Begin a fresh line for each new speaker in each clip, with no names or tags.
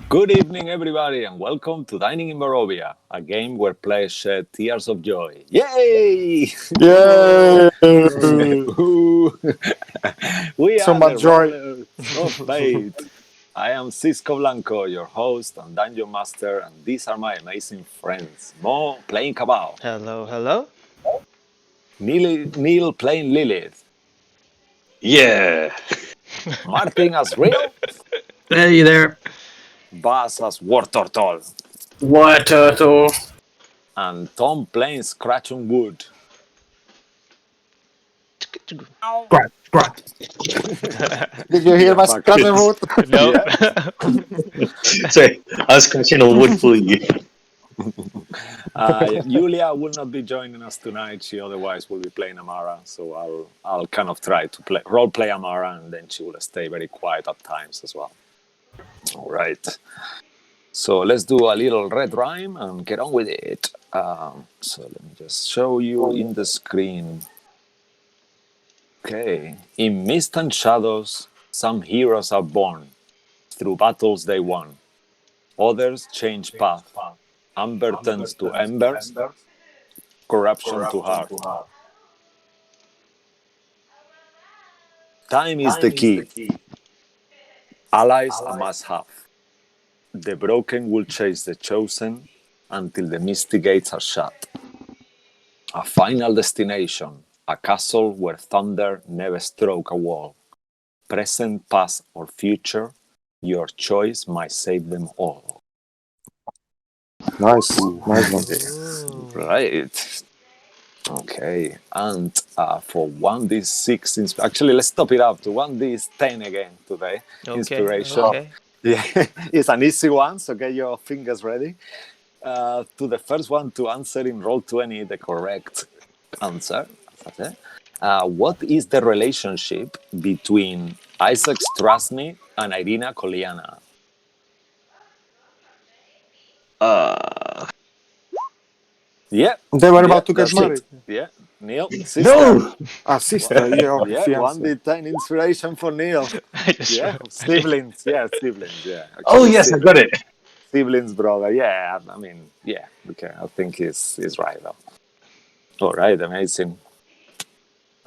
Good evening, everybody, and welcome to Dining in Barovia, a game where players shed tears of joy. Yay!
Yay!
Ooh. We
So
are the
much joy.
Rollers of Fate. I am Cisco Blanco, your host and Dungeon Master, and these are my amazing friends. Mo playing Cabal,
Hello, hello.
Neil playing Lilith,
Yeah.
Martin as Rill,
Hey there.
Buzz as War Turtle,
What turtle?
and Tom playing Scratch on Wood.
Squat, squat.
Did you hear my scratching wood?
Nope.
Sorry, I was scratching on wood for you.
Julia will not be joining us tonight. She otherwise will be playing Amara, so I'll kind of try to role play Amara, and then she will stay very quiet at times as well. All right. So let's do a little red rhyme and get on with it. So let me just show you in the screen. Okay. In mist and shadows, some heroes are born. Through battles they won. Others change path. Amber turns to embers, corruption to heart. Time is the key. Allies a must-have. The broken will chase the chosen until the misty gates are shut. A final destination, a castle where thunder never struck a wall. Present, past, or future, your choice might save them all.
Nice one.
Right. Okay, and for 1d6, actually, let's top it up to 1d10 again today. Inspiration.
Okay.
Yeah, it's an easy one, so get your fingers ready. To the first one to answer in Roll20 the correct answer. What is the relationship between Isaac Strasny and Irina Koliana? Yeah.
They were about to get
that's it.
married.
Yeah, Neil, sister.
No!
Sister, yeah,
Yeah,
fiance.
1d10 inspiration for Neil.
I just
Yeah,
wrote-
siblings. Yeah, siblings. Yeah.
Oh,
Actually,
yes, I got it.
siblings, brother. Yeah, I mean, yeah. Okay, I think he's right though. All right, amazing.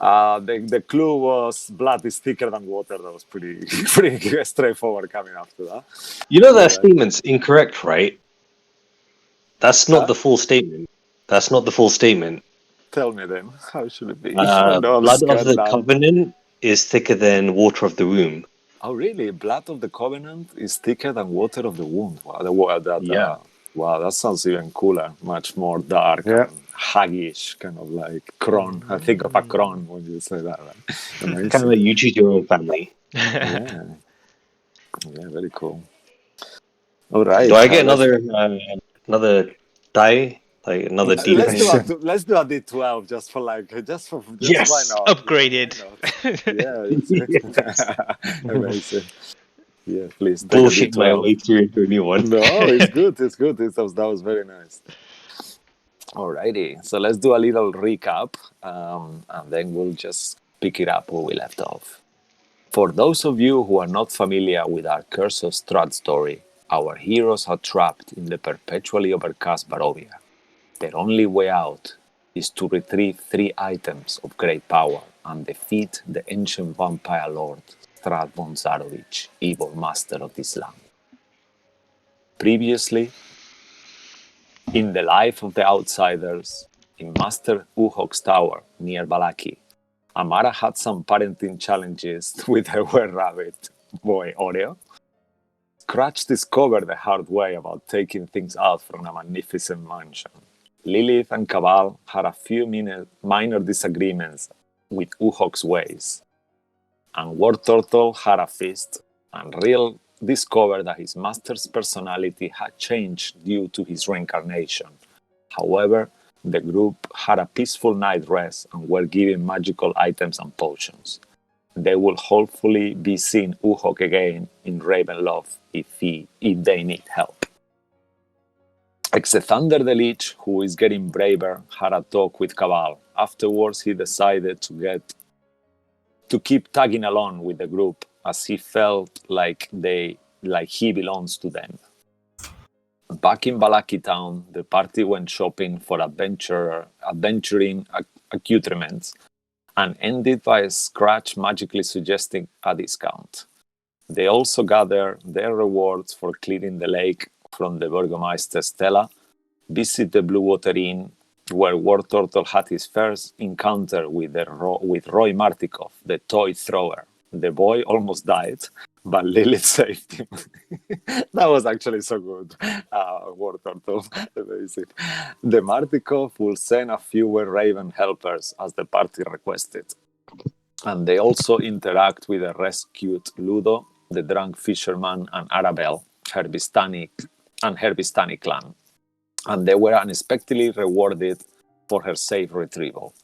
The clue was blood is thicker than water. That was pretty pretty straightforward coming after that.
You know that
Alright.
statement's incorrect, right? That's not
Huh?
the full statement. That's not the full statement.
Tell me then, how should it be? I know I'm
Blood of
scared
the
now.
covenant is thicker than water of the womb.
Oh, really? Blood of the covenant is thicker than water of the womb. Wow,
Yeah.
wow, that sounds even cooler. Much more dark
Yeah.
and haggish, kind of like Kron. I think of a Kron when you say that. Right? Amazing.
Kind of like you choose your own family.
Yeah. Yeah, very cool. All right.
Do I get another die? Like another D?
Let's do a D12 just for
Yes!
why not?
Upgraded.
Yeah, it's amazing. Yeah, please take
Bullshit
a
my
D12.
way through into a new one.
No, it's good. It's good. That was very nice. Alrighty, so let's do a little recap, and then we'll just pick it up where we left off. For those of you who are not familiar with our Curse of Strahd story, our heroes are trapped in the perpetually overcast Barovia. Their only way out is to retrieve 3 items of great power and defeat the ancient vampire lord Strahd von Zarovich, evil master of this land. Previously, in the life of the outsiders, in Master Uhok's tower near Balaki, Amara had some parenting challenges with her were-rabbit boy Oreo. Scratch discovered the hard way about taking things out from a magnificent mansion. Lilith and Cabal had a few minor disagreements with Uhok's ways. And War Turtle had a feast, and Rill discovered that his master's personality had changed due to his reincarnation. However, the group had a peaceful night rest and were given magical items and potions. They will hopefully be seeing Uhok again in Ravenloft if they need help. Thunder the Lich, who is getting braver, had a talk with Cabal. Afterwards, he decided to keep tagging along with the group as he felt like he belongs to them. Back in Balaki town, the party went shopping for adventuring accoutrements and ended by Scratch magically suggesting a discount. They also gathered their rewards for clearing the lake from the Burgomeister Stella, visit the Blue Water Inn, where War Turtle had his first encounter with Roy Martikov, the toy thrower. The boy almost died, but Lilith saved him. That was actually so good. War Turtle, amazing. The Martikov will send a few Raven helpers as the party requested. And they also interact with the rescued Ludo, the drunk fisherman, and Arabelle, her Vistani clan. And they were unexpectedly rewarded for her safe retrieval.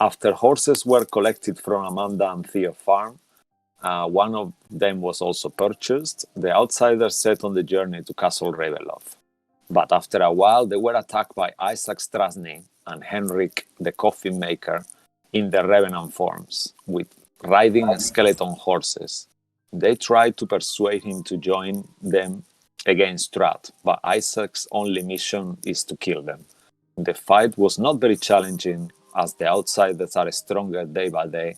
After horses were collected from Amanda and Theo farm, one of them was also purchased. The outsiders set on the journey to Castle Ravenloft. But after a while, they were attacked by Isaac Strasny and Henrik, the coffin maker, in their revenant forms, with riding skeleton horses. They tried to persuade him to join them against Strahd, but Isaac's only mission is to kill them. The fight was not very challenging, as the outsiders are stronger day by day.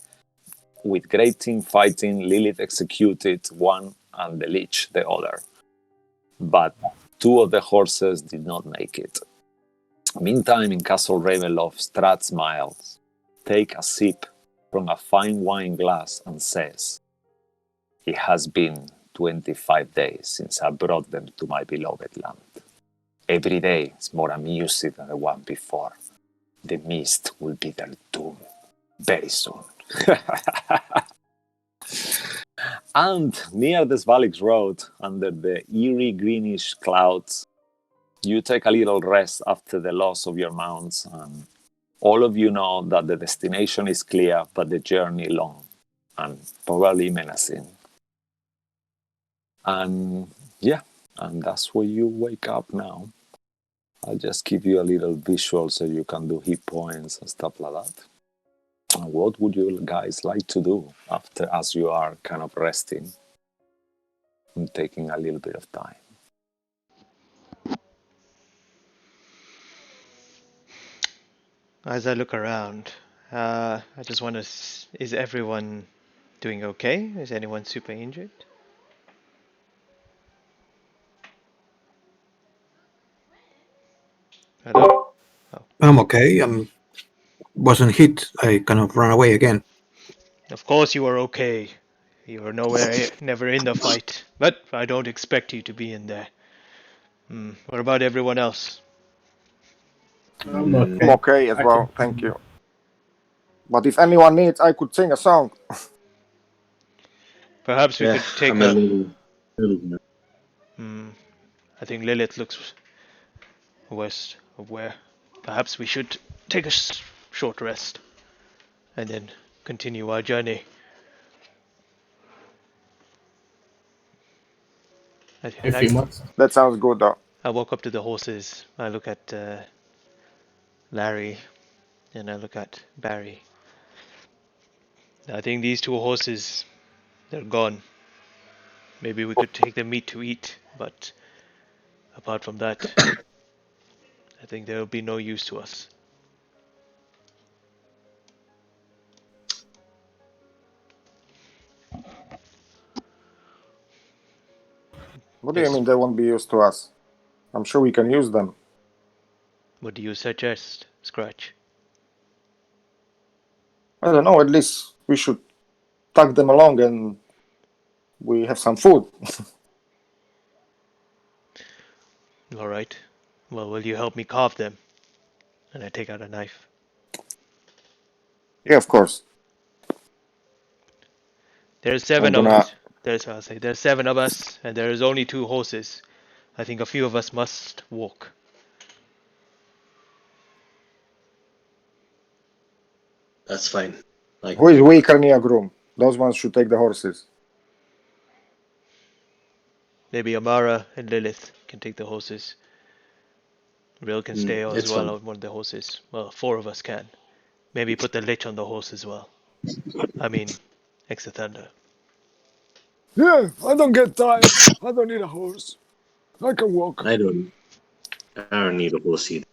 With great team fighting, Lilith executed one and the Lich the other. But two of the horses did not make it. Meantime, in Castle Ravenloft, Strahd smiles, takes a sip from a fine wine glass and says, "It has been 25 days since I brought them to my beloved land. Every day is more amusing than the one before. The mist will be their doom very soon." And near the Svalix Road, under the eerie greenish clouds, you take a little rest after the loss of your mounts, and all of you know that the destination is clear, but the journey long and probably menacing. And yeah, and that's where you wake up now. I'll just give you a little visual so you can do hit points and stuff like that. And what would you guys like to do after, as you are kind of resting and taking a little bit of time?
As I look around, I just want to... Is everyone doing okay? Is anyone super injured? Hello?
I'm okay. Wasn't hit. I kind of ran away again.
Of course you are okay. You were never in the fight. But I don't expect you to be in there. What about everyone else?
I'm okay as well, thank you. But if anyone needs, I could sing a song.
Perhaps we could take
I'm a little
I think Lilith looks west of where. Perhaps we should take a short rest and then continue our journey.
That sounds good, though.
I walk up to the horses. I look at Larry and I look at Barry. I think these two horses, they're gone. Maybe we could take the meat to eat, but apart from that, I think there will be no use to us.
What do you mean they won't be used to us? I'm sure we can use them.
What do you suggest, Scratch?
I don't know, at least we should tug them along and we have some food.
Alright. Well, will you help me carve them? And I take out a knife.
Yeah, of course.
There's seven of us. There's 7 of us, and there is only 2 horses. I think a few of us must walk.
That's fine.
Who is weaker near groom? Those ones should take the horses.
Maybe Amara and Lilith can take the horses. Rill can stay as well on one of the horses. Well, 4 of us can. Maybe put the Lich on the horse as well. I mean, Exathander.
Yeah, I don't get tired. I don't need a horse. I can walk.
I don't need a horse either.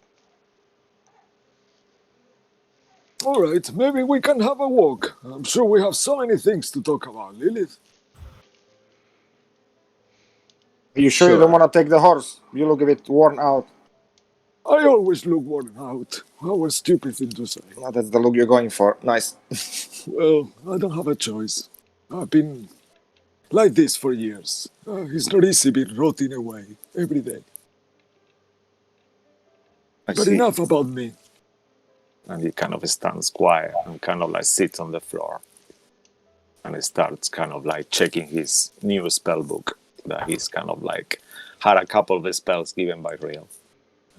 All right, maybe we can have a walk. I'm sure we have so many things to talk about, Lilith.
Are you sure you don't want to take the horse? You look a bit worn out.
I always look worn out. How a stupid thing to say.
Oh, that's the look you're going for. Nice.
Well, I don't have a choice. I've been like this for years. It's not easy being rotting away every day. But enough about me. And he kind of stands quiet and kind of like sits on the floor. And he starts kind of like checking his new spell book that he's kind of like had a couple of spells given by Rill.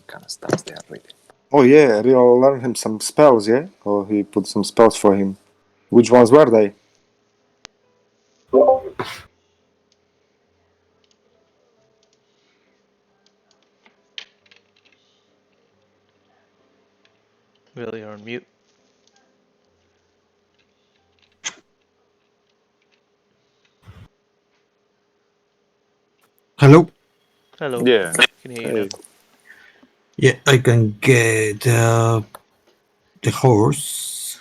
Kind of starts there reading.
Oh yeah, Rill learned him some spells, yeah? Or he put some spells for him. Which ones were they?
Rill, you're on mute.
Hello?
Hello.
Yeah.
I can hear you now.
Yeah, I can get the horse,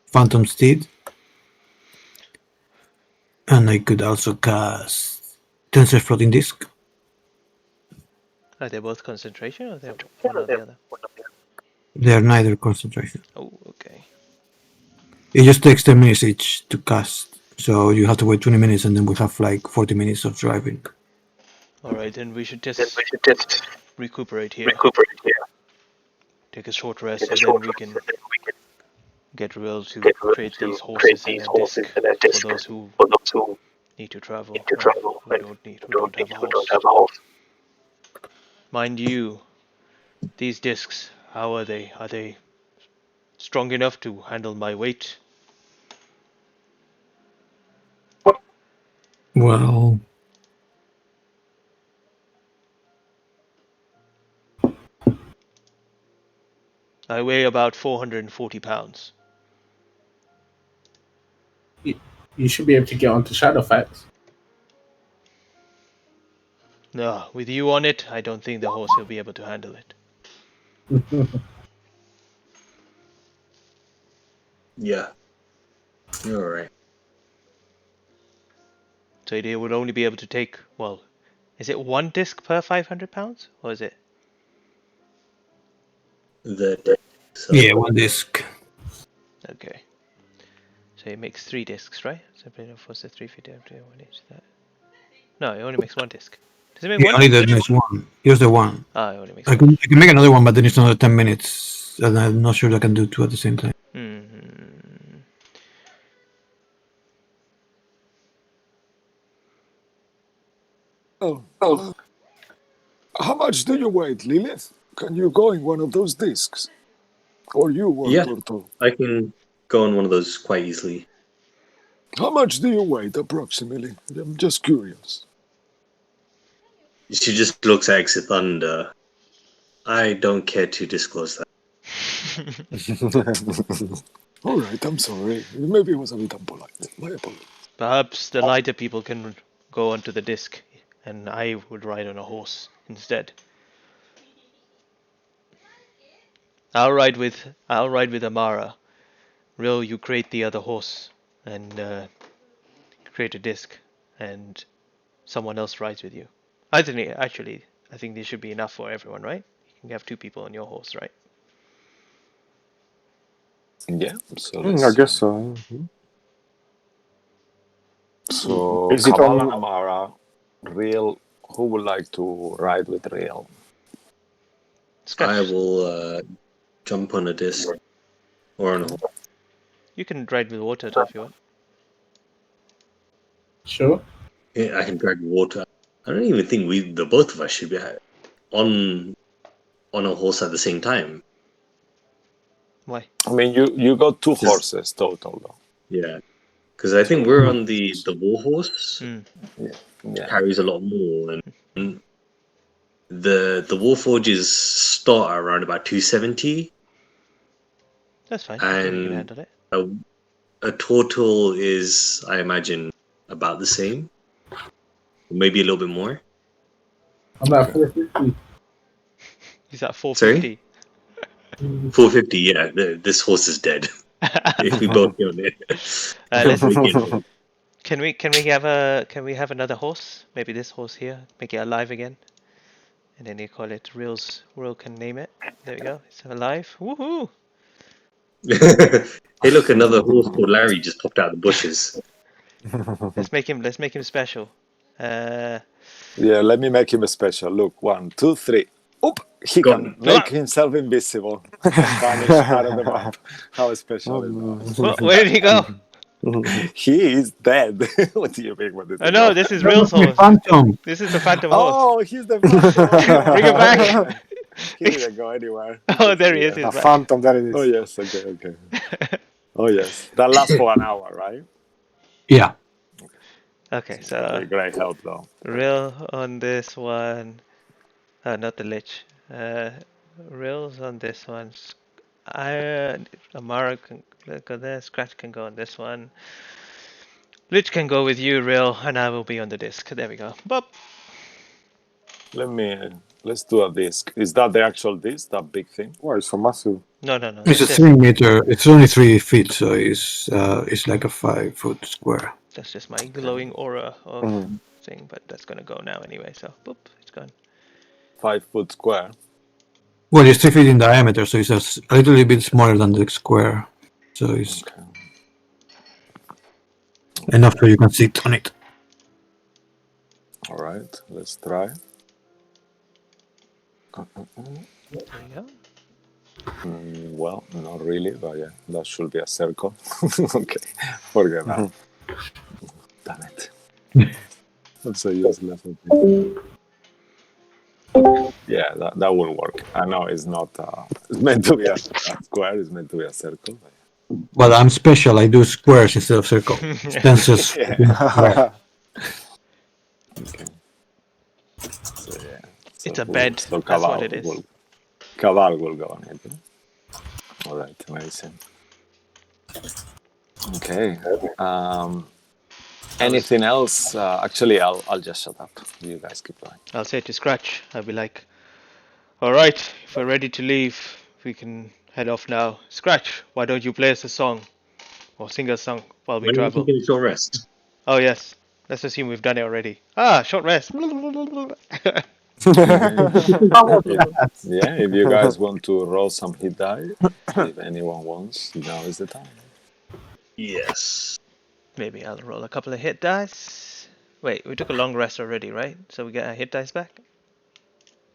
Phantom Steed, and I could also cast Tensor Floating Disc.
Are they both concentration or they're one or the other?
They are neither concentration.
Oh, okay.
It just takes 10 minutes each to cast, so you have to wait 20 minutes and then we have like 40 minutes of driving.
Alright, then we should just recuperate here. Take a short rest so then we can get Rill to create these horses and a disc for those who need to travel and who don't have a horse. Mind you, these discs, how are they? Are they strong enough to handle my weight?
Well,
I weigh about 440 pounds.
You should be able to get onto Shadowfax.
No, with you on it, I don't think the horse will be able to handle it.
Yeah. You're alright.
So they would only be able to take, well, is it one disc per 500 pounds? Or is it?
yeah, one disc.
Okay. So it makes 3 discs, right? So what's the 350 up to 1 each? That. No, it only makes 1 disc. Does it make
He
1?
only makes one. Here's the one.
Ah, it only makes
I
1.
can make another one, but then it's another 10 minutes, and I'm not sure I can do 2 at the same time.
Oh. How much do you weigh, Lilith? Can you go in one of those discs? Or you work,
Yeah,
Torto?
I can go on one of those quite easily.
How much do you weigh, approximately? I'm just curious.
She just looks at Exit Thunder. I don't care to disclose that.
All right, I'm sorry. Maybe it was a bit unpolite. My apologies.
Perhaps the lighter people can go onto the disc, and I would ride on a horse instead. I'll ride with Amara. Rill, you create the other horse and create a disc, and someone else rides with you. I think this should be enough for everyone, right? You can have 2 people on your horse, right?
Yeah, so
I guess so.
So,
Is it
Kamal
on-
and Amara, Rill, who would like to ride with Rill?
I will jump on a disc or on a horse.
You can ride with water if you want.
Sure.
Yeah, I can drag water. I don't even think the both of us should be on a horse at the same time.
Why?
I mean, you got 2 horses total, though.
Yeah, because I think we're on the war horse.
Yeah.
Carries a lot more, and the Warforges start around about 270.
That's fine. I think we can handle it.
A total is, I imagine, about the same, maybe a little bit more.
I'm at 450.
He's at
Sorry?
450.
450, yeah. This horse is dead. If we both kill it.
Let's.
Wicked.
Can we have another horse? Maybe this horse here. Make it alive again. And then you call it Rill's. Rill can name it. There we go. It's alive. Woohoo!
Hey, look, another horse called Larry just popped out of the bushes.
Let's make him special.
Yeah, let me make him a special. Look, 1, 2, 3. Oop! He
Gone.
can make himself invisible. Vanish out of the map. How special is that?
Well, where did he go?
He is dead. What do you mean? What did
Oh
he
no,
go?
this is Rill's horse.
Phantom.
This is the phantom horse.
Oh, he's the phantom.
Bring him back.
He didn't go anywhere.
Oh, there he is.
Yeah.
He's
A
back.
phantom, there it is.
Oh, yes. Okay. Oh, yes. That lasts for an hour, right?
Yeah.
Okay,
That'd
so
be great help, though.
Rill on this one. Not the Lich. Rill's on this one. Amara can go there. Scratch can go on this one. Lich can go with you, Rill, and I will be on the disc. There we go. Bop.
Let's do a disc. Is that the actual disc, that big thing?
Why it's so massive?
No.
It's a
That's
3 meter. It's only 3 feet, so it's like a 5-foot square.
just my glowing aura of
Mhm.
thing, but that's gonna go now anyway. So boop, it's gone.
5-foot square.
Well, it's 3 feet in diameter, so it's a little bit smaller than the square. So it's
Okay.
enough so you can sit on it.
All right, let's try.
There you go.
Well, not really, but yeah, that should be a circle. Okay, forget that. Damn it. That's a useless thing. Yeah, that will work. I know it's not. It's meant to be a square. It's meant to be a circle. But
Well, I'm special. I do squares instead of circle. Stances.
yeah. Okay. So yeah.
It's a bed.
So
That's what it is.
Caval will go on it. All right, amazing. Okay. Anything else? Actually, I'll just shut up. You guys keep going.
I'll say to Scratch. I'll be like, all right, if we're ready to leave, we can head off now. Scratch, why don't you play us a song or sing a song while we
When are we
travel?
taking a short rest?
Oh yes. Let's assume we've done it already. Ah, short rest.
Yeah, if you guys want to roll some hit die, if anyone wants, now is the time.
Yes.
Maybe I'll roll a couple of hit dice. Wait, we took a long rest already, right? So we get our hit dice back?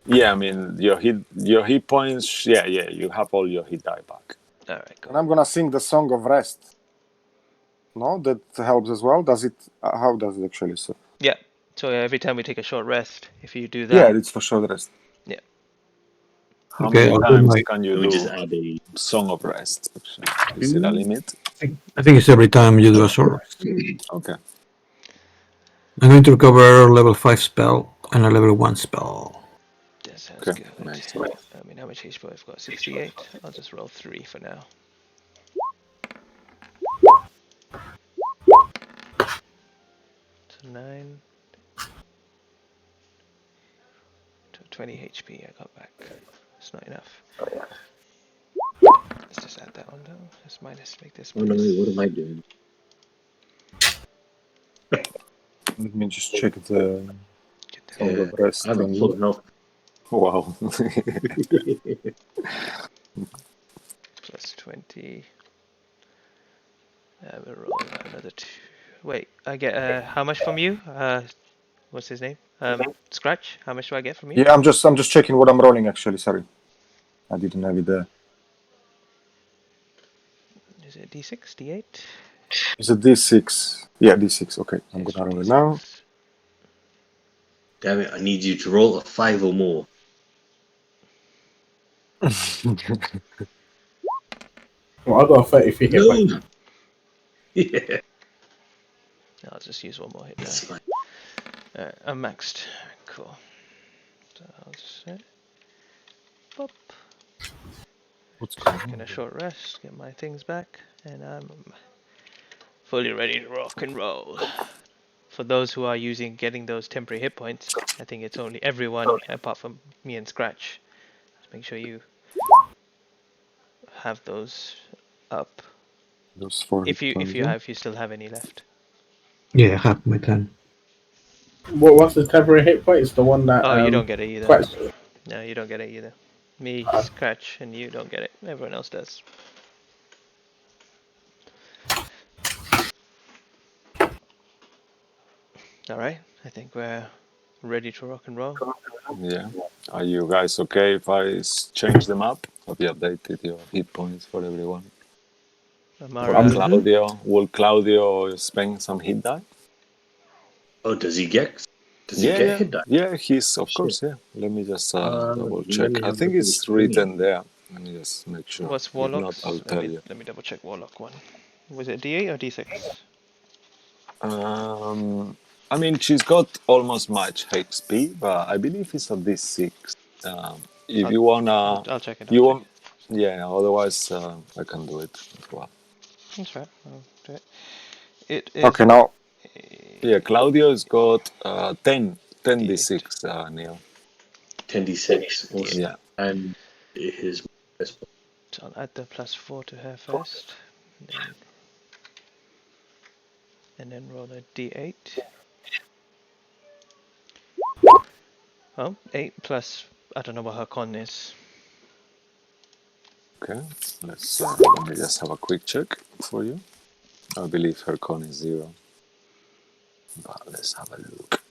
Yeah, I mean your hit points. Yeah, you have all your hit die back.
All right,
And
cool.
I'm gonna sing the song of rest. No, that helps as well. Does it? How does it actually? So
Yeah. So every time we take a short rest, if you do that,
yeah, it's for sure rest.
How
Okay,
many
I'll do
times
my-
can you
We just
do
add a.
Song of Rest? Is it a limit?
I think it's every time you do a sword.
Okay.
I'm going to recover a level 5 spell and a level 1 spell.
that sounds
Okay,
good.
nice.
I mean, how much HP I've got? 68. I'll just roll 3 for now. So 9. 20 HP I got back. It's not enough. Let's just add that on though. Let's make this
Oh no,
minus.
what am I doing?
Let me just check the
Get that.
song of rest.
I'm
on
full
you.
health.
Wow.
Plus 20. We'll roll another 2. Wait, I get how much from you? What's his name? Scratch. How much do I get from you?
Yeah, I'm just checking what I'm rolling. Actually, sorry, I didn't have it there.
Is it D6, D8?
Is it D6? Yeah, D6. Okay, I'm gonna roll it now.
Damn it, I need you to roll a 5 or more.
Well, I got a 33 hit point.
No! Yeah,
I'll just use one more hit
that's
die.
fine.
I'm maxed. Cool. So I'll just say, pop.
What's going
Taking
on?
a short rest, get my things back, and I'm fully ready to rock and roll. for those who are getting those temporary hit points, I think it's only everyone apart from me and Scratch. Just make sure you have those up.
Those 4
If
hit points,
you still have any left.
Yeah, I have my 10.
What's the temporary hit point? It's the one that.
Oh, you don't get it either.
Scratch.
No, you don't get it either. Me, Scratch, and you don't get it. Everyone else does. Alright, I think we're ready to rock and roll.
Yeah. Are you guys okay if I change them up? Have you updated your hit points for everyone?
Amara,
Will Claudio spend some hit die?
Oh, does he get hit die?
Yeah, he's of course, yeah. Let me just double
Let
check.
me
I
have a
think
look at
it's
his
written there. Let me just make sure.
what's
If not,
Warlock's?
I'll tell you.
Let me double check Warlock one. Was it D8 or D6?
I mean, she's got almost match HP, but I believe it's a D6. If you wanna,
I'll check it.
you want, yeah. Otherwise, I can do it as well.
That's right. I'll do it. It is.
Okay, now
Yeah, Claudio's got 10
D8.
D6, Neil.
10d6. Awesome.
Yeah.
And his best.
So I'll add the +4 to her first, and then roll a D8. Oh, 8 plus. I don't know what her con is.
Okay, let me just have a quick check for you. I believe her con is 0. But let's have a look.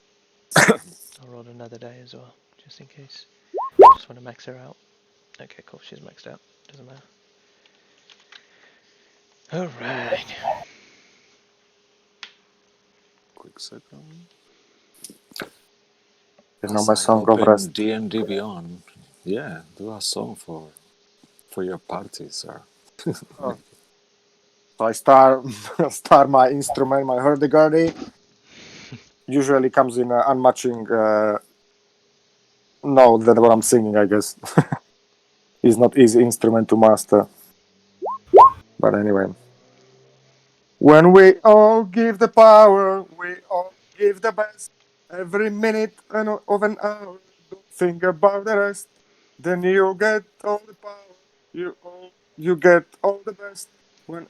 I'll roll another die as well, just in case. Just want to max her out. Okay, cool. She's maxed out. Doesn't matter. Alright.
Quick second.
you know my song of rest.
D&D Beyond. Yeah, do a song for your party, sir.
So I start my instrument, my hurdy-gurdy. Usually comes in unmatching note than what I'm singing, I guess. It's not easy instrument to master. But anyway. When we all give the power, we all give the best. Every minute of an hour, don't think about the rest. Then you get all the power. You get all the best. When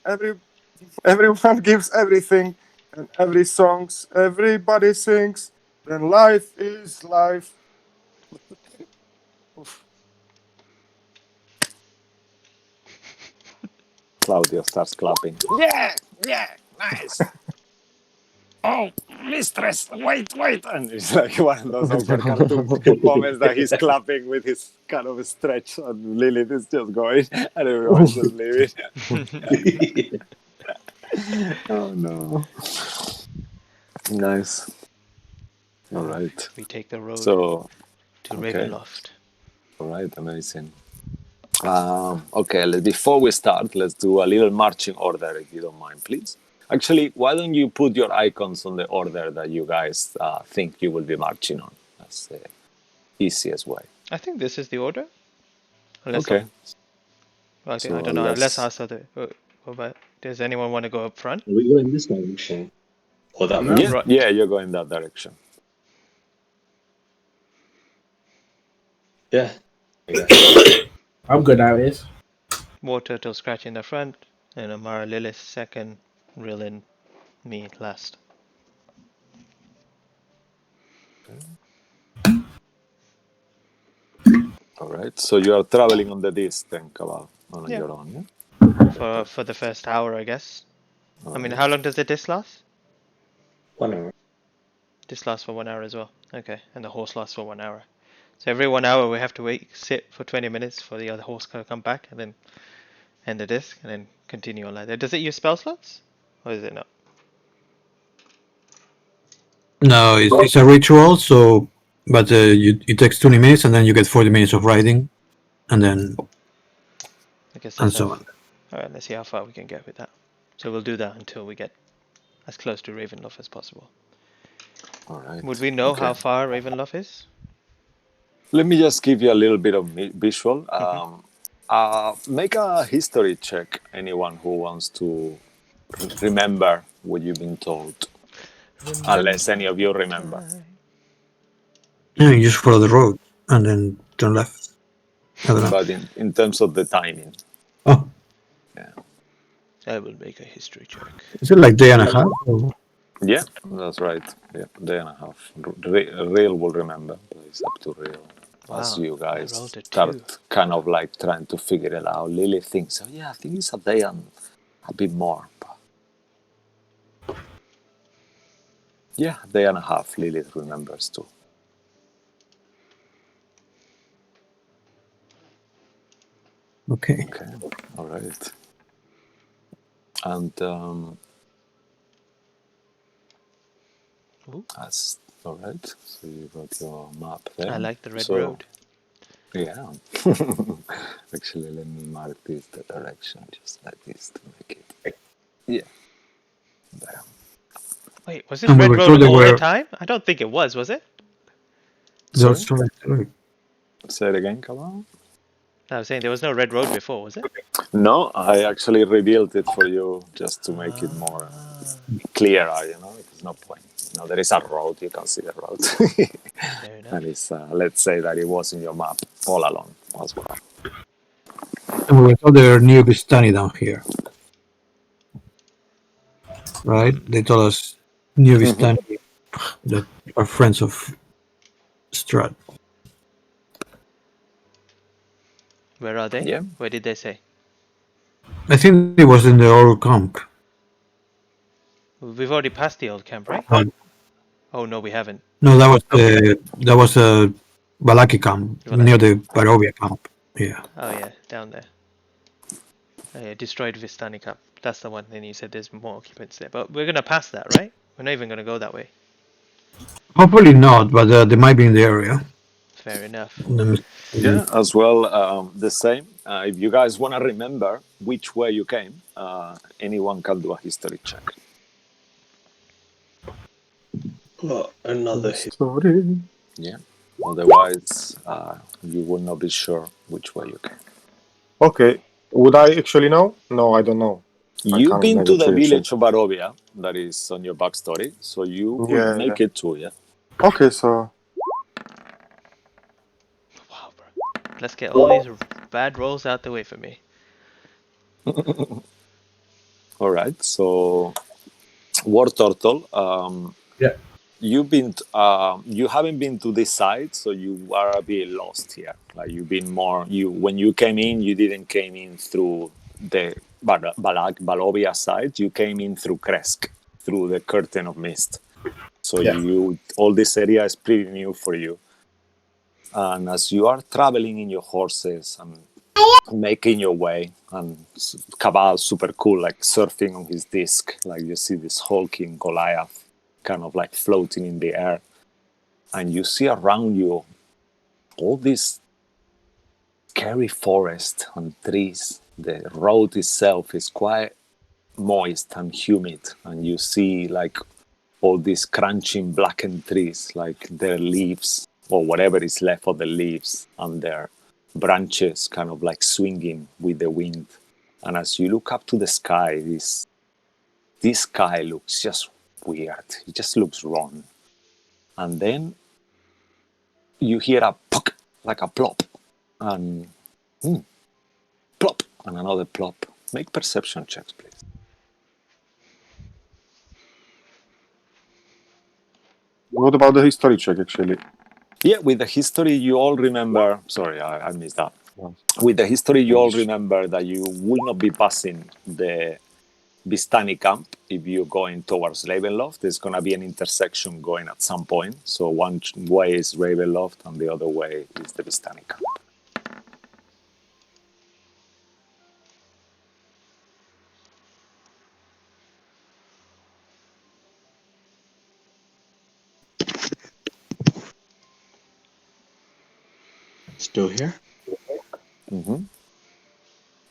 everyone gives everything, and everybody sings, then life is life.
Claudio starts clapping. Yeah, nice. Oh, mistress, wait. And it's like one of those awkward cartoon moments that he's clapping with his kind of stretch, and Lilith is just going, and everyone's just leaving. Oh no. Nice. All right.
We take the road
So,
to
okay.
Ravenloft.
All right, amazing. Okay, before we start, let's do a little marching order, if you don't mind, please. Actually, why don't you put your icons on the order that you guys think you will be marching on? That's the easiest way.
I think this is the order. Unless
Okay.
Okay,
So
I don't know. Let's ask other. But does anyone want to go up front?
Are we going this direction? Or that way?
Yeah, yeah, you're going that direction.
Yeah.
I'm good at this.
War Turtle Scratch in the front, and Amara Lilith second, Rill and me last.
All right. So you are traveling on the disc then, Cabal, on your own, yeah?
For the first hour, I guess.
All
I mean,
right.
how long does the disc last?
1 hour.
This lasts for 1 hour as well. Okay, and the horse lasts for 1 hour. So every 1 hour we have to sit for 20 minutes for the other horse to come back, and then end the disc, and then continue on like that. Does it use spell slots, or is it not?
No, it's a ritual. So, but it takes 20 minutes, and then you get 40 minutes of riding, and then
I guess
and
that's
so on.
Alright, let's see how far we can get with that. So we'll do that until we get as close to Ravenloft as possible.
All right.
Would we know how far Ravenloft is?
Let me just give you a little bit of visual. Make a history check, anyone who wants to remember what you've been told. Unless any of you remember.
Yeah, you just follow the road and then turn left. I don't know.
But in terms of the timing,
Oh,
I will make a history check.
is it like day and a half? Or?
yeah, that's right. Yeah, day and a half. Rill will remember. But it's up to Rill. As
Wow,
you
I
guys
rolled a 2.
start kind of like trying to figure it out. Lily thinks, oh yeah, I think it's a day and a bit more. But yeah, day and a half. Lilith remembers too.
Okay.
Okay, all right. And
Ooh,
that's all right. So you got your map there.
I like the red
So,
road.
yeah. Actually, let me mark this the direction just like this to make it. Yeah. There.
Wait, was this
And we
red
were
road
told they
all the
were.
time? I don't think it was it?
Sorry?
Sorry.
Say it again, come on.
I was saying there was no red road before, was it?
No, I actually revealed it for you just to make it more clearer, there's no point. There is a road, you can see the road.
Fair enough.
And it's, let's say that it was in your map all along as well.
And we were told there are new Vistani down here. Right? They told us new Vistani that are friends of Strahd.
Where are they?
Yeah.
Where did they say?
I think it was in the old camp.
We've already passed the old camp, right?
Uh,
Oh no, we haven't.
No, that was a Balaki camp
Balaki.
near the Barovia camp. Yeah.
Oh yeah, down there. Oh, yeah, destroyed Vistani camp. That's the one. Then you said there's more occupants there, but we're gonna pass that, right? We're not even gonna go that way.
Hopefully not, but they might be in the area.
Fair enough.
Yeah, as well, the same. If you guys want to remember which way you came, anyone can do a history check.
Oh, another hit.
Sorry.
Yeah. Otherwise, you will not be sure which way you came.
Okay. Would I actually know? No, I don't know.
You've been to the
actually
village of Barovia, that is on your backstory, so you could make it too, yeah?
Okay, so
Wow, bro. Let's get all these bad rolls out the way for me.
All right, so War Turtle,
Yeah.
you haven't been to this side, so you are a bit lost here. Like you've been when you came in, you didn't came in through the Balovia side. You came in through Kresk, through the Curtain of Mist. So all this area is pretty new for you. And as you are traveling in your horses and making your way, and Cabal super cool, like surfing on his disc, like you see this hulking Goliath kind of like floating in the air, and you see around you all this scary forest and trees. The road itself is quite moist and humid, and you see like all these crunching blackened trees, like their leaves or whatever is left of the leaves and their branches kind of like swinging with the wind. And as you look up to the sky, this sky looks just weird. It just looks wrong. And then you hear a pok, like a plop, and plop, and another plop. Make perception checks, please.
what about the history check actually?
Yeah, with the history, you all remember. Sorry, I missed that. With the history, you all remember that you will not be passing the Vistani camp if you're going towards Ravenloft. There's going to be an intersection going at some point. So one way is Ravenloft and the other way is the Vistani camp.
Still here?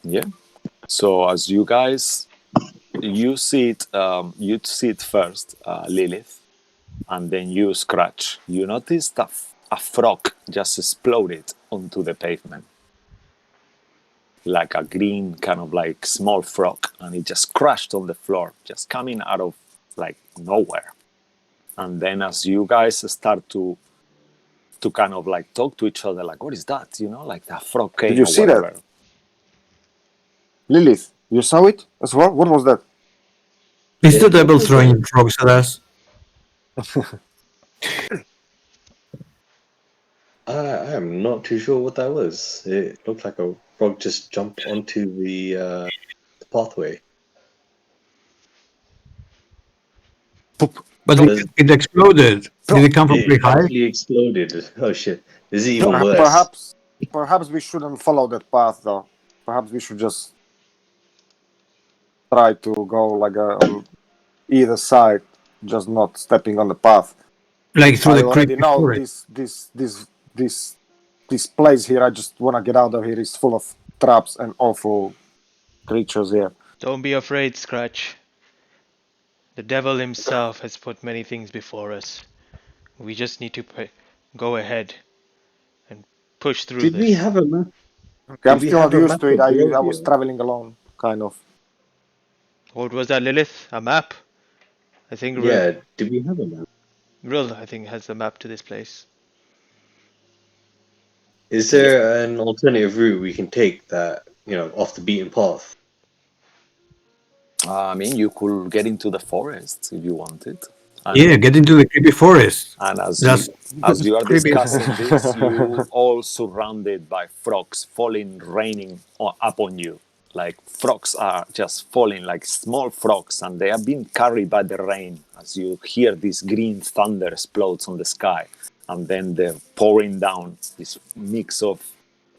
Yeah. So as you guys, you see it first, Lilith, and then you scratch. You notice that a frog just exploded onto the pavement, like a green kind of like small frog, and it just crashed on the floor, just coming out of like nowhere. And then as you guys start to kind of like talk to each other, like, what is that? You know, like that frog
Did
came
you
or
see that?
whatever.
Lilith, you saw it as well? What was that?
Is the
What
devil
was
throwing
it?
frogs at us?
I am not too sure what that was. It looked like a frog just jumped onto the pathway.
Poop.
But
Does
it exploded. Did
Frog.
it come from
it
pretty high?
actually exploded? Oh shit! This is even worse.
Perhaps we shouldn't follow that path, though. Perhaps we should just try to go like on either side, just not stepping on the path.
Like through
I
the
already
creepy
know
forest?
this place here. I just want to get out of here. It's full of traps and awful creatures here.
Don't be afraid, Scratch. The devil himself has put many things before us. We just need to go ahead and push through
Did we
this.
have a map?
Okay, I'm
Did we
still not
have a
used
map
to it.
of
I was
Barovia?
traveling alone, kind of.
What was that, Lilith? A map? I think
Yeah, did we have a map?
Rill, I think, has the map to this place.
Is
Yeah.
there an alternative route we can take that, off the beaten path?
I mean, you could get into the forest if you wanted.
Yeah, get into the creepy forest.
And as
That's
you are
creepy.
discussing this, you all surrounded by frogs falling, raining upon you. Like frogs are just falling, like small frogs, and they are being carried by the rain. As you hear this green thunder explodes on the sky, and then they're pouring down this mix of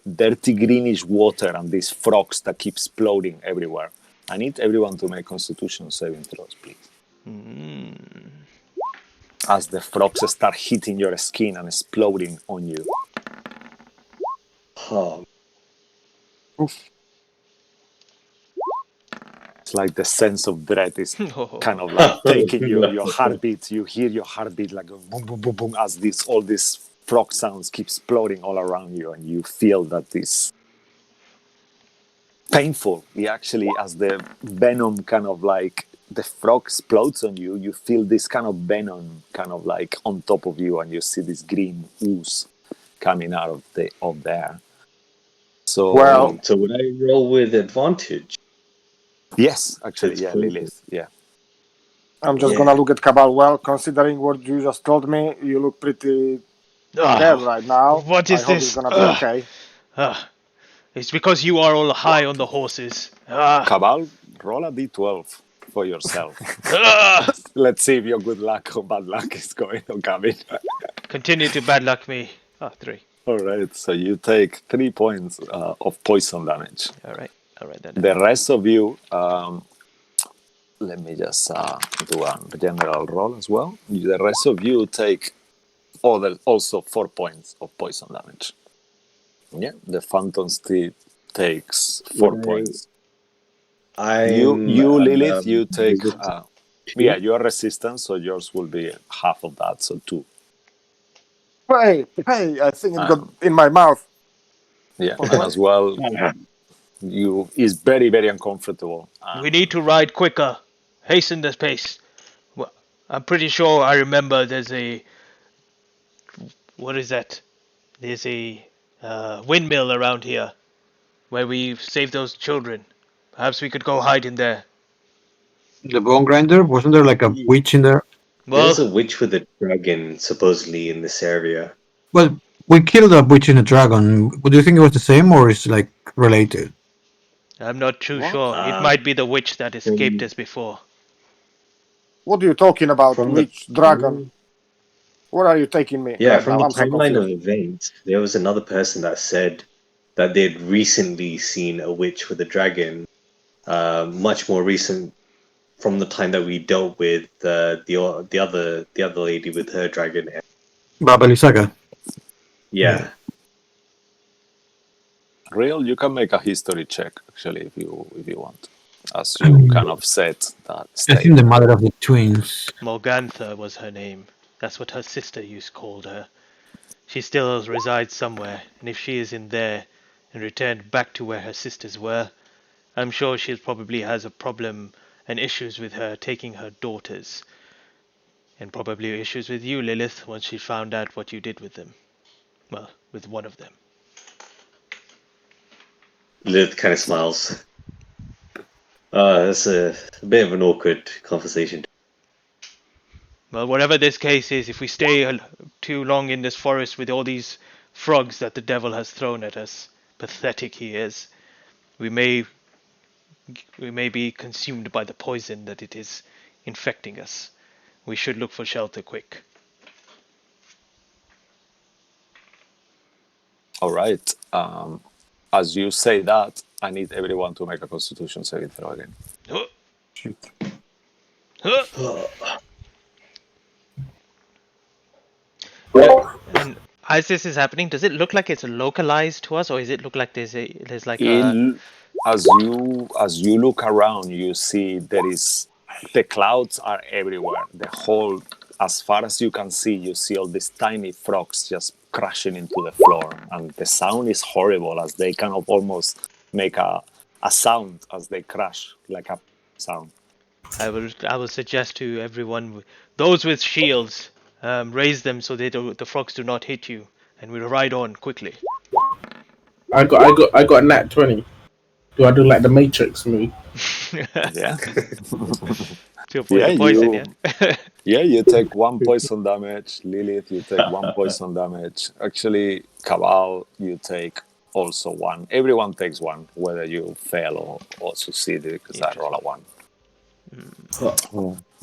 dirty greenish water and these frogs that keep exploding everywhere. I need everyone to make Constitution saving throws, please. As the frogs start hitting your skin and exploding on you.
Oh,
It's like the sense of dread is kind of like
no.
taking your heartbeat. You hear your heartbeat like a boom, boom, boom, boom, as all these frog sounds keep exploding all around you, and you feel that this painful. You actually, as the venom kind of like the frog explodes on you, you feel this kind of venom kind of like on top of you, and you see this green ooze coming out of there. So
Well,
So would I roll with advantage?
yes,
So
actually,
it's
yeah,
poison.
Lilith, yeah.
I'm just
Yeah.
gonna look at Cabal. Well, considering what you just told me, you look pretty scared
Oh,
right now.
what
I
is
hope it's
this?
gonna be okay.
Ah, it's because you are all high on the horses.
Cabal, roll a d12 for yourself.
Ah.
Let's see if your good luck or bad luck is going or coming.
Continue to bad luck me. 3.
All right, so you take 3 points of poison damage.
All right, I'll write that down.
The rest of you, let me just do a general roll as well. The rest of you take also 4 points of poison damage. Yeah, the Phantom Steed takes 4 points. You,
I'm
Lilith, you take
resistant
yeah,
to.
you're resistant, so yours will be half of that, so 2.
Hey, I think it got
And
in my mouth.
yeah, and as well, you is very very uncomfortable.
We need to ride quicker. Hasten the pace. Well, I'm pretty sure I remember there's a. What is that? There's a windmill around here where we saved those children. Perhaps we could go hide in there.
The bone grinder? Wasn't there like a witch in there?
There's
Well,
a witch with a dragon supposedly in this area.
Well, we killed a witch and a dragon. Do you think it was the same or is like related?
I'm not too
What?
sure. It might be the witch that escaped
From
us before.
What are you talking about?
from the
Which dragon? Where are you taking me
yeah,
right
from
now?
the
I'm so
timeline of
confused.
events, there was another person that said that they'd recently seen a witch with a dragon, much more recent from the time that we dealt with the other lady with her dragon.
Baba Lysaga.
Yeah,
Real, you can make a history check actually if you want, as you kind of set that
I think the
state.
mother of the twins.
Morgantha was her name. That's what her sister used called her. She still resides somewhere, and if she is in there and returned back to where her sisters were, I'm sure she probably has a problem and issues with her taking her daughters. And probably issues with you, Lilith, once she found out what you did with them. Well, with one of them.
Lilith kind of smiles. It's a bit of an awkward conversation.
Well, whatever this case is, if we stay too long in this forest with all these frogs that the devil has thrown at us, pathetic he is, we may be consumed by the poison that it is infecting us. We should look for shelter quick.
All right. As you say that, I need everyone to make a Constitution saving throw again.
Huh,
Shit.
huh. And as this is happening, does it look like it's localized to us, or does it look like there's like a...
As you look around, you see the clouds are everywhere. The whole, as far as you can see, you see all these tiny frogs just crashing into the floor, and the sound is horrible as they kind of almost make a sound as they crash, like a sound.
I will suggest to everyone, those with shields, raise them so the frogs do not hit you, and we'll ride on quickly.
I got a nat 20. Do I do like the Matrix move?
Yeah.
To avoid the poison,
you
yeah?
yeah, you take 1 poison damage. Lilith, you take 1 poison damage. Actually, Cabal, you take also 1. Everyone takes 1, whether you fail or succeed, because I roll a 1.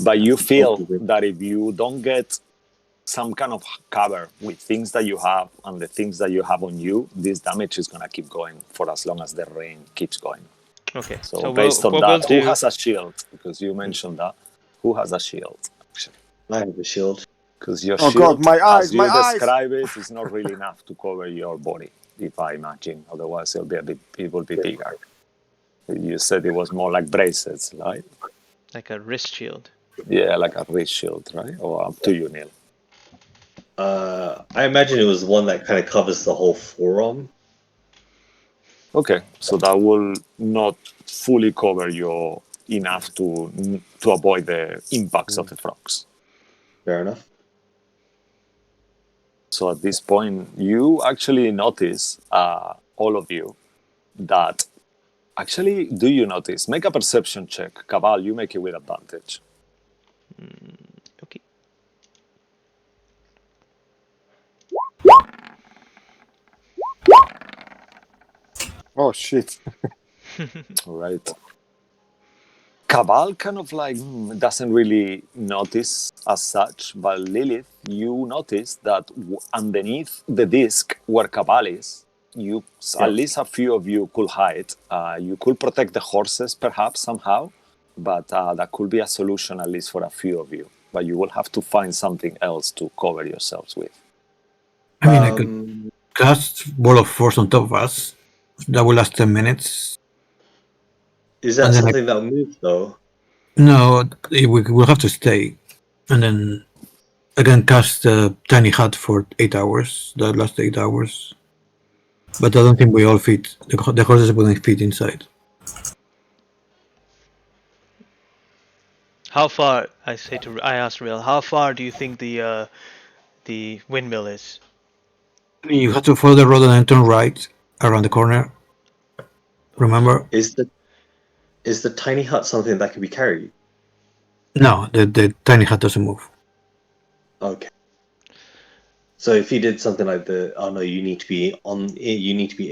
But you feel that if you don't get some kind of cover with things that you have and the things that you have on you, this damage is going to keep going for as long as the rain keeps going.
Okay.
So based on that, who has a shield? Because you mentioned that. Who has a shield?
I have a shield.
Because your
Oh
shield,
God, my eyes,
as you
my eyes!
describe it, is not really enough to cover your body, if I imagine. Otherwise, it will be bigger. You said it was more like bracelets, right?
Like a wrist shield.
Yeah, like a wrist shield, right? Or up to you, Neil.
I imagine it was one that kind of covers the whole forearm.
Okay, so that will not fully cover you enough to avoid the impacts of the frogs.
Fair enough.
So at this point, you actually notice, all of you, that actually, do you notice? Make a perception check. Cabal, you make it with advantage.
Okay.
Oh shit.
All right. Cabal kind of like doesn't really notice as such, but Lilith, you notice that underneath the disc where Cabal is, at least a few of you could hide. You could protect the horses perhaps somehow, but that could be a solution at least for a few of you. But you will have to find something else to cover yourselves with.
I mean, I could cast Ball of Force on top of us. That will last 10 minutes.
Is that
And then
something that moves though?
No, we'll have to stay. And then I can cast a Tiny Hut for 8 hours. That lasts 8 hours. But I don't think we all fit. The horses wouldn't fit inside.
How far? I asked Rill. How far do you think the windmill is?
You have to follow the road and then turn right around the corner. Remember?
Is the tiny hut something that can be carried?
No, the Tiny Hut doesn't move.
Okay. So if you did something like you need to be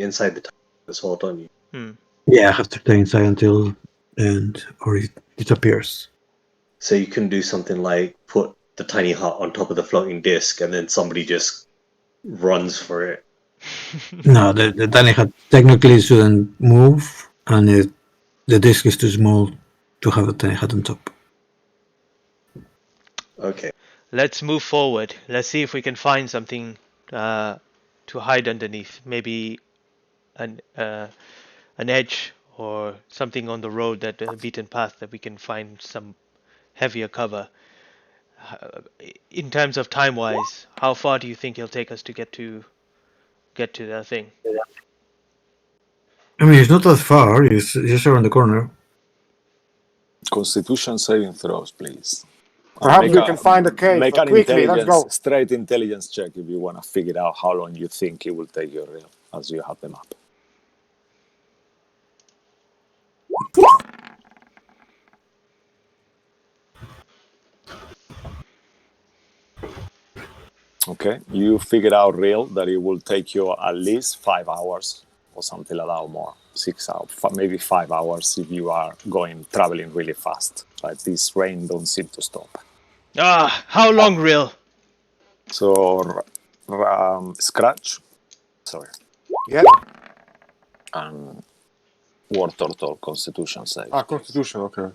inside the tiny hut as well, don't you?
Yeah, I have to stay inside until or it disappears.
So you can do something like put the tiny hut on top of the floating disc and then somebody just runs for it.
No, the Tiny Hut technically shouldn't move, and the disc is too small to have a Tiny Hut on top.
Okay.
Let's move forward. Let's see if we can find something to hide underneath. Maybe an edge or something on the road, that beaten path, that we can find some heavier cover. In terms of time-wise, how far do you think it'll take us to get to that thing?
I mean, it's not that far. It's just around the corner.
Constitution saving throws, please.
Perhaps we can find a cave.
Make an
Quickly, let's go.
straight intelligence check if you want to figure out how long you think it will take your Rill as you have them up. Okay, you figured out Rill that it will take you at least 5 hours or something like that, or more. 6 hours, maybe 5 hours if you are traveling really fast. Like this rain don't seem to stop.
How long, Rill?
So, Scratch, sorry,
Yeah.
and War Turtle Constitution save.
Constitution, okay.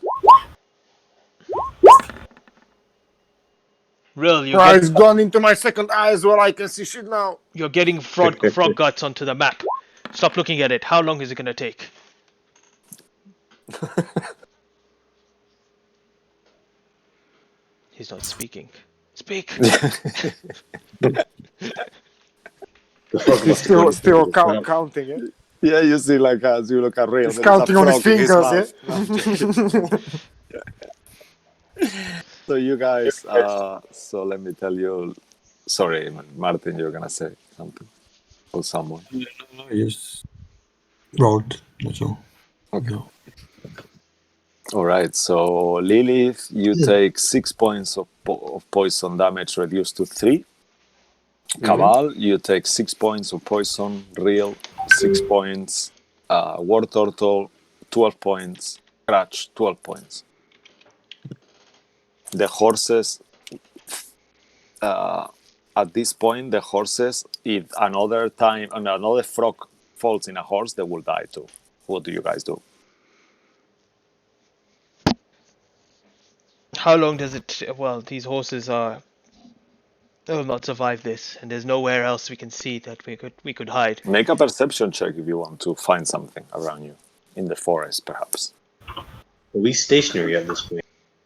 Rill,
It's gone into my second eye as well. I can see shit now.
you're getting frog guts onto the map. Stop looking at it. How long is it going to take? He's not speaking. Speak!
He's still counting it.
Yeah, you see, like as you look at Rill,
He's counting on his fingers,
yeah. So you guys, so let me tell you. Sorry, Martin, you're gonna say something or someone.
No, I just rolled. That's all.
Okay. All right. So Lilith, you take 6 points of poison damage, reduced to 3. Cabal, you take 6 points of poison. Rill, 6 points. War Turtle, 12 points. Scratch, 12 points. The horses, at this point, the horses, if another frog falls in a horse, they will die too. What do you guys do?
How long does it... Well, these horses will not survive this, and there's nowhere else we can see that we could hide.
Make a perception check if you want to find something around you. In the forest, perhaps.
Are we stationary at this point?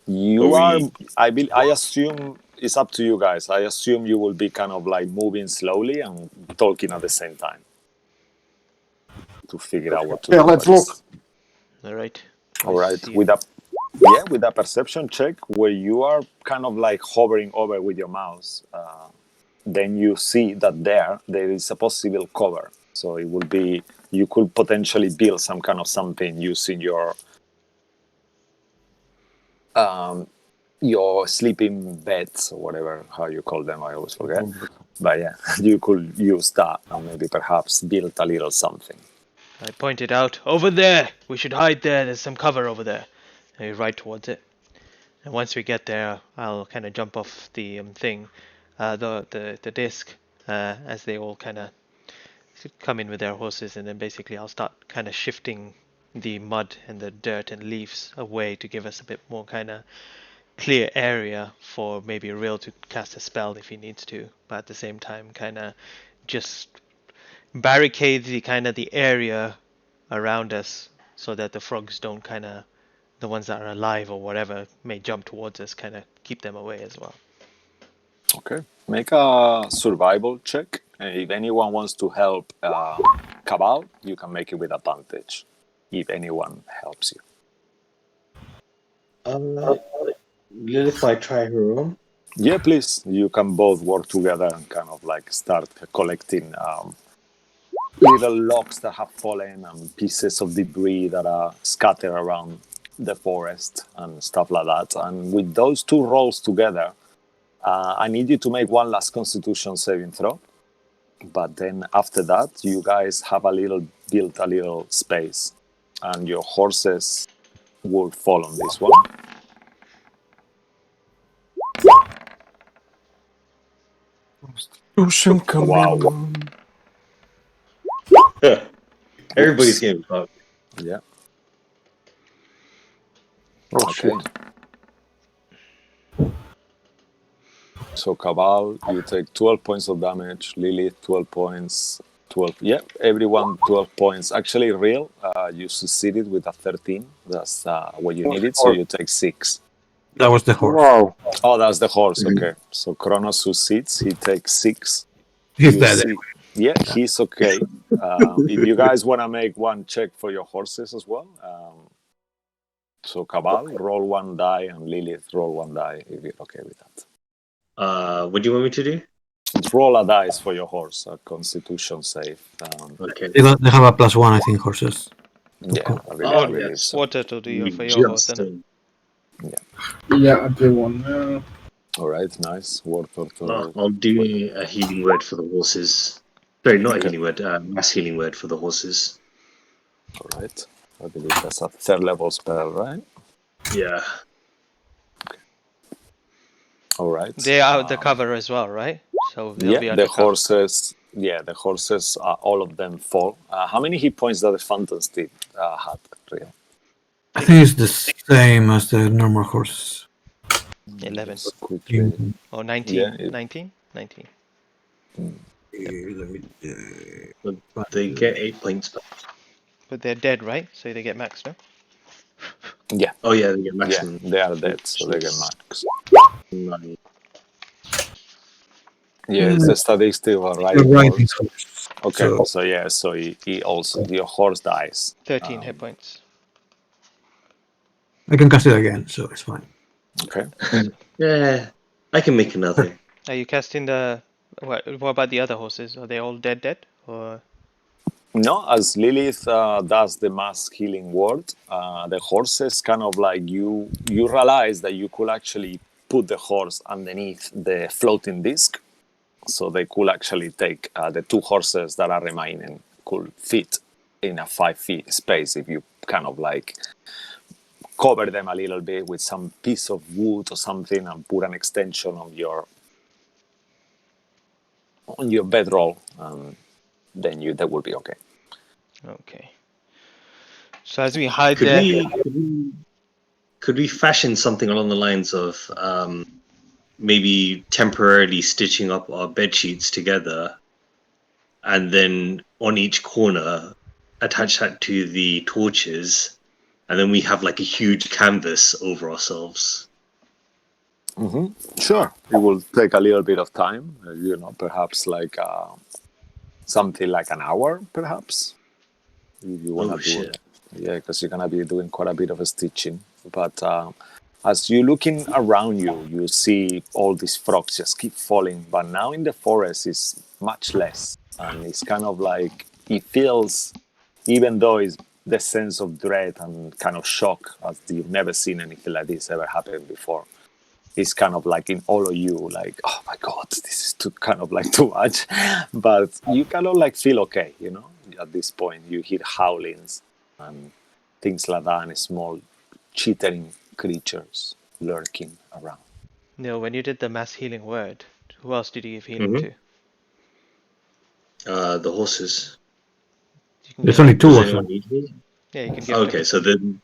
You are... I assume... It's up to you guys. I assume you will be kind of like moving slowly and talking at the same time. To figure out what to do.
Yeah, let's look.
Alright.
Alright. With a perception check where you are kind of like hovering over with your mouse, then you see that there is a possible cover. So it will be, you could potentially build some kind of something using your sleeping beds or whatever, how you call them, I always forget. But yeah, you could use that and maybe perhaps build a little something.
I pointed out, over there! We should hide there, there's some cover over there. And we ride towards it. And once we get there, I'll kind of jump off the thing, the disc, as they all kind of come in with their horses, and then basically I'll start kind of shifting the mud and the dirt and leaves away to give us a bit more kind of clear area for maybe Rill to cast a spell if he needs to, but at the same time kind of just barricade the area around us so that the frogs don't kind of, the ones that are alive or whatever may jump towards us, kind of keep them away as well.
Okay, make a survival check. And if anyone wants to help Cabal, you can make it with advantage. If anyone helps you.
Lilith might try her own.
Yeah, please. You can both work together and kind of like start collecting little logs that have fallen and pieces of debris that are scattered around the forest and stuff like that. And with those two rolls together, I need you to make one last Constitution saving throw. But then after that, you guys have built a little space, and your horses will fall on this one. Wow.
Everybody's getting fucked.
Yeah.
Okay.
So Cabal, you take 12 points of damage. Lilith, 12 points. 12. Yeah, everyone 12 points. Actually, Rill, you succeeded with a 13. That's what you needed, so you take 6.
That was the horse.
Wow.
Oh, that's the horse. Okay. So Kronos succeeds. He takes 6.
He's
You
dead.
see- Yeah, he's okay. If you guys want to make one check for your horses as well, So Cabal, roll 1 die, and Lilith, roll 1 die, if you're okay with that.
What do you want me to do?
Roll a dice for your horse, a constitution save.
Okay.
They have a +1, I think, horses.
Yeah, I
Oh,
believe
yes.
so.
What to do
You
for your horse
just,
then?
Yeah, I do one now.
Alright, nice. Word to...
I'll do a healing word for the horses. Sorry, not a
Okay.
healing word, mass healing word for the horses.
Alright. I believe that's a 3rd level spell, right?
Yeah.
Alright.
They are the cover as well, right? So they'll be
Yeah,
under
the
cover.
horses. Yeah, the horses. All of them fall. How many hit points does the Phantom Steed have? Real?
I think it's the same as the normal horse.
11
Just quickly.
or 19.
Yeah,
19? 19.
They get 8 points back.
But they're dead, right? So they get max, no?
Yeah,
Oh, yeah, they get
yeah,
maximum.
they are dead, so they get max.
Nine.
Yeah, it's the statistic of a
The
riding
riding
horse.
horse.
Okay,
So,
so yeah, so he also your horse dies.
13 hit points.
I can cast it again, so it's fine.
Okay.
Yeah, I can make another.
Are you casting the... What about the other horses? Are they all dead? Or...
No, as Lilith does the mass healing word, the horses kind of like you realize that you could actually put the horse underneath the floating disc, so they could actually take the 2 horses that are remaining could fit in a 5 feet space if you kind of like cover them a little bit with some piece of wood or something and put an extension on your bedroll, then that will be okay.
Okay. So as we hide
Could
there...
could we fashion something along the lines of maybe temporarily stitching up our bed sheets together, and then on each corner attach that to the torches, and then we have like a huge canvas over ourselves?
Sure. It will take a little bit of time, perhaps like something like an hour, perhaps, if you want to do
shit.
it. Yeah, because you're going to be doing quite a bit of stitching. But as you're looking around you, you see all these frogs just keep falling. But now in the forest, it's much less. And it's kind of like, it feels, even though it's the sense of dread and kind of shock, as you've never seen anything like this ever happen before. It's kind of like in all of you, like, oh my God, this is kind of like too much. But you kind of like feel okay, at this point. You hear howlings and things like that, and small chittering creatures lurking around.
No, when you did the mass healing word, who else did you give healing to?
The horses.
You can
There's
give
only
them-
2
Does
of
anyone
them.
need me?
Yeah, you can give
Okay,
them.
so then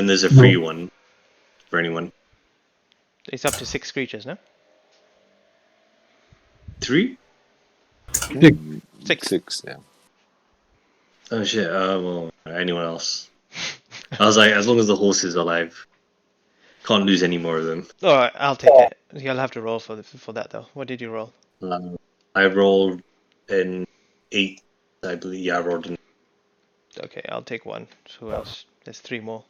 there's a free one for anyone.
It's up to 6 creatures, no?
3?
6.
6, yeah.
Oh shit. Well, anyone else? I was like, as long as the horse is alive, can't lose any more of them.
Alright, I'll take it. You'll have to roll for that though. What did you roll?
I rolled an 8, I believe. Yeah, I rolled an.
Okay, I'll take 1. Who else? There's 3 more.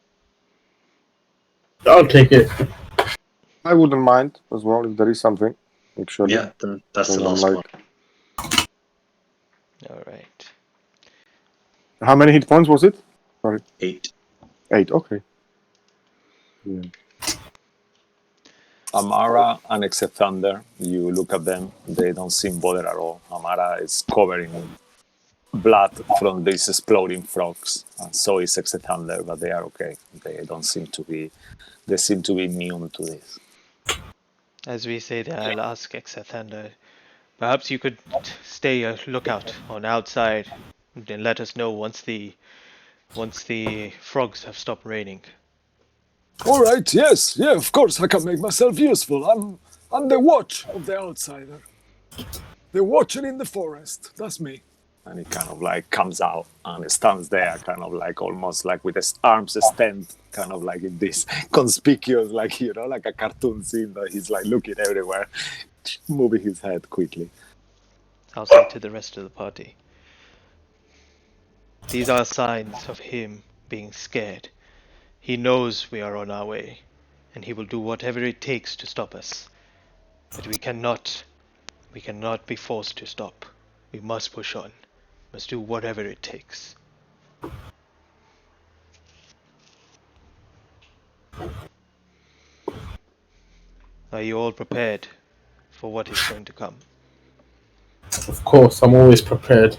I'll take it.
I wouldn't mind as well if there is something. Actually.
Yeah, that's the
I'm
last
like-
one.
Alright.
How many hit points was it?
8.
8, okay. Yeah.
Amara and Exit Thunder, you look at them, they don't seem bothered at all. Amara is covered in blood from these exploding frogs, and so is Exit Thunder, but they are okay. They seem to be immune to this.
As we say there, I'll ask Exathander. Perhaps you could stay a lookout on outside, and then let us know once the frogs have stopped raining.
All right, yes, yeah, of course, I can make myself useful. I'm the watch of the outsider. The watcher in the forest, that's me. And he kind of like comes out and stands there, kind of like almost like with his arms extended, kind of like in this conspicuous, like, like a cartoon scene that he's like looking everywhere, moving his head quickly.
I'll say to the rest of the party. These are signs of him being scared. He knows we are on our way, and he will do whatever it takes to stop us. But we cannot be forced to stop. We must push on. Must do whatever it takes. Are you all prepared for what is going to come?
Of course, I'm always prepared.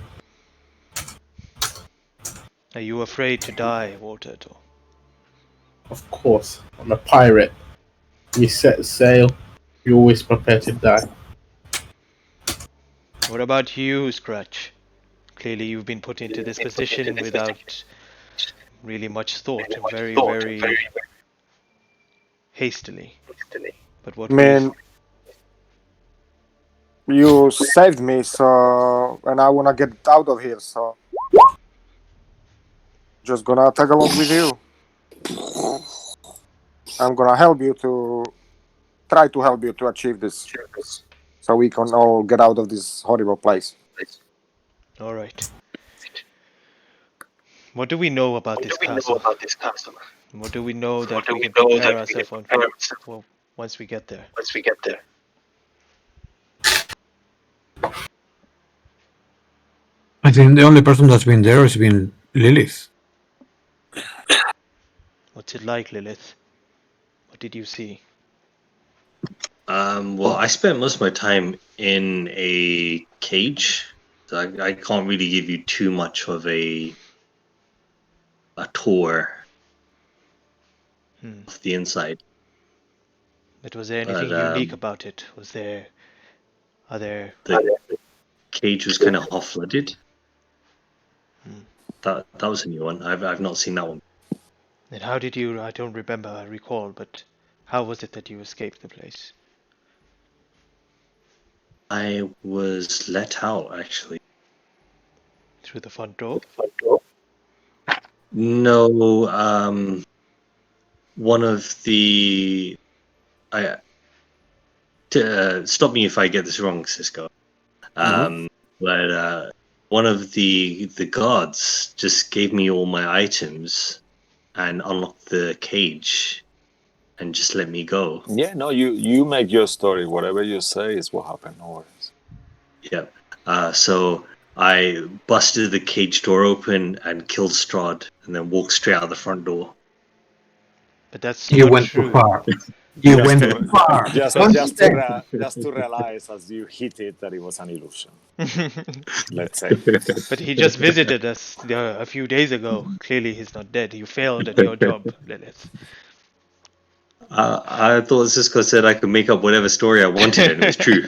Are you afraid to die, War Turtle?
Of course, I'm a pirate. We set sail. You're always prepared to die.
What about you, Scratch? Clearly you've been put into this position without really much thought, and very, very hastily. But what will
Man, you saved me, so and I wanna get out of here, so just gonna tag along with you. I'm gonna help you to try to help you to achieve this, so we can all get out of this horrible place.
All right. What do we know about this castle? What do we know that we can prepare ourselves on for once we get there?
I think the only person that's been there has been Lilith.
What's it like, Lilith? What did you see?
Well, I spent most of my time in a cage, so I can't really give you too much of a tour of the inside.
But was there anything unique about it? Are there...
The cage was kind of half flooded. That was a new one. I've not seen that one.
And how did you... I don't recall, but how was it that you escaped the place?
I was let out, actually.
Through the front door?
No, one of the... stop me if I get this wrong, Cisco. But one of the guards just gave me all my items and unlocked the cage and just let me go.
Yeah, no, you make your story. Whatever you say is what happened. No worries.
Yeah. So I busted the cage door open and killed Strahd, and then walked straight out the front door.
But that's
You
not
went
true.
too far. You went too far.
Just to realize as you hit it that it was an illusion. Let's say.
But he just visited us a few days ago. Clearly he's not dead. You failed at your job, Lilith.
I thought Cisco said I could make up whatever story I wanted, and it was true.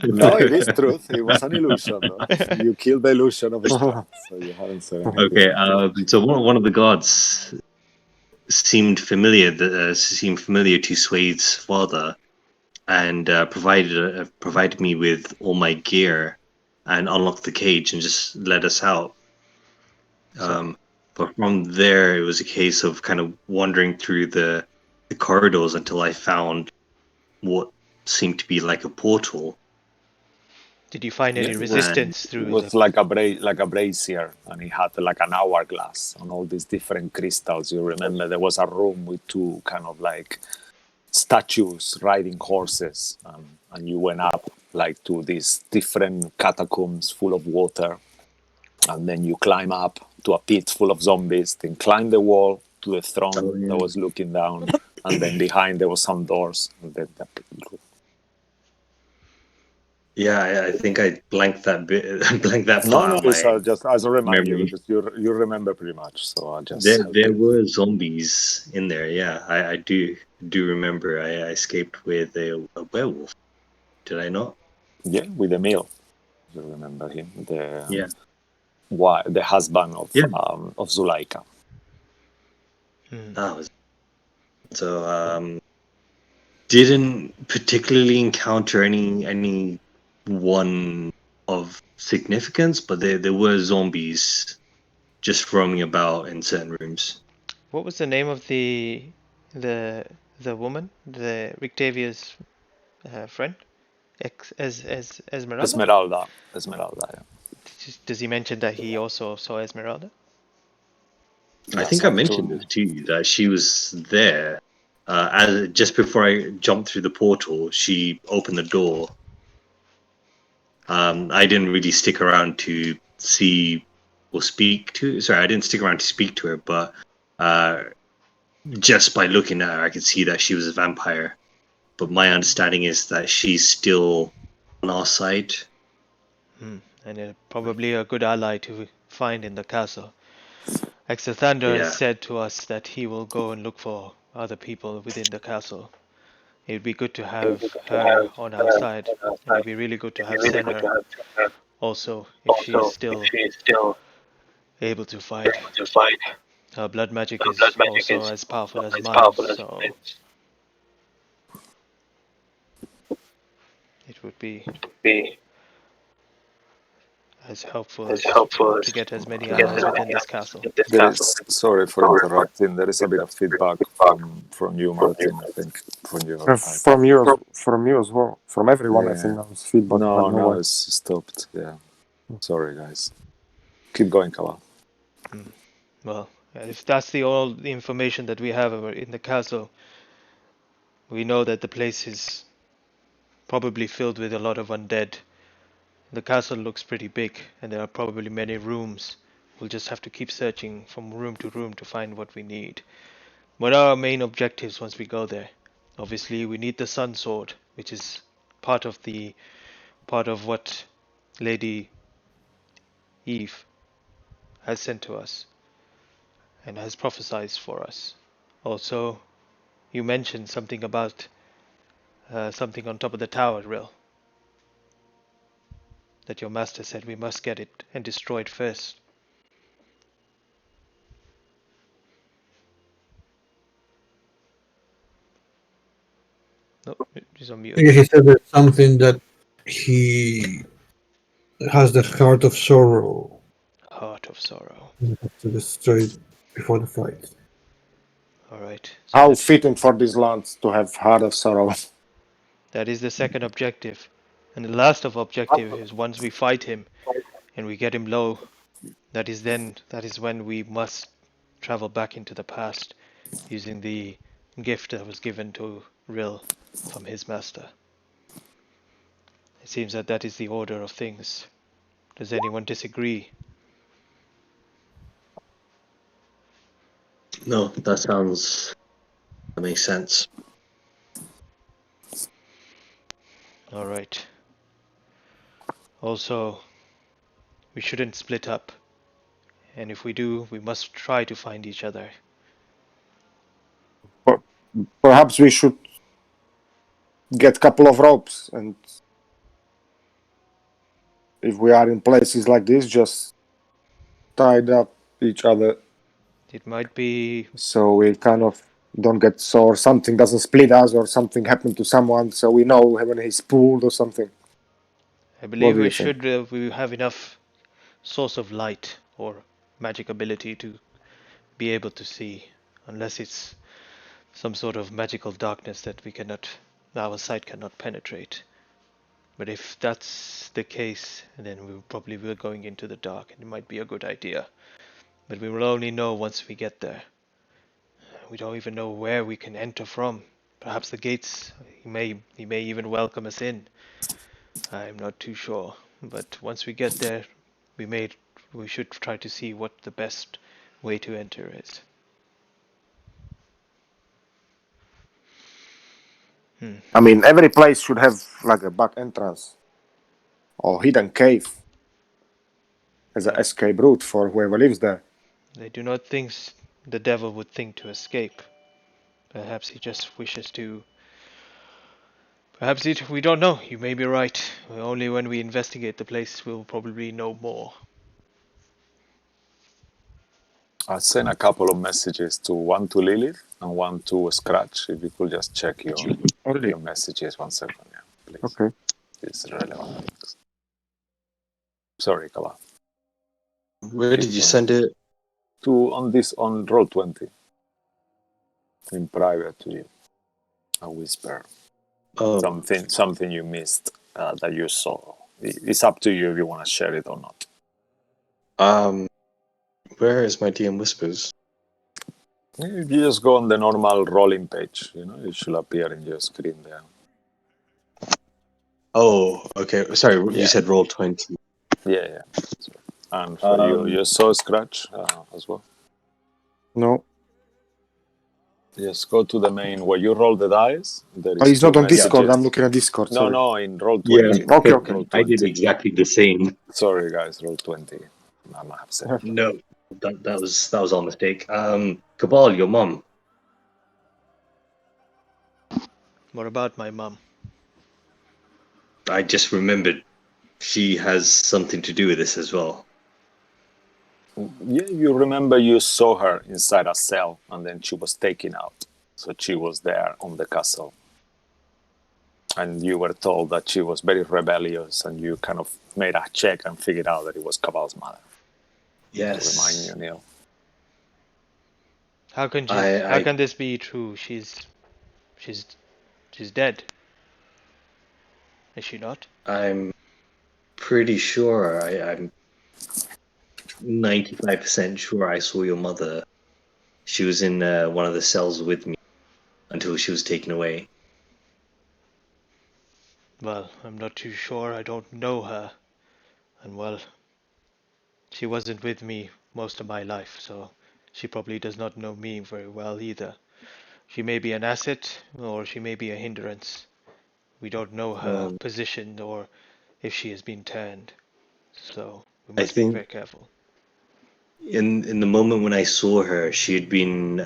No, it is truth. It was an illusion, though. You killed the illusion of Strahd, so you haven't said anything.
Okay, so one of the gods seemed familiar. Seemed familiar to Swade's father, and provided me with all my gear, and unlocked the cage and just let us out. But from there, it was a case of kind of wandering through the corridors until I found what seemed to be like a portal.
Did you find any
Yeah,
resistance
It
through
was
the...
like a brazier, and it had like an hourglass on all these different crystals. You remember there was a room with two kind of like statues riding horses, and you went up like to these different catacombs full of water, and then you climb up to a pit full of zombies, then climb the wall to the throne that was looking down, and then behind there was some doors, and then
Yeah, I think I blanked that bit, blanked that part
no,
out of
it's
my
just as a reminder
memory.
because you remember pretty much. So I just
There were zombies in there. Yeah, I do remember. I escaped with a werewolf. Did I not?
yeah, with Emil. You remember him?
Yeah.
The husband of
Yeah.
Of Zuleika.
That was so. Didn't particularly encounter any one of significance, but there were zombies just roaming about in certain rooms.
What was the name of the woman? The Rictavia's friend? Esmeralda?
Esmeralda. Yeah.
Does he mention that he also saw Esmeralda?
I
That's
think I
up
mentioned
to-
this to you that she was there. As just before I jumped through the portal, she opened the door. I didn't really stick around to see or speak to. Sorry, I didn't stick around to speak to her, but just by looking at her, I could see that she was a vampire. But my understanding is that she's still on our side.
And probably a good ally to find in the castle. Exathander has
Yeah.
said to us that he will go and look for other people within the castle. It'd be good to have her on our side, and it'd be really good to have Senna also, if she is still able to fight. Her blood magic is also as powerful as mine, so it would be as helpful as to get as many allies within this castle.
There is, sorry for interrupting, there is a bit of feedback from you, Martin, I think, from your iPad.
From you as well. From everyone, I
Yeah.
think, now it's feedback. I
No,
don't know
no,
why.
it's stopped. Yeah. Sorry, guys. Keep going, Kala.
Well, if that's all the information that we have in the castle, we know that the place is probably filled with a lot of undead. The castle looks pretty big, and there are probably many rooms. We'll just have to keep searching from room to room to find what we need. What are our main objectives once we go there? Obviously, we need the Sun Sword, which is part of what Lady Eve has sent to us and has prophesied for us. Also, you mentioned something about something on top of the tower, Rill, that your master said we must get it and destroy it first. No, he's on mute.
Yeah, he said there's something that he has the heart of sorrow
Heart of Sorrow.
to destroy it before the fight.
Alright, so
How fitting for these lands to have Heart of Sorrow.
that is the second objective. And the last of objective is once we fight him and we get him low, that is when we must travel back into the past using the gift that was given to Rill from his master. It seems that is the order of things. Does anyone disagree?
No, that makes sense.
Alright. Also, we shouldn't split up. And if we do, we must try to find each other.
Perhaps we should get a couple of ropes, and if we are in places like this, just tied up each other
It might be.
so we kind of don't get so, or something doesn't split us, or something happened to someone, so we know when he's pulled or something.
I
What
believe
do
we
you think?
should. We have enough source of light or magic ability to be able to see, unless it's some sort of magical darkness that our sight cannot penetrate. But if that's the case, then we probably will going into the dark, and it might be a good idea. But we will only know once we get there. We don't even know where we can enter from. Perhaps the gates. He may even welcome us in. I'm not too sure. But once we get there, we should try to see what the best way to enter is.
I mean, every place should have like a back entrance or hidden cave as an escape route for whoever lives there.
I do not think the devil would think to escape. Perhaps he just wishes to. We don't know. You may be right. Only when we investigate the place we'll probably know more.
I sent a couple of messages one to Lilith and one to Scratch. If you could just check your messages 1 second, yeah, please.
Okay.
It's relevant. Sorry, Kala.
Where did you send it?
On Roll20 in private to you. A whisper.
Oh,
Something you missed that you saw. It's up to you if you want to share it or not.
where is my DM whispers?
You just go on the normal rolling page. It should appear in your screen there.
Oh, okay. Sorry,
Yeah.
you said roll 20.
Yeah. And for you saw Scratch as well.
No.
Just go to the main where you roll the dice. There is
He's not
two
on Discord.
messages.
I'm looking at Discord. Sorry.
No, in roll
Yeah,
20.
Okay.
Roll 20.
I did exactly the same.
Sorry, guys, roll 20. I might have said.
No, that was our mistake. Cabal, your mom.
What about my mum?
I just remembered she has something to do with this as well.
Yeah, you remember you saw her inside a cell and then she was taken out. So she was there on the castle. And you were told that she was very rebellious and you kind of made a check and figured out that it was Cabal's mother.
Yes.
To remind you, Neil.
How can this be true? She's dead. Is she not?
I'm pretty sure. I'm 95% sure I saw your mother. She was in one of the cells with me until she was taken away.
Well, I'm not too sure. I don't know her. And well, she wasn't with me most of my life, so she probably does not know me very well either. She may be an asset, or she may be a hindrance. We don't know her position or if she has been turned. So we must be very careful.
In the moment when I saw her, she had been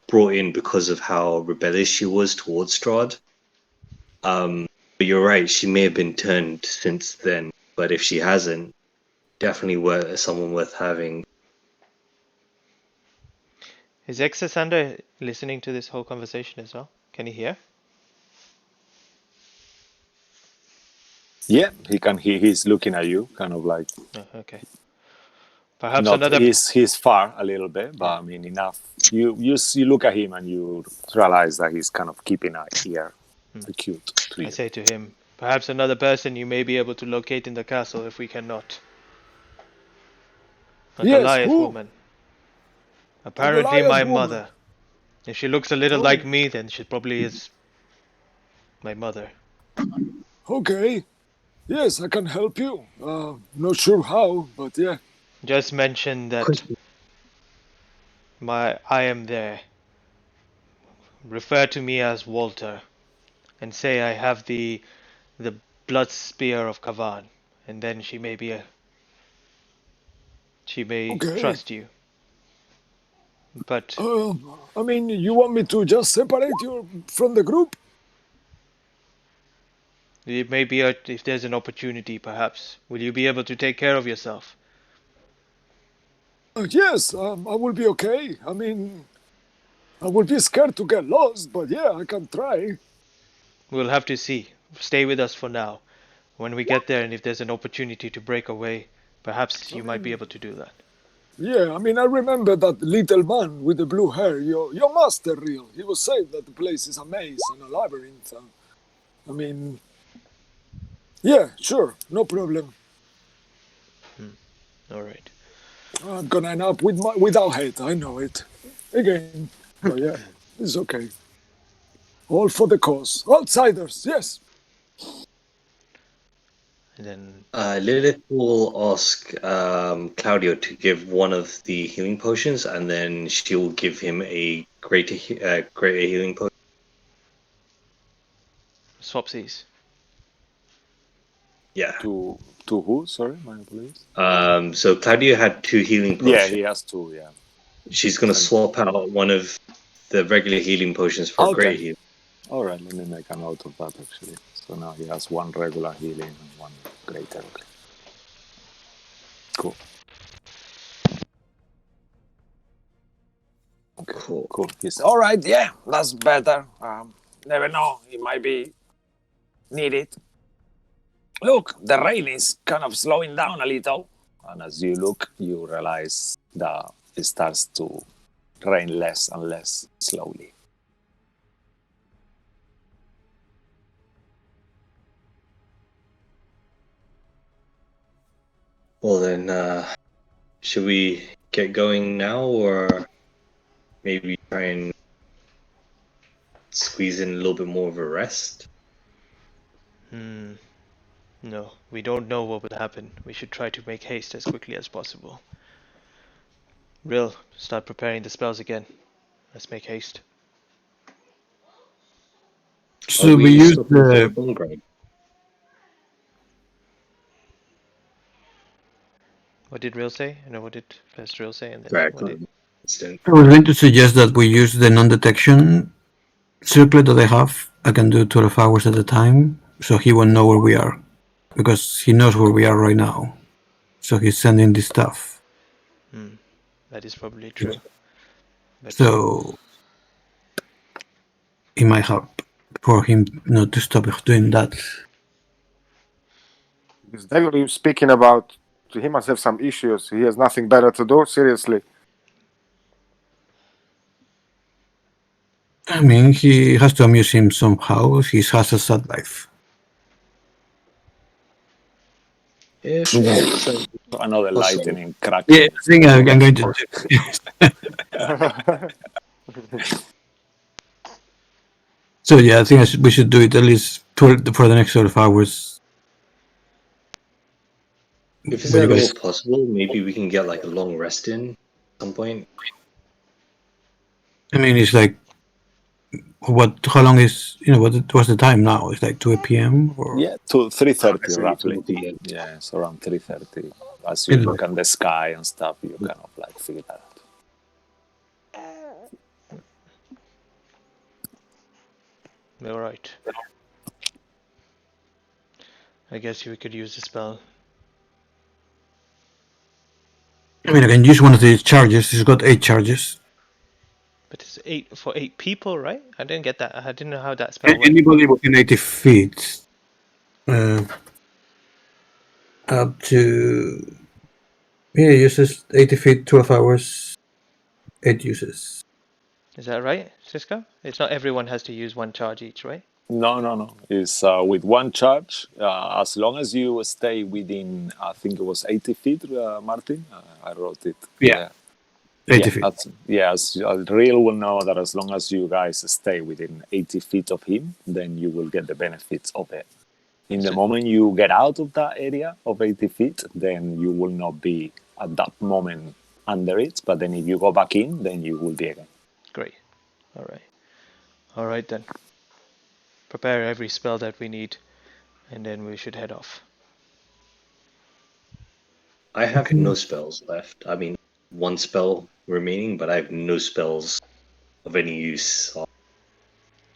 brought in because of how rebellious she was towards Strahd. But you're right, she may have been turned since then. But if she hasn't, definitely someone worth having.
Is Exasander listening to this whole conversation as well? Can he hear?
Yeah, he can. He's looking at you, kind of like.
Oh, okay. Perhaps
Not
another.
he's far a little bit, but I mean enough. You look at him and you realize that he's kind of keeping an ear acute to you.
I say to him, perhaps another person you may be able to locate in the castle if we cannot. A Goliath woman. Apparently my mother. If she looks a little like me, then she probably is my mother.
Okay. Yes, I can help you. Not sure how, but yeah.
Just mention that I am there. Refer to me as Walter, and say I have the blood spear of Kavan, and then she may trust you. But
I mean, you want me to just separate you from the group?
it may be if there's an opportunity, perhaps. Will you be able to take care of yourself?
Yes, I will be okay. I mean, I will be scared to get lost, but yeah, I can try.
We'll have to see. Stay with us for now. When we get there, and if there's an opportunity to break away, perhaps you might be able to do that.
Yeah, I mean, I remember that little man with the blue hair, your master, Rill. He was saying that the place is a maze and a labyrinth. I mean, yeah, sure, no problem.
All right.
I'm gonna end up without head, I know it. Again, but yeah, it's okay. All for the cause. Outsiders, yes.
And then
Lilith will ask Claudio to give one of the healing potions, and then she will give him a greater healing potion.
swapsies.
Yeah.
To who? Sorry, my apologies.
So Claudio had 2 healing potions.
Yeah, he has 2. Yeah.
She's gonna swap out one of the regular healing potions for great healing.
All right, let me make a note of that actually. So now he has 1 regular healing and 1 greater. Okay. Cool. Okay, cool. He's all right. Yeah, that's better. Never know. It might be needed. Look, the rain is kind of slowing down a little. And as you look, you realize that it starts to rain less and less slowly.
Well then, should we get going now, or maybe try and squeeze in a little bit more of a rest.
No, we don't know what will happen. We should try to make haste as quickly as possible. Rill, start preparing the spells again. Let's make haste.
So
Are
we
we
use
stopping for a
the
bone grind?
What did Rill say? No, what did first Rill say, and then
Right.
what did?
I was going to suggest that we use the non-detection circlet that I have. I can do 12 hours at a time, so he won't know where we are, because he knows where we are right now. So he's sending this stuff.
That is probably true. But
So it might help for him not to stop doing that.
Is Delirium speaking about? He must have some issues. He has nothing better to do. Seriously.
I mean, he has to amuse him somehow. He has a sad life.
If so,
Another
also,
lightning crack.
Yeah, I think I'm going to do. So yeah, I think we should do it at least for the next 12 hours.
if it's
But you
at all
guys,
possible, maybe we can get like a long rest in at some point.
I mean, it's like how long is, what's the time now? It's like 2 p.m. or
Yeah, to 3:30
So
roughly.
it'll be,
Yeah, it's around 3:30. As you look at the sky and stuff, you kind of like figure that out.
all right. I guess we could use the spell.
I mean, I can use one of these charges. It's got 8 charges.
But it's 8 for 8 people, right? I didn't get that. I didn't know how that spell worked.
Anybody within 80 feet, up to, yeah, uses 80 feet, 12 hours, 8 uses.
Is that right, Cisco? It's not everyone has to use 1 charge each, right?
No. It's with one charge. As long as you stay within, I think it was 80 feet, Martin. I wrote it.
Yeah. 80 feet.
Rill will know that as long as you guys stay within 80 feet of him, then you will get the benefits of it. In the moment you get out of that area of 80 feet, then you will not be at that moment under it. But then if you go back in, then you will be again.
Great. All right. All right then. Prepare every spell that we need, and then we should head off.
I have no spells left. I mean, 1 spell remaining, but I have no spells of any use.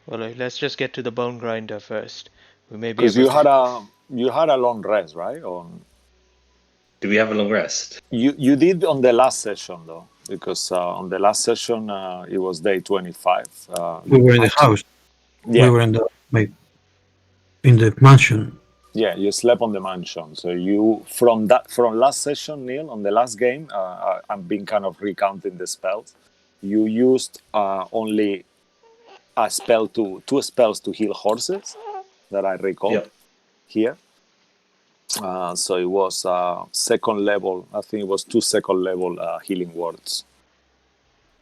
Well, let's just get to the bone grinder first. We may be
Because
able
you had a long rest, right?
Do we have a long rest?
You did on the last session though, because on the last session it was day 25.
We were in the house.
Yeah.
We were in the mansion.
Yeah, you slept on the mansion. So you from last session, Neil, on the last game, I've been kind of recounting the spells. You used only two spells to heal horses that I recall here. So it was second level. I think it was 2 second level healing words.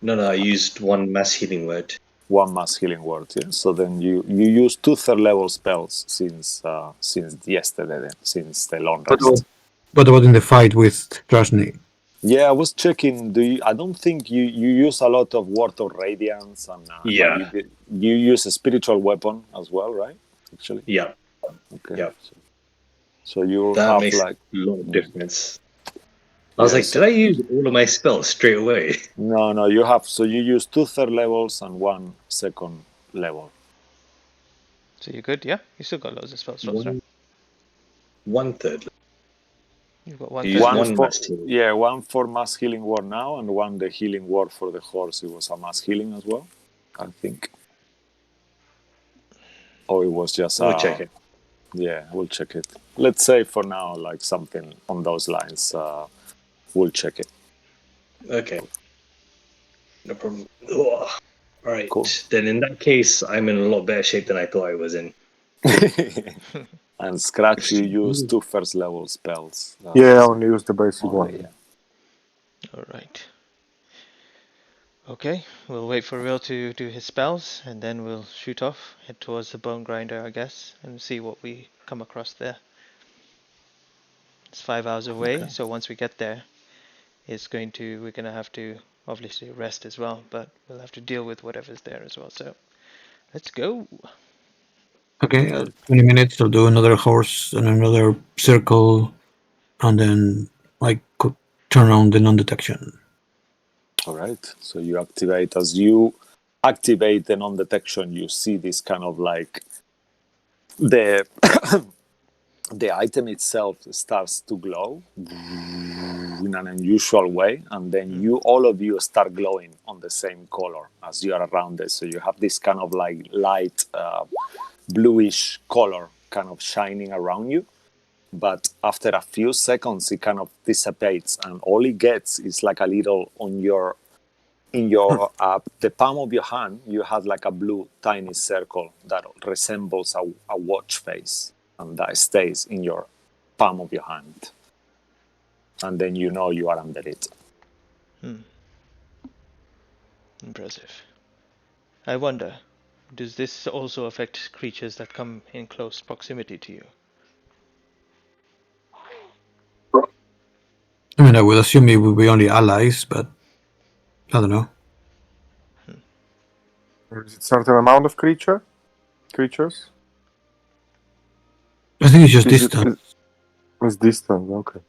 No, I used 1 mass healing word.
1 mass healing word. Yeah. So then you used 2 third level spells since yesterday, then, since the long rest.
What about in the fight with Strahd?
Yeah, I was checking. I don't think you use a lot of Word of Radiance, and you use a spiritual weapon as well, right? Actually.
Yeah.
Okay.
Yeah.
So you
that
have
makes
like
a lot of difference. I was like, did I use all of my spells straight away?
No, you have. So you use 2 third levels and 1 second level.
So you're good, yeah? You still got loads of spell slots, right?
1/3.
You've got 1
Use
third.
one mass healing.
Yeah, 1 for mass healing word now, and 1 the healing word for the horse. It was a mass healing as well, I think. Or it was just.
We'll check it.
Yeah, we'll check it. Let's say for now, like something on those lines. We'll check it.
Okay. No problem. Ugh. All right.
Cool.
Then in that case, I'm in a lot better shape than I thought I was in.
And Scratch, you use 2 first level spells.
Yeah, I only use the basic one.
Yeah.
All right. Okay, we'll wait for Rill to do his spells, and then we'll shoot off, head towards the bone grinder, I guess, and see what we come across there. It's 5 hours away,
Okay.
so once we get there, we're gonna have to obviously rest as well, but we'll have to deal with whatever's there as well. So let's go.
Okay,
Okay.
20 minutes. I'll do another horse and another circle, and then turn on the non-detection.
All right. So you activate. As you activate the non-detection, you see this kind of like the the item itself starts to glow in an unusual way, and then all of you start glowing on the same color as you are around it. So you have this kind of like light bluish color kind of shining around you. But after a few seconds, it kind of dissipates, and all it gets is like a little in your the palm of your hand. You have like a blue tiny circle that resembles a watch face, and that stays in your palm of your hand. And then you know you are under it.
Impressive. I wonder, does this also affect creatures that come in close proximity to you?
I mean, I would assume it would be only allies, but I don't know.
Or is it certain amount of creatures?
I think it's just
Is it-
distance
It's distant, okay.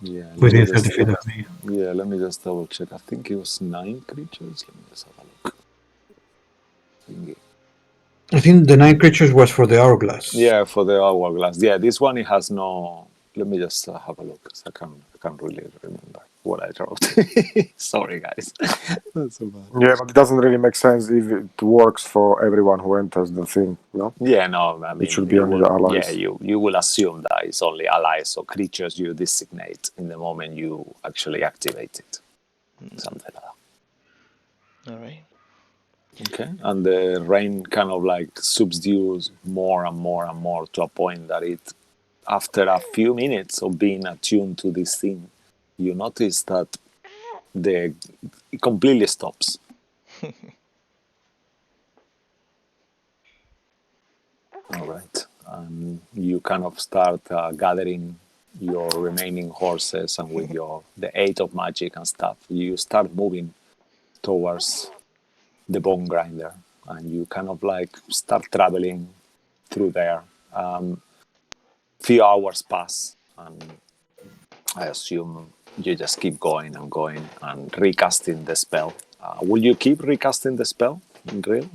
Yeah,
within 30 feet of me.
let me just double check. I think it was 9 creatures. Let me just have a look.
I think the 9 creatures was for the hourglass.
Yeah, for the hourglass. Yeah, this one it has no. Let me just have a look, 'cause I can't really remember what I wrote. Sorry, guys. That's so bad.
Yeah, but it doesn't really make sense if it works for everyone who enters the thing, no?
Yeah, no, I mean,
It should be only the allies.
Yeah, you will assume that it's only allies or creatures you designate in the moment you actually activate it. Something like that.
All right.
Okay, and the rain kind of like subdues more and more and more to a point that after a few minutes of being attuned to this thing, you notice that it completely stops. All right. You kind of start gathering your remaining horses, and with the aid of magic and stuff, you start moving towards the bone grinder, and you kind of like start traveling through there. Few hours pass, and I assume you just keep going and recasting the spell. Will you keep recasting the spell in Rill?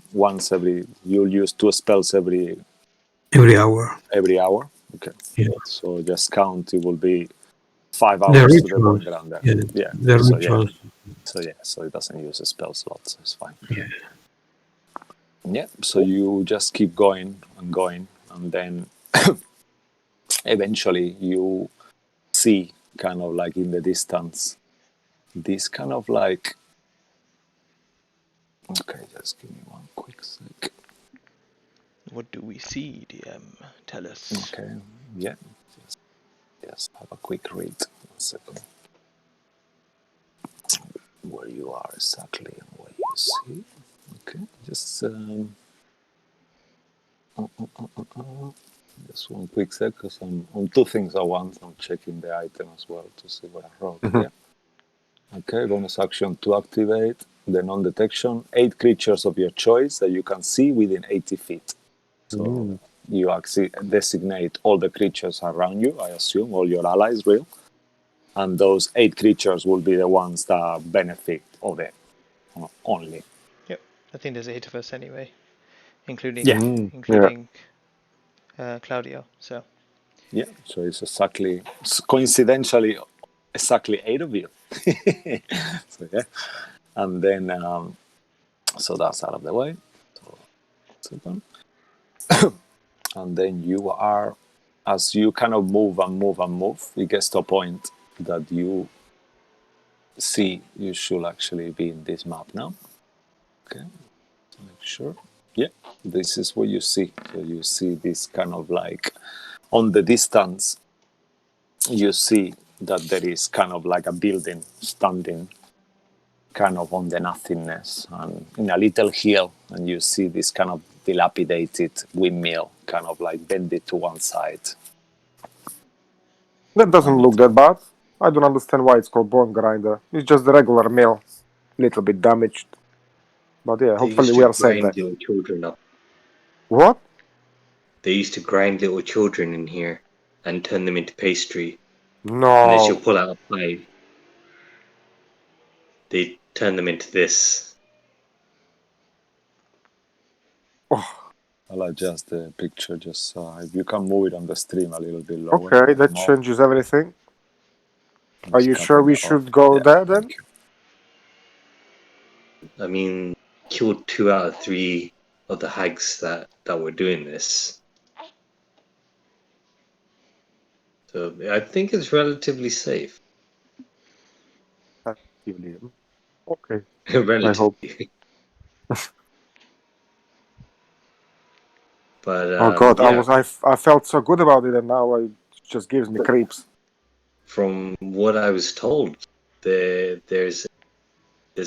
You'll use 2 spells every
hour.
hour? Okay.
Yeah.
So just count, it will be 5
The
hours to the bone
rituals.
grinder.
Yeah, the
So
rituals.
so it doesn't use a spell slot, so it's fine.
Yeah.
Yeah, so you just keep going, and then eventually you see kind of like in the distance this kind of like, okay, just give me one quick sec.
What do we see, DM? Tell us.
Okay, yeah, just have a quick read. 1 second. Where you are exactly and what you see. Okay, just just one quick sec, because I'm on 2 things at once. I'm checking the item as well to see what I wrote. Yeah. Okay, bonus action to activate the non-detection. 8 creatures of your choice that you can see within 80 feet. So you designate all the creatures around you, I assume, all your allies, Rill. And those 8 creatures will be the ones that benefit of it only.
Yep. I think there's 8 of us anyway, including Claudio. So.
Yeah, so it's coincidentally exactly 8 of you. So yeah, and then so that's out of the way. So, and then you are, as you kind of move and move and move, it gets to a point that you see you should actually be in this map now. Okay, so make sure. Yeah, this is what you see. So you see this kind of like on the distance. You see that there is kind of like a building standing kind of on the nothingness and in a little hill, and you see this kind of dilapidated windmill kind of like bended to one side.
That doesn't look that bad. I don't understand why it's called bone grinder. It's just the regular mill, little bit damaged. But yeah,
They
hopefully
used
we
to
are safe
grind
there.
little children up.
What?
They used to grind little children in here and turn them into pastry. And then she'll
No.
pull out a pie. They turn them into this.
Oh,
I'll adjust the picture just so if you can move it on the stream a little bit lower.
okay,
or
that
more.
changes everything. Are
Just
you
cut
sure
it
we
off.
should go
Yeah,
there then?
thank you.
I mean, killed 2 out of 3 of the hags that were doing this. So I think it's relatively safe.
Okay.
Relatively. But
Oh god,
yeah,
I felt so good about it, and now it just gives me creeps.
from what I was told, there's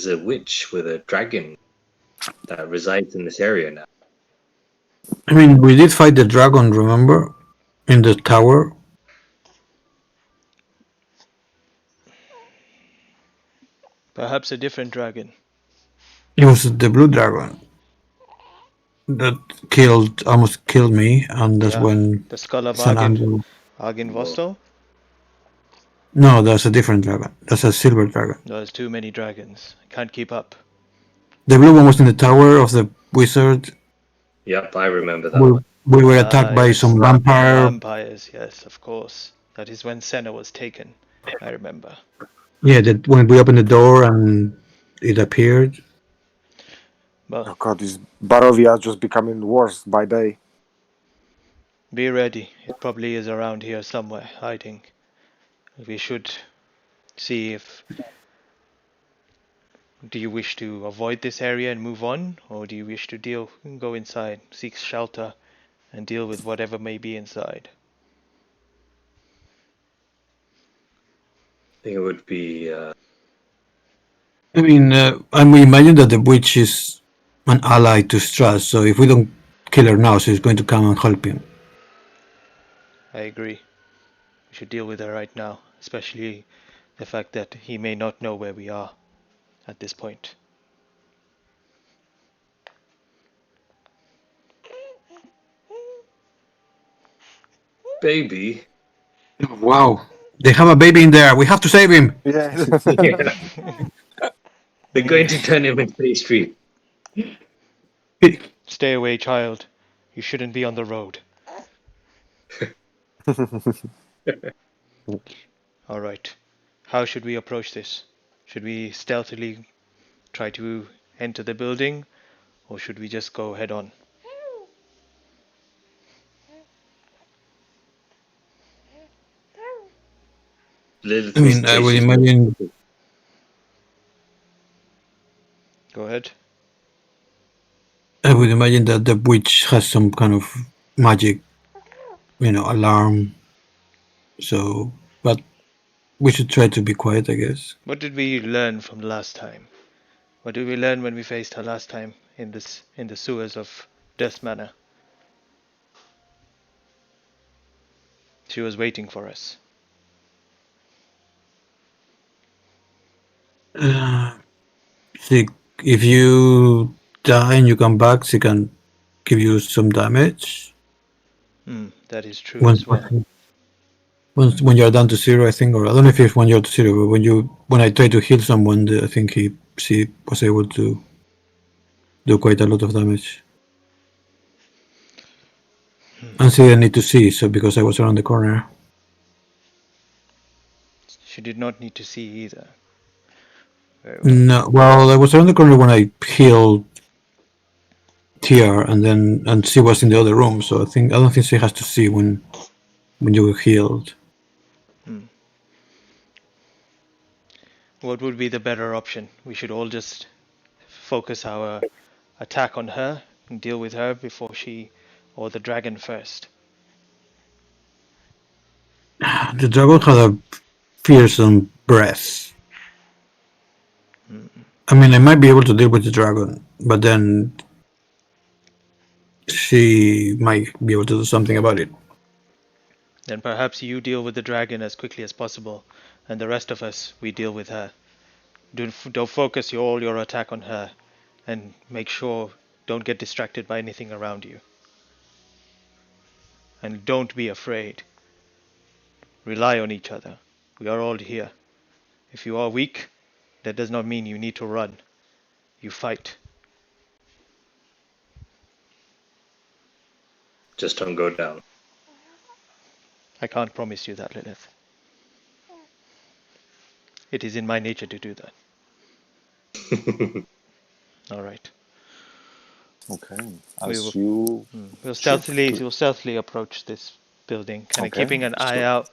a witch with a dragon that resides in this area now.
I mean, we did fight the dragon, remember? In the tower.
Perhaps a different dragon.
It was the blue dragon that almost killed me, and that's
Yeah,
when
the skull of
San Andrew.
Argin Vostel.
No, that's a different dragon. That's a silver dragon.
There's too many dragons. Can't keep up.
The blue one was in the tower of the wizard.
Yep, I remember that
We,
one.
we were attacked by
Yes.
some
The
vampire.
vampires, yes, of course. That is when Senna was taken. I remember.
Yeah, that when we opened the door and it appeared.
Well,
Oh god, this Barovia is just becoming worse by day.
be ready. It probably is around here somewhere, hiding. We should see if... Do you wish to avoid this area and move on? Or do you wish to go inside, seek shelter, and deal with whatever may be inside?
I think it would be
I mean, and we imagine that the witch is an ally to Strahd, so if we don't kill her now, she's going to come and help him.
I agree. We should deal with her right now, especially the fact that he may not know where we are at this point.
baby.
Wow. They have a baby in there. We have to save him.
Yeah.
Yeah. They're going to turn him into pastry.
Stay away, child. You shouldn't be on the road. Alright. How should we approach this? Should we stealthily try to enter the building, or should we just go head on?
Lilith
I
wants
mean,
to
I
say
would
she's
imagine.
Go ahead.
I would imagine that the witch has some kind of magic, alarm. So, but we should try to be quiet, I guess.
What did we learn from the last time? What did we learn when we faced her last time in the sewers of Death Manor? She was waiting for us.
See, if you die and you come back, she can give you some damage.
That is true
Once,
as well.
when you're down to 0, I think, or I don't know if it's when you're to 0, but when I try to heal someone, I think she was able to do quite a lot of damage. And she didn't need to see, so because I was around the corner.
She did not need to see either. Very well.
No, well, I was around the corner when I healed Tiar, and she was in the other room, so I don't think she has to see when you were healed.
What would be the better option? We should all just focus our attack on her and deal with her before or the dragon first.
The dragon had a fearsome breath. I mean, I might be able to deal with the dragon, but then she might be able to do something about it.
Then perhaps you deal with the dragon as quickly as possible, and the rest of us, we deal with her. Don't focus all your attack on her, and make sure don't get distracted by anything around you. And don't be afraid. Rely on each other. We are all here. If you are weak, that does not mean you need to run. You fight.
Just don't go down.
I can't promise you that, Lilith. It is in my nature to do that. All right.
Okay.
We
As
will-
you
We'll stealthily approach this building, kind of
Okay,
keeping an eye out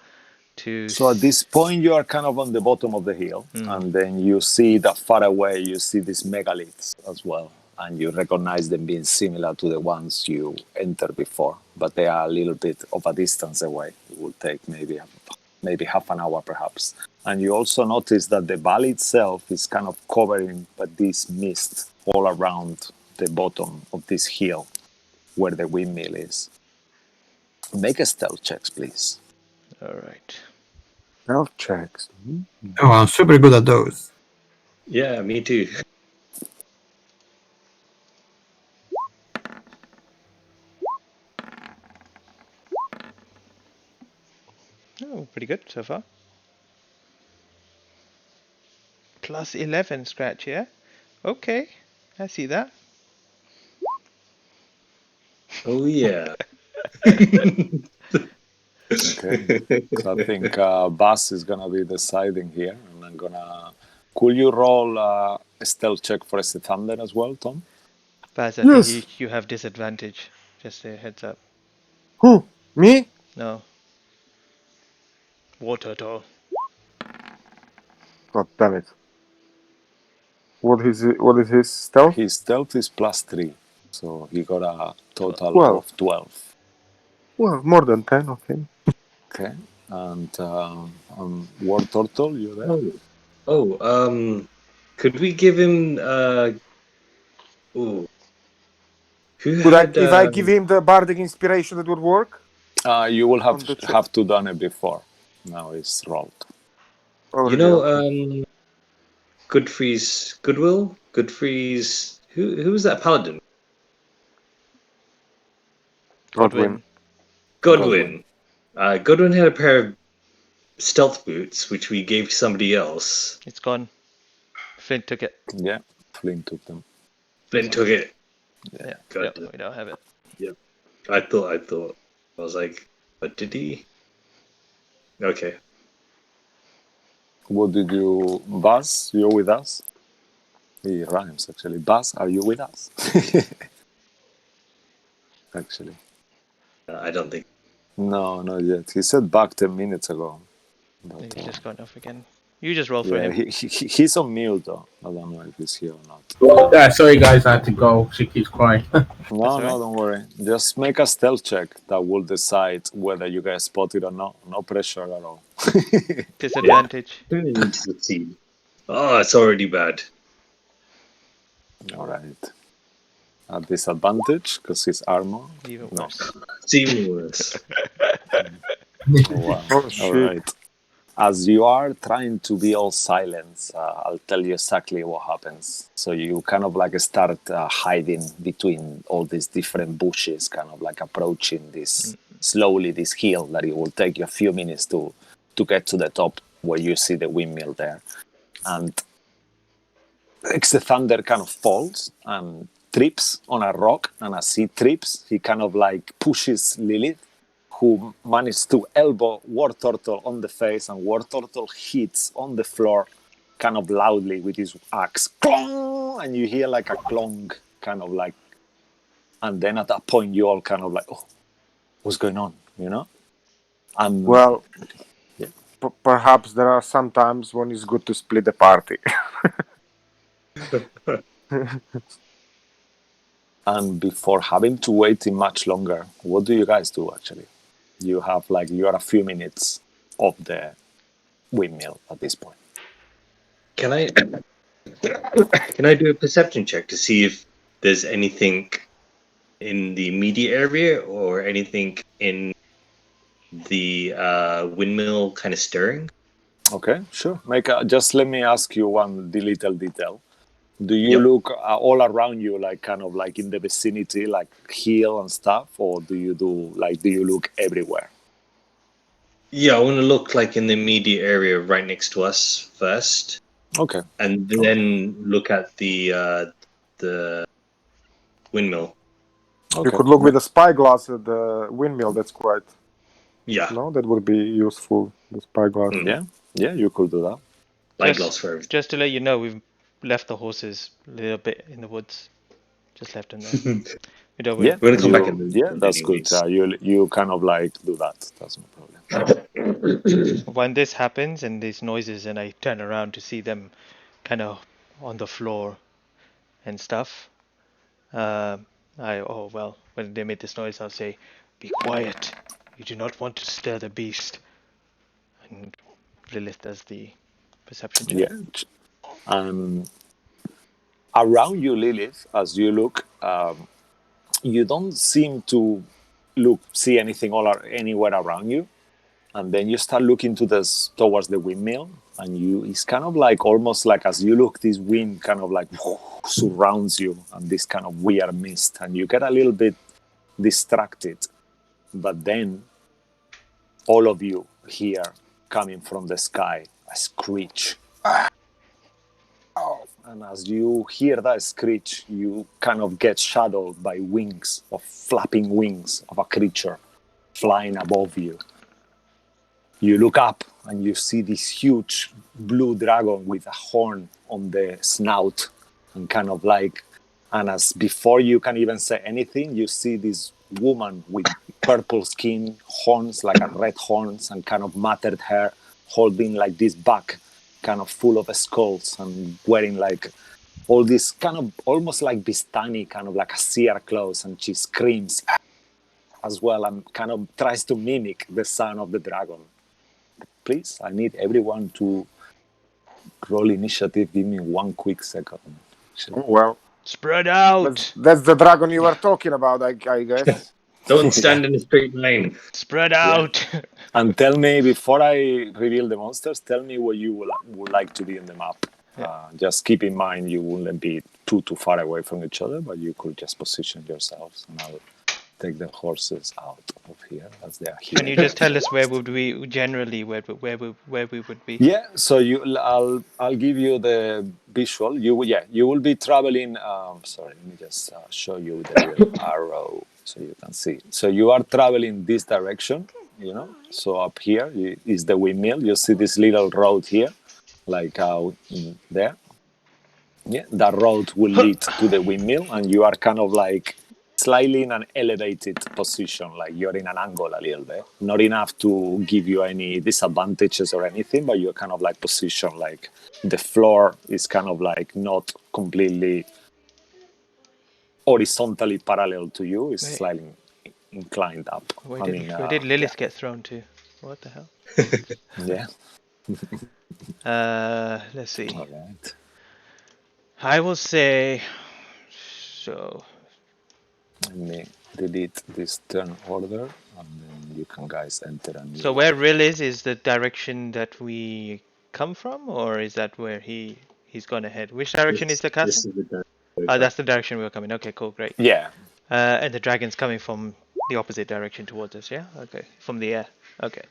to.
So at this point, you are kind of on the bottom of the hill, and then you see that far away, you see these megaliths as well, and you recognize them being similar to the ones you entered before, but they are a little bit of a distance away. It will take maybe half an hour, perhaps. And you also notice that the valley itself is kind of covering by this mist all around the bottom of this hill where the windmill is. Make a stealth checks, please.
All right.
Health checks.
Oh, I'm super good at those.
Yeah, me too.
Oh, pretty good so far. Plus 11 scratch, yeah? Okay, I see that.
Oh yeah.
Okay. So I think Buzz is going to be deciding here, and I'm going to... Could you roll a stealth check for Esty Thunder as well, Tom?
Baz, I
Yes.
think you have disadvantage. Just a heads up.
Who? Me?
No. War turtle.
God damn it. What is his stealth?
His stealth is +3, so he got a total
12.
of 12.
Well, more than 10 of him.
Okay. And War Turtle, you there?
Could we give him ooh. Who
Could
had
if I give him the bardic inspiration, that would work?
You will
On the check.
have to done it before. Now it's rolled.
Already, okay.
Godfrey's who was that paladin?
Godwin.
Godwin. Godwin had a pair of stealth boots which we gave somebody else.
It's gone. Flint took it.
Yeah, Flynn took them.
Flint took it.
Yeah,
God
yep,
damn.
we don't have it.
I thought. I was like, but did he? Okay.
What did you... Buzz, you're with us? It rhymes, actually. Buzz, are you with us? Actually.
I don't think.
No, not yet. He said back 10 minutes ago. But,
He's just gone off again. You just roll for
yeah,
him.
he's on mute, though. I don't know if he's here or not.
Yeah, sorry guys, I had to go. She keeps crying.
No,
all right.
don't worry. Just make a stealth check that will decide whether you guys spot it or not. No pressure at all.
Disadvantage.
Who needs to see? Oh, it's already bad.
All right. At disadvantage, because his armor.
Even
No.
worse.
It's even worse.
Oh, wow.
Oh, shit.
All right. As you are trying to be all silent, I'll tell you exactly what happens. So you kind of like start hiding between all these different bushes, kind of like approaching this slowly, this hill that it will take you a few minutes to get to the top where you see the windmill there. And the thunder kind of falls and trips on a rock, and as he trips, he kind of like pushes Lilith, who managed to elbow War Turtle on the face, and War Turtle hits on the floor kind of loudly with his axe. Clong! And you hear like a clong, kind of like, and then at that point you all kind of like, oh, what's going on, you know? And
Well,
Yeah.
perhaps there are some times when it's good to split the party.
And before having to wait much longer, what do you guys do actually? You are a few minutes of the windmill at this point.
Can I Can I do a perception check to see if there's anything in the immediate area or anything in the windmill kind of stirring?
Okay, sure. Just let me ask you one little detail. Do you
Yep.
look all around you, like kind of like in the vicinity, like hill and stuff, or do you look everywhere?
Yeah, I want to look like in the immediate area right next to us first,
Okay.
and then look at the windmill.
You
Okay.
could look with a spyglass at the windmill. That's quite.
Yeah,
No, that would be useful. The spyglass.
Yeah, yeah, you could do that.
spyglass for everything.
Just to let you know, we've left the horses a little bit in the woods. Just left them there. We don't.
Yeah,
We're gonna come back in the
yeah,
weekend
that's good.
anyways.
You kind of like do that. That's no problem.
When this happens and these noises, and I turn around to see them, kind of on the floor, and stuff. When they made this noise, I'll say, "Be quiet. You do not want to stir the beast." And Lilith does the perception check.
Yeah. Around you, Lilith, as you look, you don't seem to see anything anywhere around you, and then you start looking towards the windmill, and it's kind of like almost like as you look, this wind kind of like surrounds you, and this kind of weird mist, and you get a little bit distracted, but then all of you hear coming from the sky a screech. And as you hear that screech, you kind of get shadowed by flapping wings of a creature flying above you. You look up and you see this huge blue dragon with a horn on the snout, and as before you can even say anything, you see this woman with purple skin, horns, like a red horns, and kind of matted hair, holding like this bag kind of full of skulls, and wearing like all this kind of almost like Bistani, kind of like a seer clothes, and she screams as well and kind of tries to mimic the sound of the dragon. Please, I need everyone to roll initiative. Give me 1 quick second.
Well,
Spread out.
that's the dragon you were talking about, I guess.
Don't stand in a straight line.
Spread out.
And tell me, before I reveal the monsters, tell me where you would like to be in the map. Just keep in mind you wouldn't be too far away from each other, but you could just position yourselves, and I'll take the horses out of here as they are here.
Can you just tell us where would we generally where we would be?
Yeah, so I'll give you the visual. You will be traveling. Sorry, let me just show you the real arrow so you can see. So you are traveling this direction, So up here is the windmill. You see this little road here, like out there. Yeah, that road will lead to the windmill, and you are kind of like slightly in an elevated position, like you're in an angle a little bit. Not enough to give you any disadvantages or anything, but you're kind of like positioned like the floor is kind of like not completely horizontally parallel to you. It's slightly inclined up.
Where did Lilith get thrown to? What the hell?
Yeah.
Let's see.
All right.
I will say so.
Let me delete this turn order, and then you can guys enter a new.
So where Rill is the direction that we come from, or is that where he's gone ahead? Which direction is the castle?
This is the direction.
That's the direction we were coming. Okay, cool, great.
Yeah.
And the dragon's coming from the opposite direction towards us, yeah? Okay, from the air. Okay.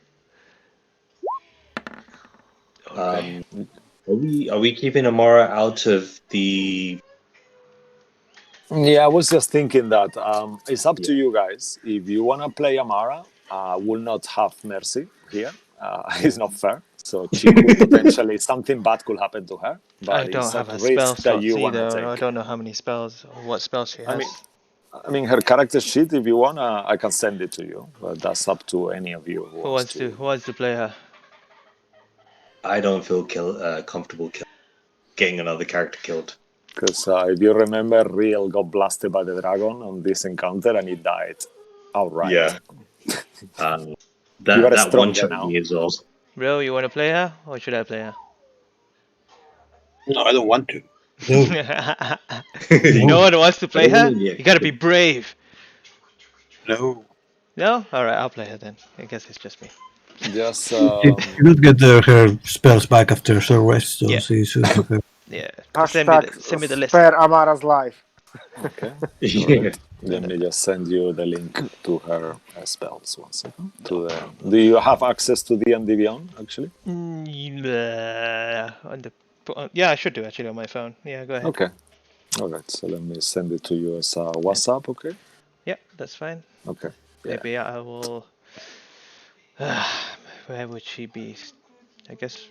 Are we keeping Amara out of the?
Yeah, I was just thinking that it's up to you guys. If you want to play Amara, will not have mercy here. It's not fair. So she could potentially something bad could happen to her. But
I don't
it's
have
a
a spell
risk that you
slots
want to
either.
take.
I don't know how many spells or what spells she has.
I mean, her character sheet. If you want, I can send it to you. But that's up to any of you
Who wants to play her?
I don't feel comfortable getting another character killed.
Because if you remember, Rill got blasted by the dragon on this encounter, and he died outright.
Yeah. That one shot me as well.
Rill, you want to play her, or should I play her?
No, I don't want to.
No one wants to play her?
Yeah.
You gotta be brave.
No.
No? Alright, I'll play her then. I guess it's just me.
Just
She did get her spells back after short rest, so
Yeah.
she should have her.
Yeah. Just send me the list.
Spare Amara's life.
okay.
Yeah.
Alright. Let me just send you the link to her spells. 1 second. Do you have access to D&D Beyond actually?
Yeah, I should do actually on my phone. Yeah, go ahead.
Okay. All right. So let me send it to you as a WhatsApp. Okay.
Yeah, that's fine.
Okay. Yeah.
Maybe I will. Where would she be? I guess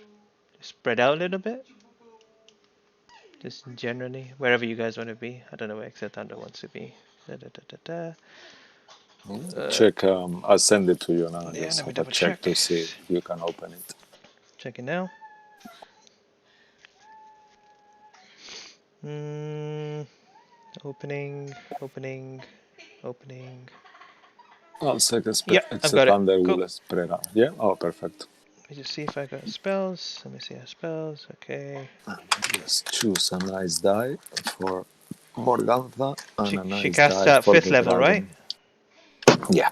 spread out a little bit. Just generally, wherever you guys want to be. I don't know where Exit Thunder wants to be.
Check. I'll send it to you now.
Yeah,
Just
let me
have a
double
check
check.
to see if you can open it.
Check it now. Opening.
I'll check
Yeah, I've
Exit
got it.
Thunder
Cool.
will spread out. Yeah. Oh, perfect.
Let me just see if I got spells. Let me see her spells. Okay.
Just choose a nice die for Morgantha and a
She
nice
casts
die
at
for
5th
the
level, right?
dragon. Yeah.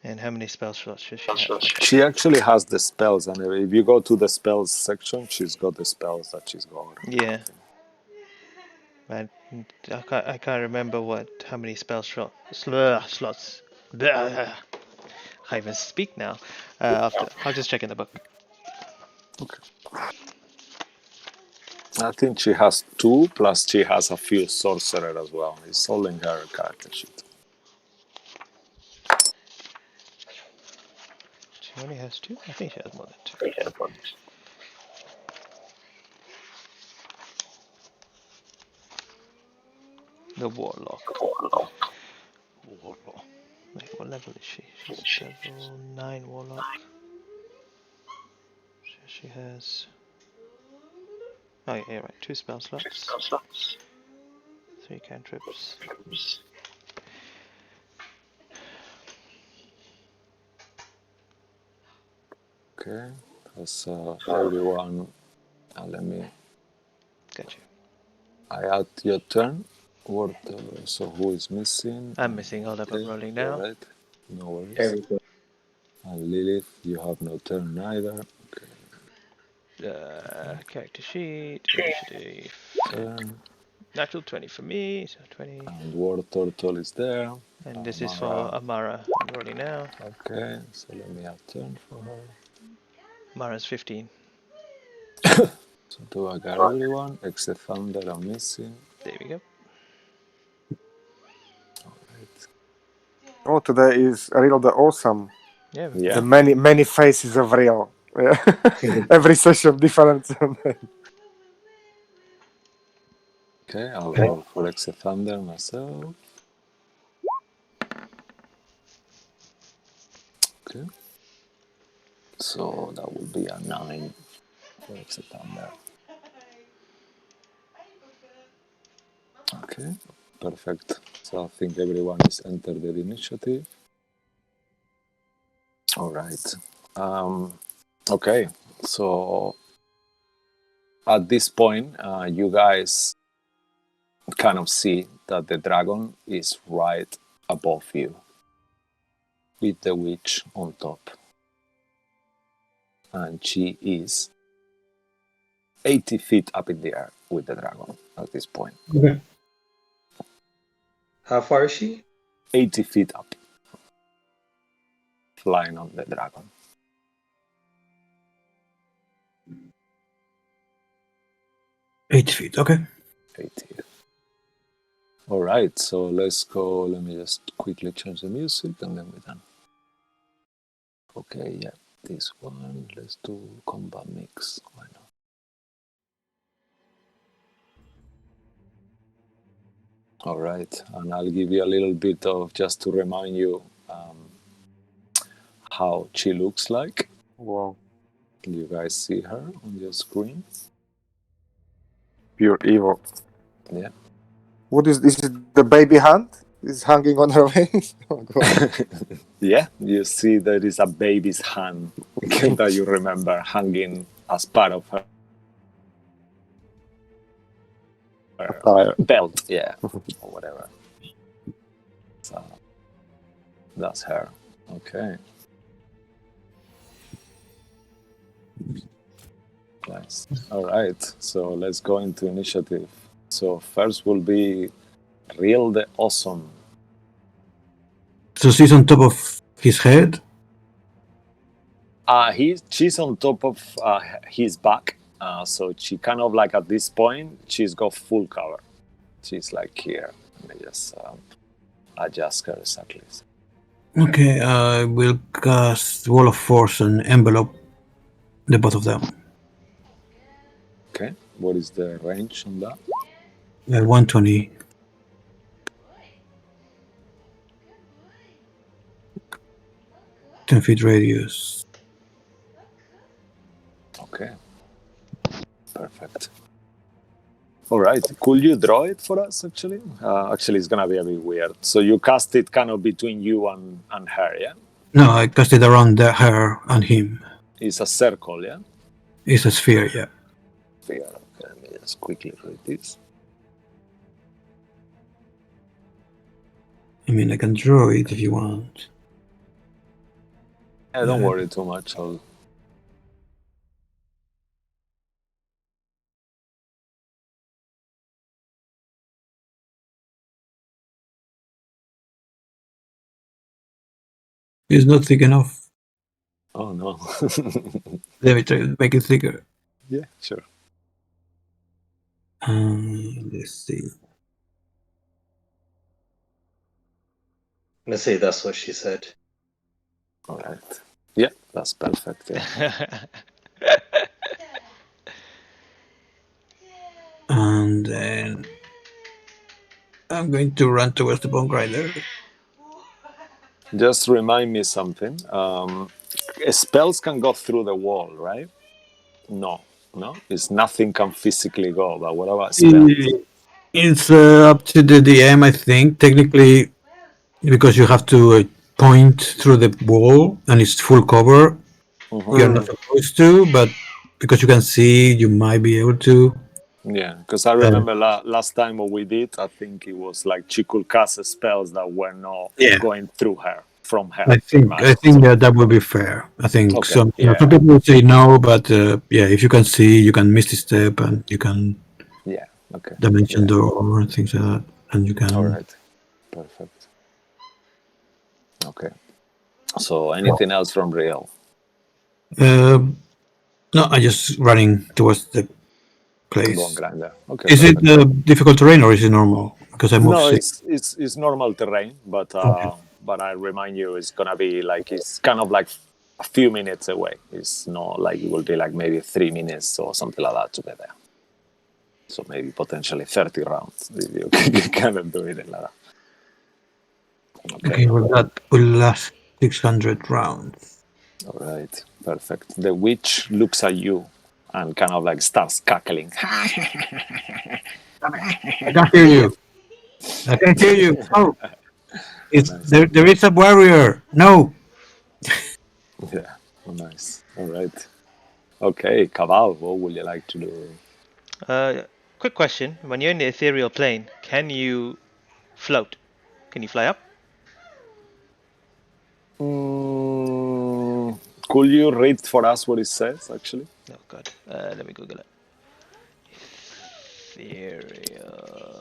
And how many spell slots should she have?
She actually has the spells, and if you go to the spells section, she's got the spells that she's got.
Yeah. Man, I can't remember how many spell slots. I can't even speak now. I'll just check in the book.
Okay. I think she has 2, plus she has a few sorcerer as well. It's all in her character sheet.
She only has 2? I think she has more than 2. The Warlock. Wait, what level is she? She's level 9 Warlock. She has... Oh yeah, right. 2 spell slots. 3 cantrips.
Okay, that's everyone. Let me.
Got you.
I add your turn. What? So who is missing?
I'm missing. Hold up, I'm rolling now.
Right. No worries.
Everything.
And Lilith, you have no turn either. Okay.
Character sheet. Initiative.
Turn.
Natural 20 for me, so 20.
And War Turtle is there.
And this is for Amara. I'm rolling now.
Okay, so let me add turn for her.
Amara's 15.
So do I got everyone except Thunder? I'm missing.
There we go.
Alright.
Oh, today is Rill the Awesome.
Yeah.
The many faces of Rill. Yeah. Every session different.
Okay, I'll roll for exit Thunder myself. Okay. So that would be a 9 for exit Thunder. Okay, perfect. So I think everyone is entered the initiative. All right. Okay, so at this point, you guys kind of see that the dragon is right above you with the witch on top. And she is 80 feet up in the air with the dragon at this point.
Okay.
How far is she?
80 feet up, flying on the dragon.
$8 okay.
80. All right, so let's go. Let me just quickly change the music and then we're done. Okay, yeah, this one. Let's do combat mix. Why not? All right, and I'll give you a little bit of just to remind you how she looks like.
Wow.
Can you guys see her on your screen?
Pure evil.
Yeah.
What is this? Is the baby hand? Is hanging on her waist? Oh, God.
Yeah, you see there is a baby's hand that you remember hanging as part of her.
Tire.
belt, yeah, or whatever. So that's her. Okay. Nice. All right. So let's go into initiative. So first will be Rill the Awesome.
So she's on top of his head.
She's on top of his back. So she kind of like at this point, she's got full cover. She's like here. Let me just adjust her exactly.
Okay, I will cast Wall of Force and envelope the both of them.
Okay. What is the range on that?
120. Feet radius.
Okay. Perfect. All right. Could you draw it for us, actually? Actually, it's going to be a bit weird. So you cast it kind of between you and her, yeah?
No, I cast it around her and him.
It's a circle, yeah?
It's a sphere, yeah.
Sphere. Okay, let me just quickly read this.
I mean, I can draw it if you want.
Yeah, don't worry too much.
It's not thick enough.
Oh, no.
Let me try to make it thicker.
Yeah, sure.
Let's see.
Let's say that's what she said.
All right. Yeah, that's perfect. Yeah.
And then I'm going to run towards the bone grinder.
Just remind me something. Spells can go through the wall, right? No. It's nothing can physically go. But what about spells?
It's up to the DM, I think. Technically, because you have to point through the wall and it's full cover, you're not supposed to, but because you can see, you might be able to.
Yeah, because I remember last time what we did, I think it was like she could cast spells that were not going through her, from her.
I think that would be fair. I think
Okay,
some
yeah.
some people would say no, but yeah, if you can see, you can misty step and you can dimension door and things like that, and you can.
All right, perfect. Okay. So anything else from Rill?
No, I just running towards the place.
Bone grinder. Okay.
Is it difficult terrain or is it normal? Because I moved.
No, it's normal terrain, but I remind you, it's gonna be like it's kind of like a few minutes away. It's not like it will be like maybe 3 minutes or something like that to get there. So maybe potentially 30 rounds if you cannot do it like that.
Okay, well that will last 600 rounds.
All right, perfect. The witch looks at you and kind of like starts cackling.
I can't hear you. I can't hear you. Oh, there is a warrior. No.
Yeah, nice. All right. Okay, Cabal, what would you like to do?
Quick question. When you're in the ethereal plane, can you float? Can you fly up?
Could you read for us what it says, actually?
Oh, God. Let me Google it. Ethereal.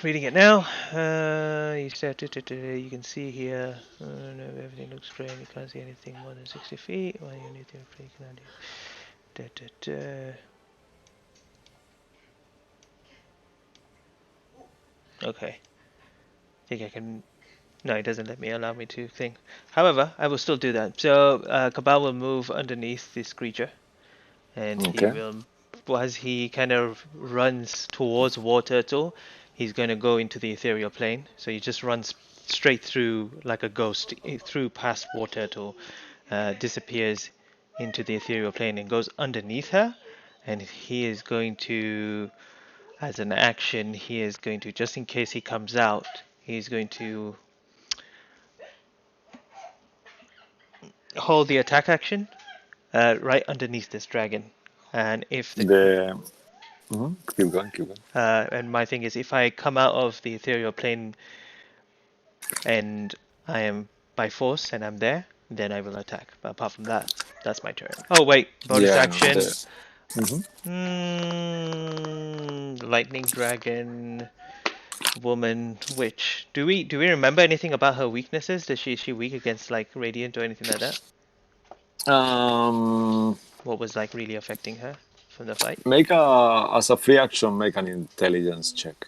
Reading it now. You said you can see here. No, everything looks great. You can't see anything more than 60 feet. Well, you need to freak out. Okay. I think I can. No, it doesn't allow me to think. However, I will still do that. So Cabal will move underneath this creature, and he will, as he kind of runs towards War Turtle, he's going to go into the ethereal plane. So he just runs straight through like a ghost, through past War Turtle, disappears into the ethereal plane and goes underneath her. And he is going to, as an action, he is going to, just in case he comes out, he's going to hold the attack action right underneath this dragon. And if the
Keep going, keep going.
and my thing is, if I come out of the ethereal plane and I am by force and I'm there, then I will attack. But apart from that, that's my turn. Oh wait, bonus
Yeah,
action.
Mhm.
Lightning dragon, woman, witch. Do we remember anything about her weaknesses? Is she weak against like radiant or anything like that? What was like really affecting her from the fight?
Make as a free action, make an intelligence check.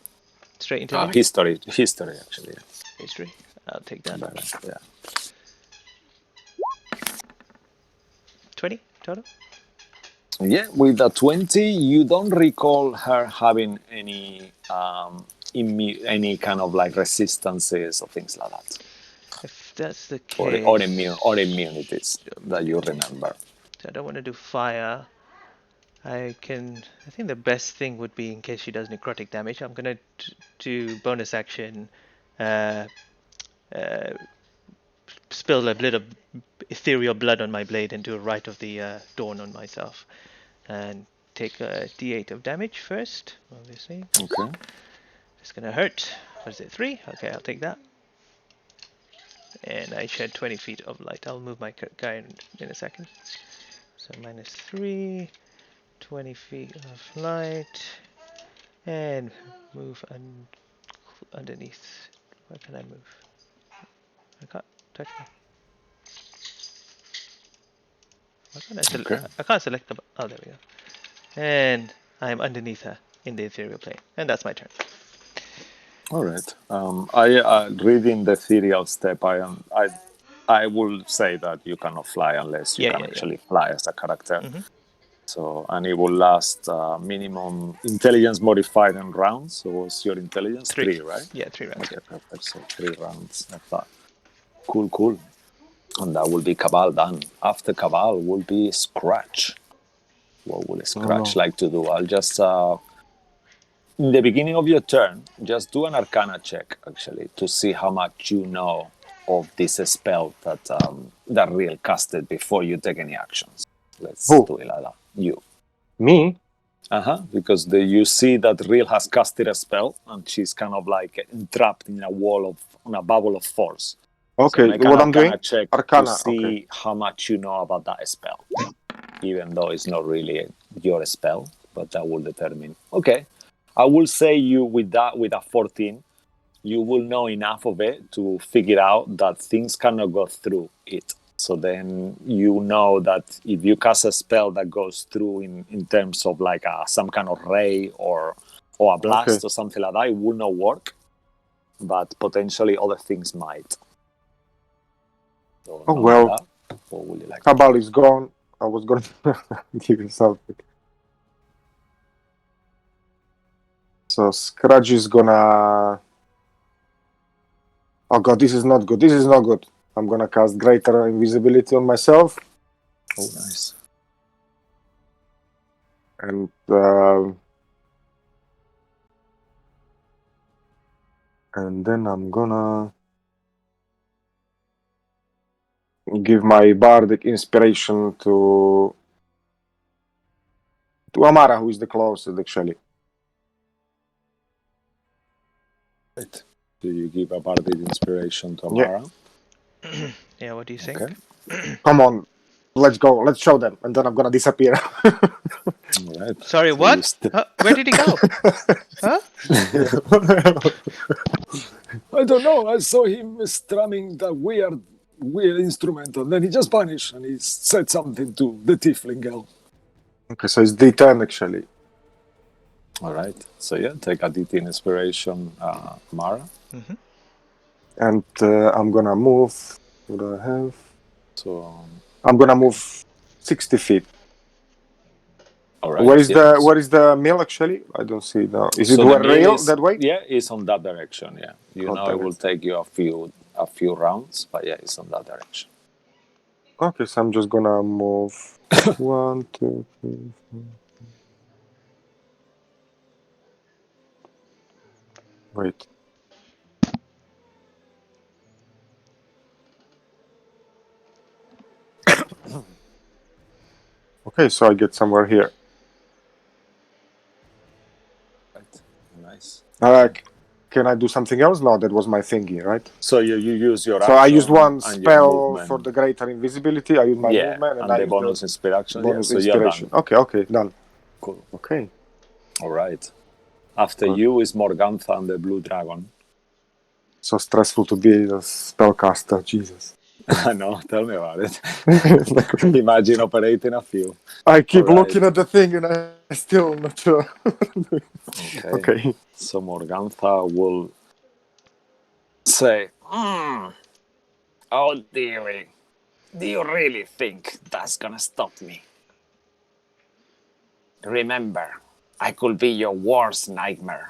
Straight intelligence.
History actually. Yeah.
History. I'll take that.
Yeah.
20 total.
Yeah, with a 20, you don't recall her having any any kind of like resistances or things like that,
If that's the
or
case,
immunities that you remember.
I don't want to do fire. I think the best thing would be in case she does necrotic damage. I'm gonna do bonus action. Spill a bit of ethereal blood on my blade and do a Rite of the Dawn on myself, and take a D8 of damage first. Obviously,
Okay.
it's gonna hurt. What is it? 3? Okay, I'll take that. And I shed 20 feet of light. I'll move my guy in a second. So -3, 20 feet of light, and move underneath. Where can I move? I can't touch me. Why can't I select?
Okay.
I can't select the. Oh, there we go. And I'm underneath her in the ethereal plane, and that's my turn.
All right. I reading the ethereal step. I will say that you cannot fly unless you can actually fly as a character.
Mhm.
So, and it will last minimum intelligence modified in rounds. So, what's your intelligence? 3, right?
Yeah, 3 rounds.
Okay, perfect. So 3 rounds of that. Cool. And that will be Cabal done. After Cabal will be Scratch. What will Scratch like to do? I'll just in the beginning of your turn, just do an Arcana check actually to see how much you know of this spell that Rill casted before you take any actions. Let's do it like that. You.
Me?
Because you see that Rill has casted a spell and she's kind of like entrapped in a bubble of force.
Okay,
So make an
what I'm doing?
Arcana check
Arcana,
to see how much you know about that spell. Even though it's not really your spell, but that will determine. Okay. I will say you with a 14, you will know enough of it to figure out that things cannot go through it. So then you know that if you cast a spell that goes through in terms of like some kind of ray or a blast or something like that, it will not work. But potentially other things might. So
well,
what would you like?
Cabal is gone. I was going to give you something. So Scratch is gonna... Oh god, this is not good. This is not good. I'm gonna cast Greater Invisibility on myself.
Oh, nice.
And then I'm gonna give my bardic inspiration to Amara, who is the closest actually.
Right. Do you give a bardic inspiration to Amara?
Yeah, what do you think?
Okay.
Come on, let's go. Let's show them, and then I'm gonna disappear.
All right.
Sorry, what? Where did he go? Huh?
I don't know. I saw him strumming that weird instrument, and then he just vanished, and he said something to the tiefling girl.
Okay, so it's D10 actually.
All right. So yeah, take a D10 inspiration, Mara.
Mm-hmm.
And I'm gonna move. What do I have?
So
I'm gonna move 60 feet.
All right.
Where is
yeah.
the mill actually? I don't see it now. Is it
So
where
the mill
rail
is
that way?
Yeah, it's on that direction. Yeah, you
Oh,
know, it
damn
will
it.
take you a few rounds, but yeah, it's on that direction.
Okay, so I'm just gonna move 1, 2, 3, 4. Wait. Okay, so I get somewhere here.
Right. Nice.
Can I do something else? No, that was my thingy, right?
So you use your
So I used
action
one
and your
spell for
movement.
the greater invisibility. I used my
Yeah,
movement, and
and
I
the
used the
bonus inspiration. Yeah,
bonus
so you're
inspiration.
done.
Okay, done.
Cool.
Okay.
All right. After
Good.
you is Morganthan, the blue dragon.
So stressful to be a spellcaster, Jesus.
I know. Tell me about it. Imagine operating a few.
I keep
All right.
looking at the thing, and I still not sure.
Okay.
Okay.
So Morgantha will say, "Oh dearie, do you really think that's gonna stop me? Remember, I could be your worst nightmare.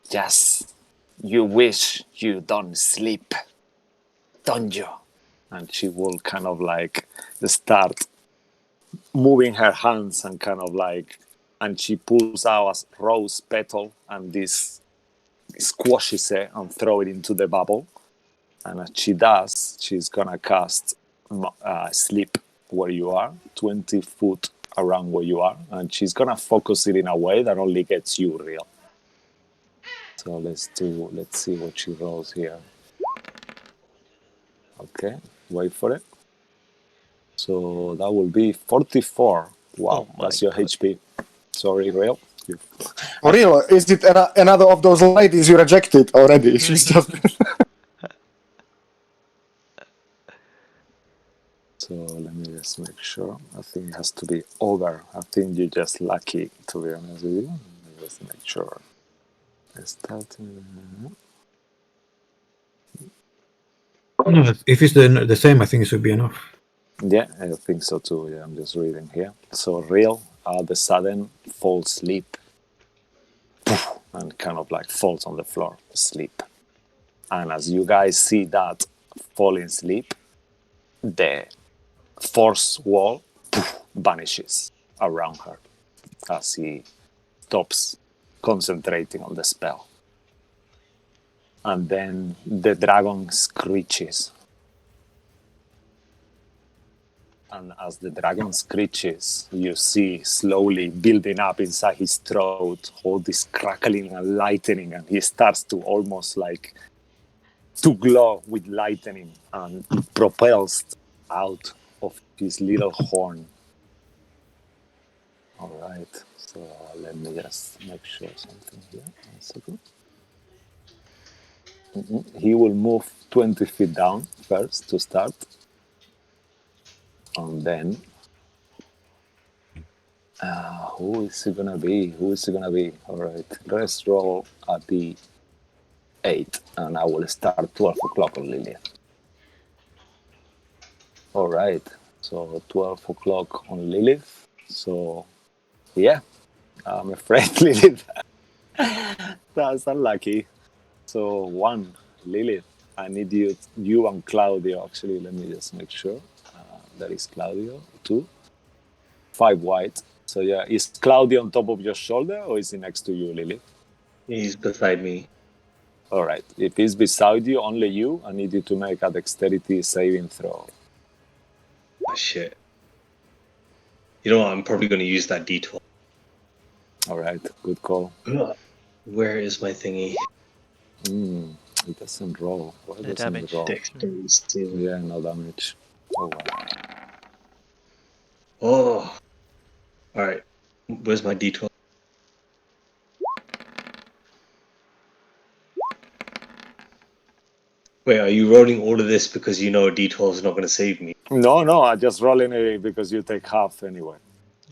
Just you wish you don't sleep, don't you?" And she will kind of like start moving her hands and kind of like, and she pulls out a rose petal and this squashes it and throw it into the bubble. And as she does, she's gonna cast sleep where you are, 20 foot around where you are, and she's gonna focus it in a way that only gets you real. So let's see what she rolls here. Okay, wait for it. So that will be 44. Wow,
Oh my
that's your
god.
HP. Sorry, Rill.
For real, is it another of those ladies you rejected already? She's just.
So let me just make sure. I think it has to be over. I think you're just lucky, to be honest with you. Let me just make sure.
No, if it's the same, I think it should be enough.
Yeah, I think so too. Yeah, I'm just reading here. So Real all of a sudden falls asleep and kind of like falls on the floor, asleep. And as you guys see that falling asleep, the force wall vanishes around her as he stops concentrating on the spell. And then the dragon screeches. And as the dragon screeches, you see slowly building up inside his throat all this crackling and lightning, and he starts to almost like to glow with lightning, and it propels out of his little horn. All right, so let me just make sure something here. 1 second. He will move 20 feet down first to start, and then who is it gonna be? Who is it gonna be? All right, let's roll a d8, and I will start 12 o'clock on Lilith. All right, so 12 o'clock on Lilith. So yeah, I'm afraid Lilith. That's unlucky. So 1, Lilith. I need you and Claudio. Actually, let me just make sure. That is Claudio. 2, 5 white. So yeah, is Claudio on top of your shoulder or is he next to you, Lilith?
He's beside me.
All right. If he's beside you, only you, I need you to make a dexterity saving throw.
Oh, shit. You know what? I'm probably going to use that D12.
All right. Good call.
Where is my thingy?
It doesn't roll. Why
The
doesn't it
damage.
roll?
Dexterity saving.
Yeah, no damage. Oh, wow.
Oh. Alright. Where's my D12? Wait, are you rolling all of this because you know a D12 is not going to save me?
No, I just rolling it because you take half anyway.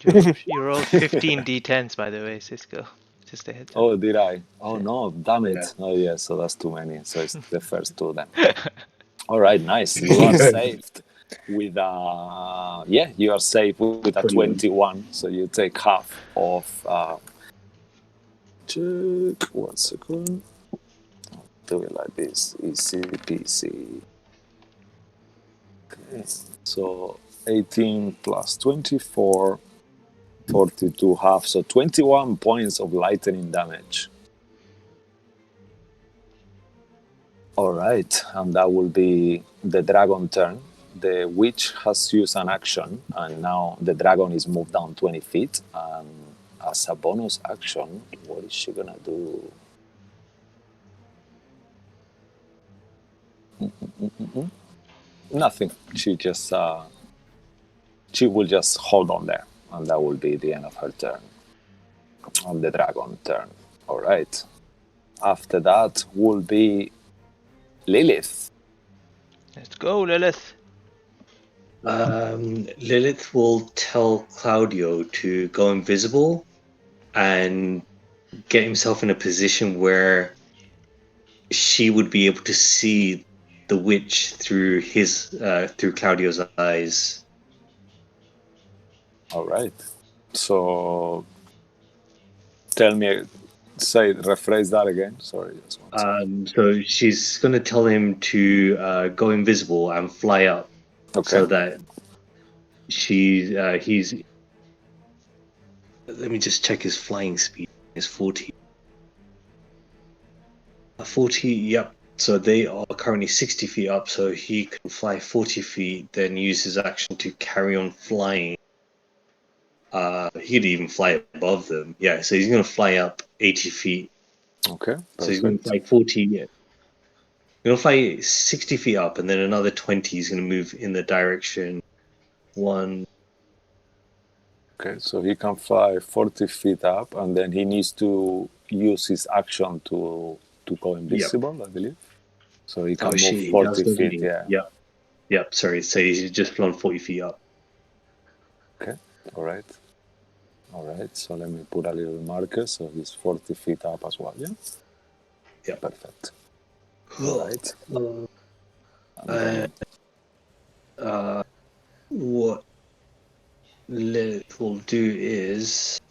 You rolled 15 d10s, by the way, Cisco. Just a heads up.
Oh, did I? Oh,
Yeah.
no, damn it.
Yeah.
Oh, yeah, so that's too many. So it's the first two then. All right, nice. You are saved. with a you are safe with a 21, so you take half of check 1 second. Do it like this, easy peasy. Okay, so 18 plus 24, 42 half, so 21 points of lightning damage. All right, and that will be the dragon turn. The witch has used an action, and now the dragon is moved down 20 feet. And as a bonus action, what is she gonna do? Nothing. She will just hold on there, and that will be the end of her turn. On the dragon turn. All right. After that will be Lilith.
Let's go, Lilith.
Lilith will tell Claudio to go invisible and get himself in a position where she would be able to see the witch through through Claudio's eyes.
All right. So rephrase that again. Sorry. Just one second.
So she's going to tell him to go invisible and fly up, so that he's. Let me just check his flying speed. It's 40. 40. Yep. So they are currently 60 feet up. So he can fly 40 feet. Then use his action to carry on flying. He could even fly above them. Yeah. So he's going to fly up 80 feet.
Okay. Perfect.
So he's going to fly 40. Yeah. He's going to fly 60 feet up, and then another 20 is going to move in the direction. One.
Okay, so he can fly 40 feet up, and then he needs to use his action to go invisible, I believe. So he can move 40 feet,
yeah. Yep, sorry. So he's just flown 40 feet up.
Okay, all right. So let me put a little marker, so he's 40 feet up as well, yeah?
Yeah.
Perfect. All right.
What Lilith will do is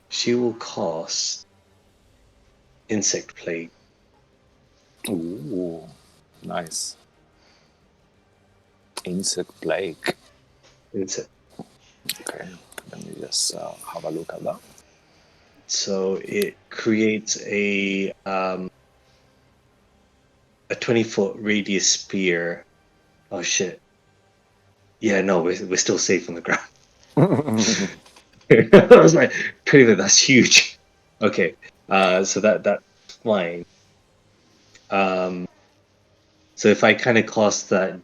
she will cast Insect Plague.
Ooh, nice. Insect plague.
Insect.
Okay, let me just have a look at that.
So it creates a 20-foot radius spear. Oh shit! Yeah, no, we're still safe on the ground. I was like, 20 foot, that's huge. Okay, so that's fine. So if I kind of cast that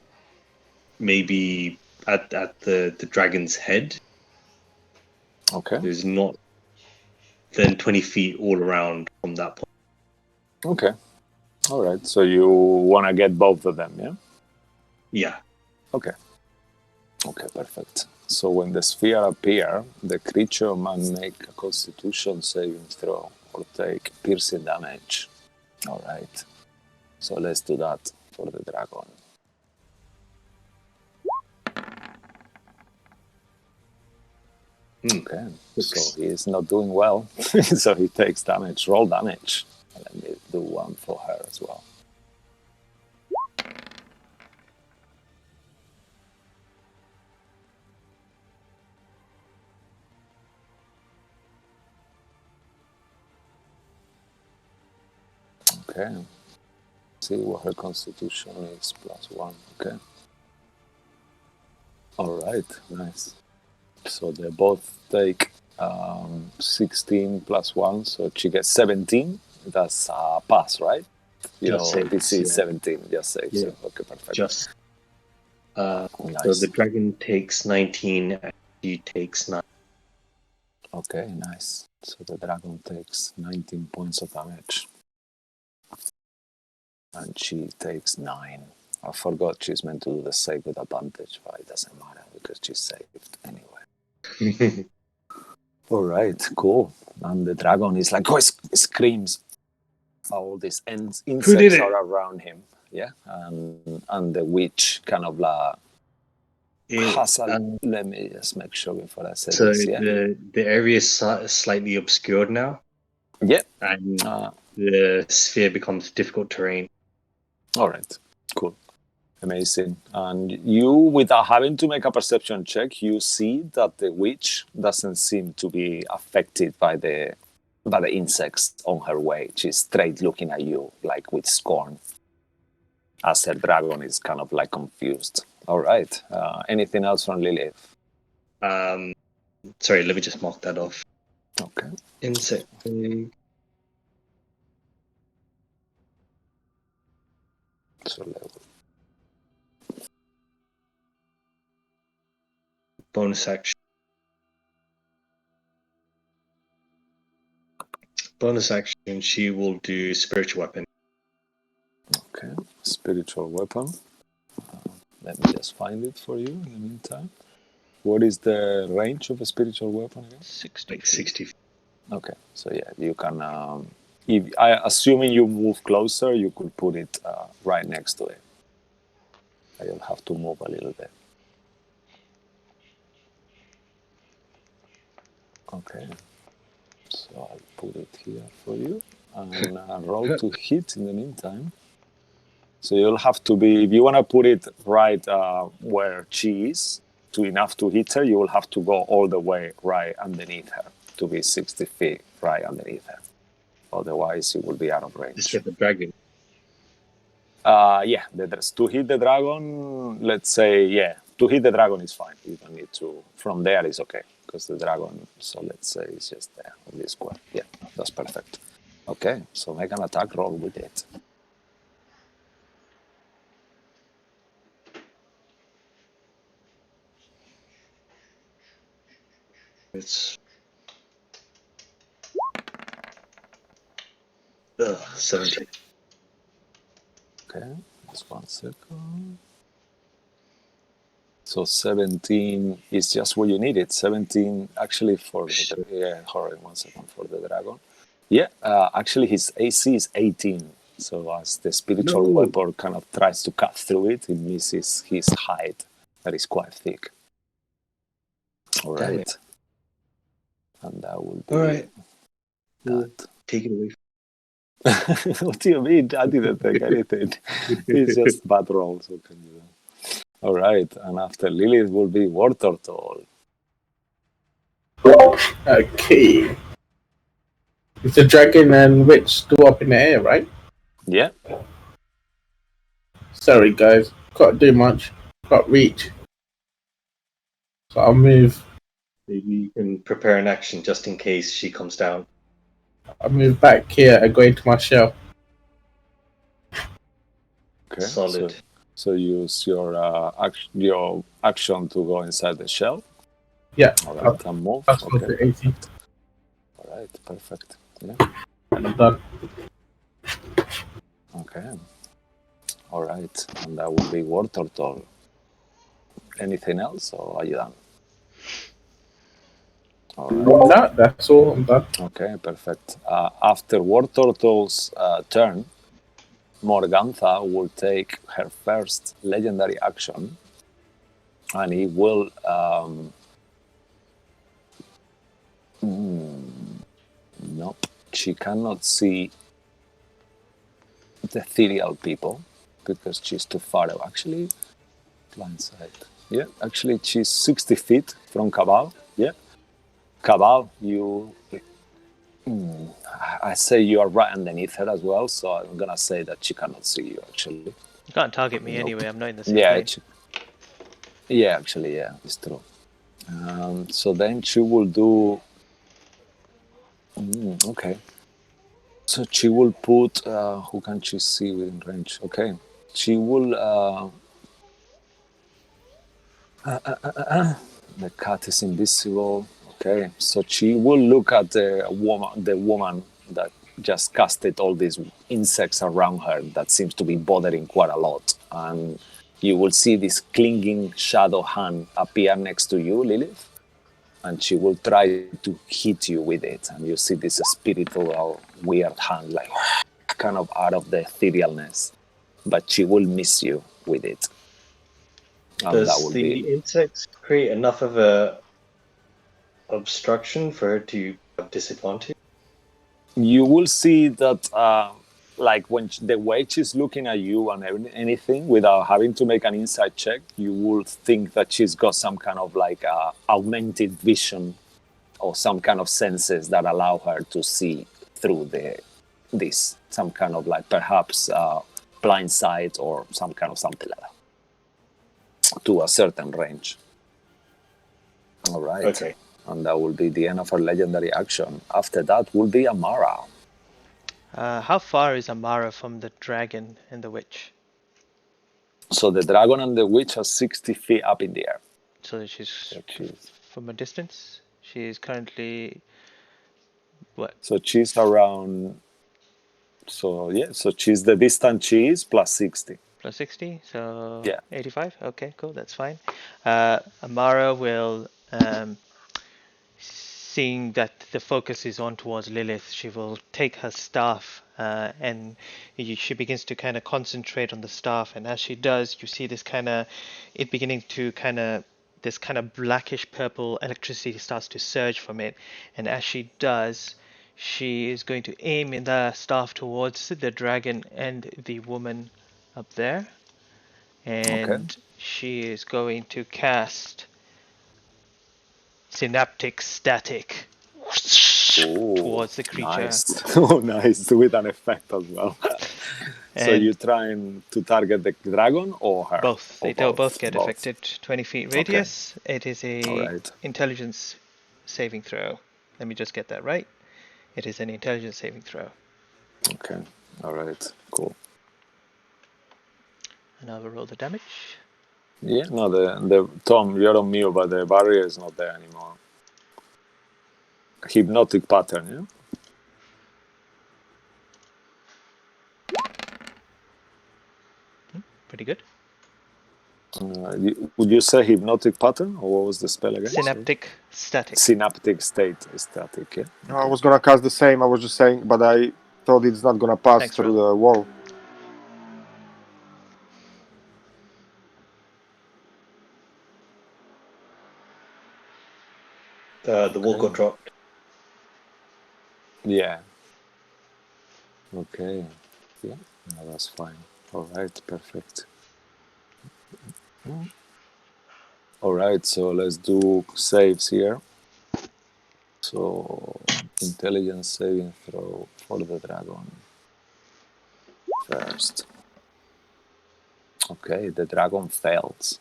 maybe at the dragon's head,
Okay.
there's not then 20 feet all around from that point.
Okay. All right. So you want to get both of them, yeah?
Yeah.
Okay. Okay, perfect. So when the sphere appears, the creature must make a Constitution saving throw or take piercing damage. All right. So let's do that for the dragon. Okay. So he is not doing well. So he takes damage. Roll damage. Let me do one for her as well. Okay. See what her constitution is, +1. Okay. All right. Nice. So they both take 16 +1, so she gets 17. That's a pass, right? DC is 17, just saves.
Yeah.
Okay, perfect.
Just.
Nice.
So the dragon takes 19 and she takes 9.
Okay, nice. So the dragon takes 19 points of damage. And she takes 9. I forgot she's meant to do the save with advantage, but it doesn't matter because she's saved anyway. All right, cool. And the dragon is like, screams. All these
did
insects
it?
are around him. Yeah, and the witch kind of has a. Let me just make sure before I say
So
this. Yeah,
the area is slightly obscured now,
yeah.
and the sphere becomes difficult terrain.
All right, cool, amazing. And you, without having to make a perception check, you see that the witch doesn't seem to be affected by the insects on her way. She's straight looking at you, like with scorn. As her dragon is kind of like confused. All right. Anything else from Lilith?
Sorry, let me just mark that off.
Okay.
Insect.
So level.
Bonus action. Bonus action, she will do spiritual weapon.
Okay. Spiritual weapon. Let me just find it for you in the meantime. What is the range of a spiritual weapon again?
60
Like
feet.
60 feet.
Okay. So yeah, you can. Assuming you move closer, you could put it right next to it. You'll have to move a little bit. Okay. So I'll put it here for you and roll to hit in the meantime. So you'll have to be, if you want to put it right where she is, to enough to hit her, you will have to go all the way right underneath her to be 60 feet right underneath her. Otherwise, you will be out of range.
Just get the dragon.
Yeah, to hit the dragon, let's say, yeah, to hit the dragon is fine. You don't need to, from there is okay, because the dragon, so let's say it's just there on this square. Yeah, that's perfect. Okay, so make an attack roll with it.
It's 17.
Okay, just 1 second. So 17 is just what you needed. 17 actually for the hold on 1 second for the dragon. Yeah, actually his AC is 18. So as the spiritual weapon kind of tries to cut through it, it misses his height that is quite thick. All
Damn
right.
it.
And that will be
All right.
that.
Take it away.
What do you mean? I didn't take anything. It's just bad rolls. What can you do? All right, and after Lilith will be War Turtle.
Okay. It's a dragon and witch two up in the air, right?
Yeah.
Sorry, guys. Can't do much. Can't reach. So I'll move.
Maybe you can prepare an action just in case she comes down.
I'll move back here and go into my shell.
Okay.
Solid.
So use your action to go inside the shell.
Yeah.
All right, and move.
That's
Okay.
the 18.
All right, perfect. Yeah.
And I'm done.
Okay. All right, and that will be War Turtle. Anything else, or are you done? All right.
No, that's all. I'm done.
Okay, perfect. After War Turtle's turn, Morgantha will take her first legendary action, and he will. Nope, she cannot see the ethereal people because she's too far away. Actually, blind side. Yeah, actually, she's 60 feet from Cabal. Yeah, Cabal, you. I say you are right underneath her as well, so I'm gonna say that she cannot see you. Actually,
You can't target me anyway. I'm not in the same
yeah,
plane.
yeah, actually, yeah, it's true. So then she will do. Okay. So she will put. Who can she see within range? Okay, she will. The cat is invisible. Okay, so she will look at the woman that just casted all these insects around her that seems to be bothering quite a lot, and you will see this clinging shadow hand appear next to you, Lilith, and she will try to hit you with it. And you see this spiritual weird hand, like kind of out of the etherealness, but she will miss you with it. And that
Does
will
the
be.
insects create enough of a obstruction for her to have disadvantage?
You will see that, like when the way she's looking at you and anything, without having to make an inside check, you will think that she's got some kind of like augmented vision or some kind of senses that allow her to see through this, some kind of like perhaps blind sight or some kind of something like that, to a certain range. All right.
Okay.
And that will be the end of her legendary action. After that will be Amara.
How far is Amara from the dragon and the witch?
So the dragon and the witch are 60 feet up in the air.
So she's
So she's,
from a distance. She is currently what?
so she's around. So yeah, so she's the distance she is plus 60.
Plus 60, so
Yeah.
85. Okay, cool, that's fine. Amara will, seeing that the focus is on towards Lilith, she will take her staff and she begins to kind of concentrate on the staff. And as she does, you see this kind of, it beginning to kind of, this kind of blackish purple electricity starts to surge from it. And as she does, she is going to aim in the staff towards the dragon and the woman up there.
Okay.
And she is going to cast Synaptic Static
Ooh,
towards the creature.
nice. Oh, nice. With an effect as well. So
And
you're trying to target the dragon or her?
both.
Or
They both get
Both.
affected. 20 feet radius. It is
All
a
right.
intelligence saving throw. Let me just get that right. It is an intelligence saving throw.
Okay. All right. Cool.
And I will roll the damage.
Yeah. No, the Tom, you're on mute, but the barrier is not there anymore. Hypnotic pattern. Yeah.
Pretty good.
Would you say hypnotic pattern, or what was the spell again?
Synaptic Static.
Synaptic state static. Yeah.
I was gonna cast the same. I was just saying, but I thought it's not gonna pass
Thanks,
through
Rill.
the wall.
The wall got dropped.
Yeah. Okay. Yeah. No, that's fine. All right. Perfect. All right. So let's do saves here. So intelligence saving throw for the dragon first. Okay, the dragon fails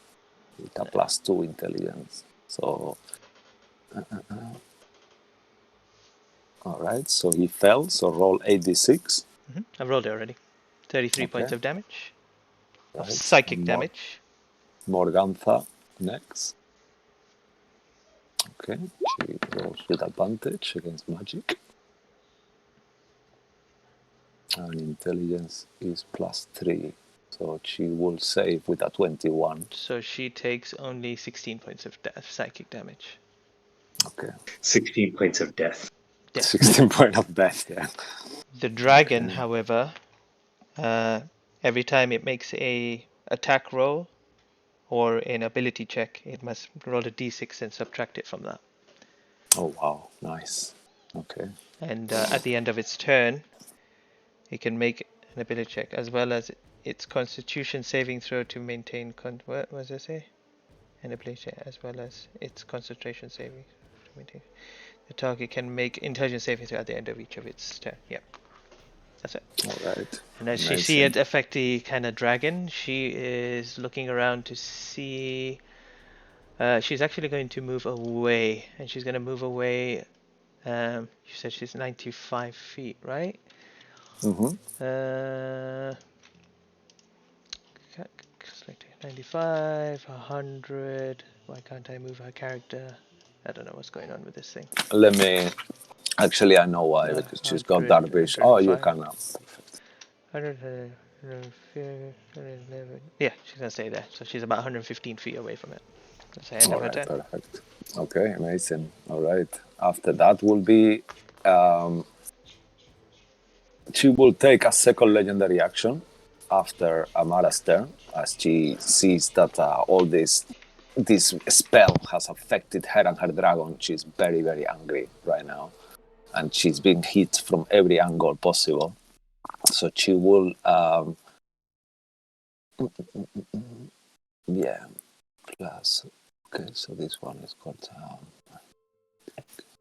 with a +2 intelligence. So, all right. So he fell. So roll 8d6.
I've rolled it already. 33
Okay.
points of damage. Of
Right.
psychic damage.
Morgantha next. Okay, she rolls with advantage against magic. And intelligence is +3. So she will save with a 21.
So she takes only 16 points of psychic damage.
Okay.
16 points of death.
Yeah.
16 point of death, yeah.
The dragon, however, every time it makes a attack roll or an ability check, it must roll a d6 and subtract it from that.
Oh, wow. Nice. Okay.
And at the end of its turn, it can make an ability check as well as its Constitution saving throw to maintain. What was it say? An ability check as well as its concentration saving to maintain. The target can make intelligence saving throw at the end of each of its turn. Yep. That's it.
All right.
And as you see it affect the kind of dragon, she is looking around to see. She's actually going to move away, and she's going to move away. She said she's 95 feet, right?
Mm-hmm.
95, 100. Why can't I move her character? I don't know what's going on with this thing.
Let me. Actually, I know why, because she's got that vision. Oh, you can now.
100, 111. Yeah, she's going to stay there. So she's about 115 feet away from it. That's the end of her turn.
Perfect. Okay, amazing. All right. After that will be she will take a second legendary action after Amara's turn, as she sees that all this spell has affected her and her dragon. She's very, very angry right now, and she's being hit from every angle possible. So she will, yeah, plus. Okay, so this one is called.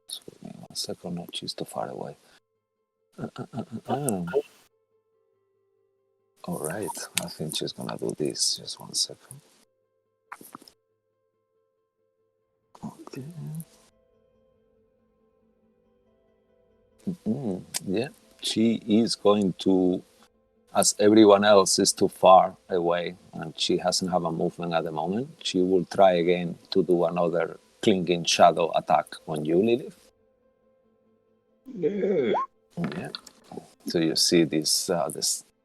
Just give me 1 second, not she's too far away. All right, I think she's gonna do this. Just 1 second. Okay. Yeah, she is going to, as everyone else is too far away and she hasn't have a movement at the moment, she will try again to do another clinging shadow attack on you, Lilith.
No.
Yeah. So you see this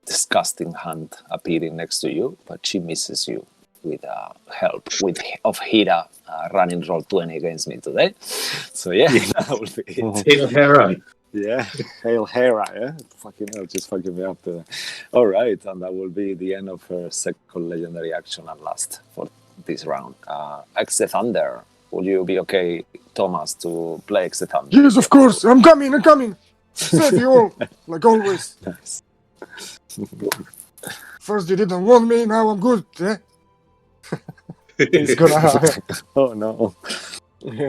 disgusting hand appearing next to you, but she misses you with help of Hira running roll 20 against me today. So yeah, that will be it.
Hail Hera.
Yeah, Hail Hera, yeah? Fucking hell, just fucking me up today. All right, and that will be the end of her second legendary action and last for this round. Exe Thunder. Will you be okay, Thomas, to play Exe Thunder?
Yes, of course. I'm coming. Save you all, like always.
Nice.
First you didn't want me, now I'm good. Eh? He's gonna.
Oh no.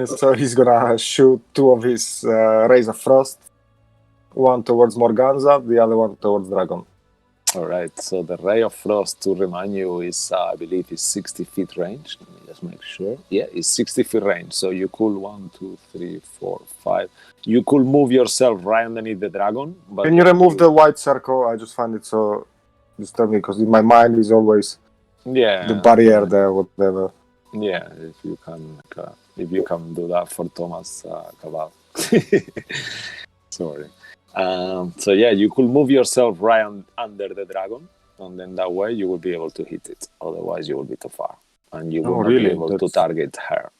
So he's gonna shoot two of his rays of frost. One towards Morganthan, the other one towards Dragon.
All right, so the Ray of Frost, to remind you, is, I believe, is 60 feet range. Let me just make sure. Yeah, it's 60 feet range. So you could 1, 2, 3, 4, 5. You could move yourself right underneath the dragon. But
Can you remove the white circle? I just find it so disturbing because in my mind is always the barrier there, whatever.
Yeah, if you can do that for Thomas Cabal. Sorry. So yeah, you could move yourself right under the dragon, and then that way you will be able to hit it. Otherwise, you will be too far, and you will not be able to target her.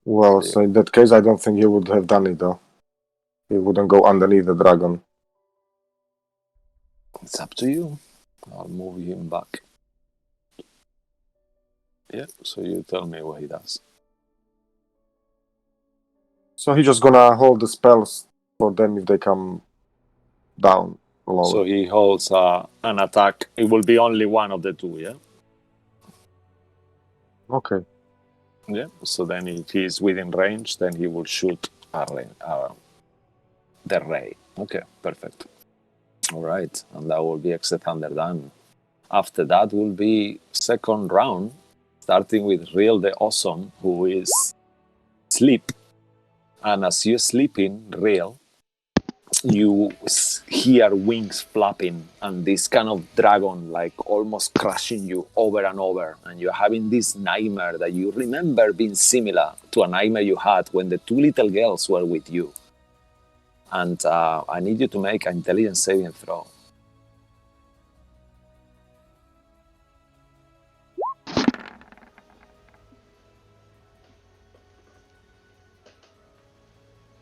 Well, so in that case, I don't think he would have done it though. He wouldn't go underneath the dragon.
It's up to you. I'll move him back. Yeah, so you tell me what he does.
So he's just gonna hold the spells for them if they come down lower.
So he holds an attack. It will be only one of the two, yeah?
Okay.
Yeah, so then if he's within range, then he will shoot the ray. Okay, perfect. All right, and that will be Exe Thunder done. After that will be second round, starting with Rill the Awesome, who is sleep. And as you're sleeping, Rill, you hear wings flapping and this kind of dragon like almost crushing you over and over, and you're having this nightmare that you remember being similar to a nightmare you had when the two little girls were with you. And I need you to make an intelligence saving throw.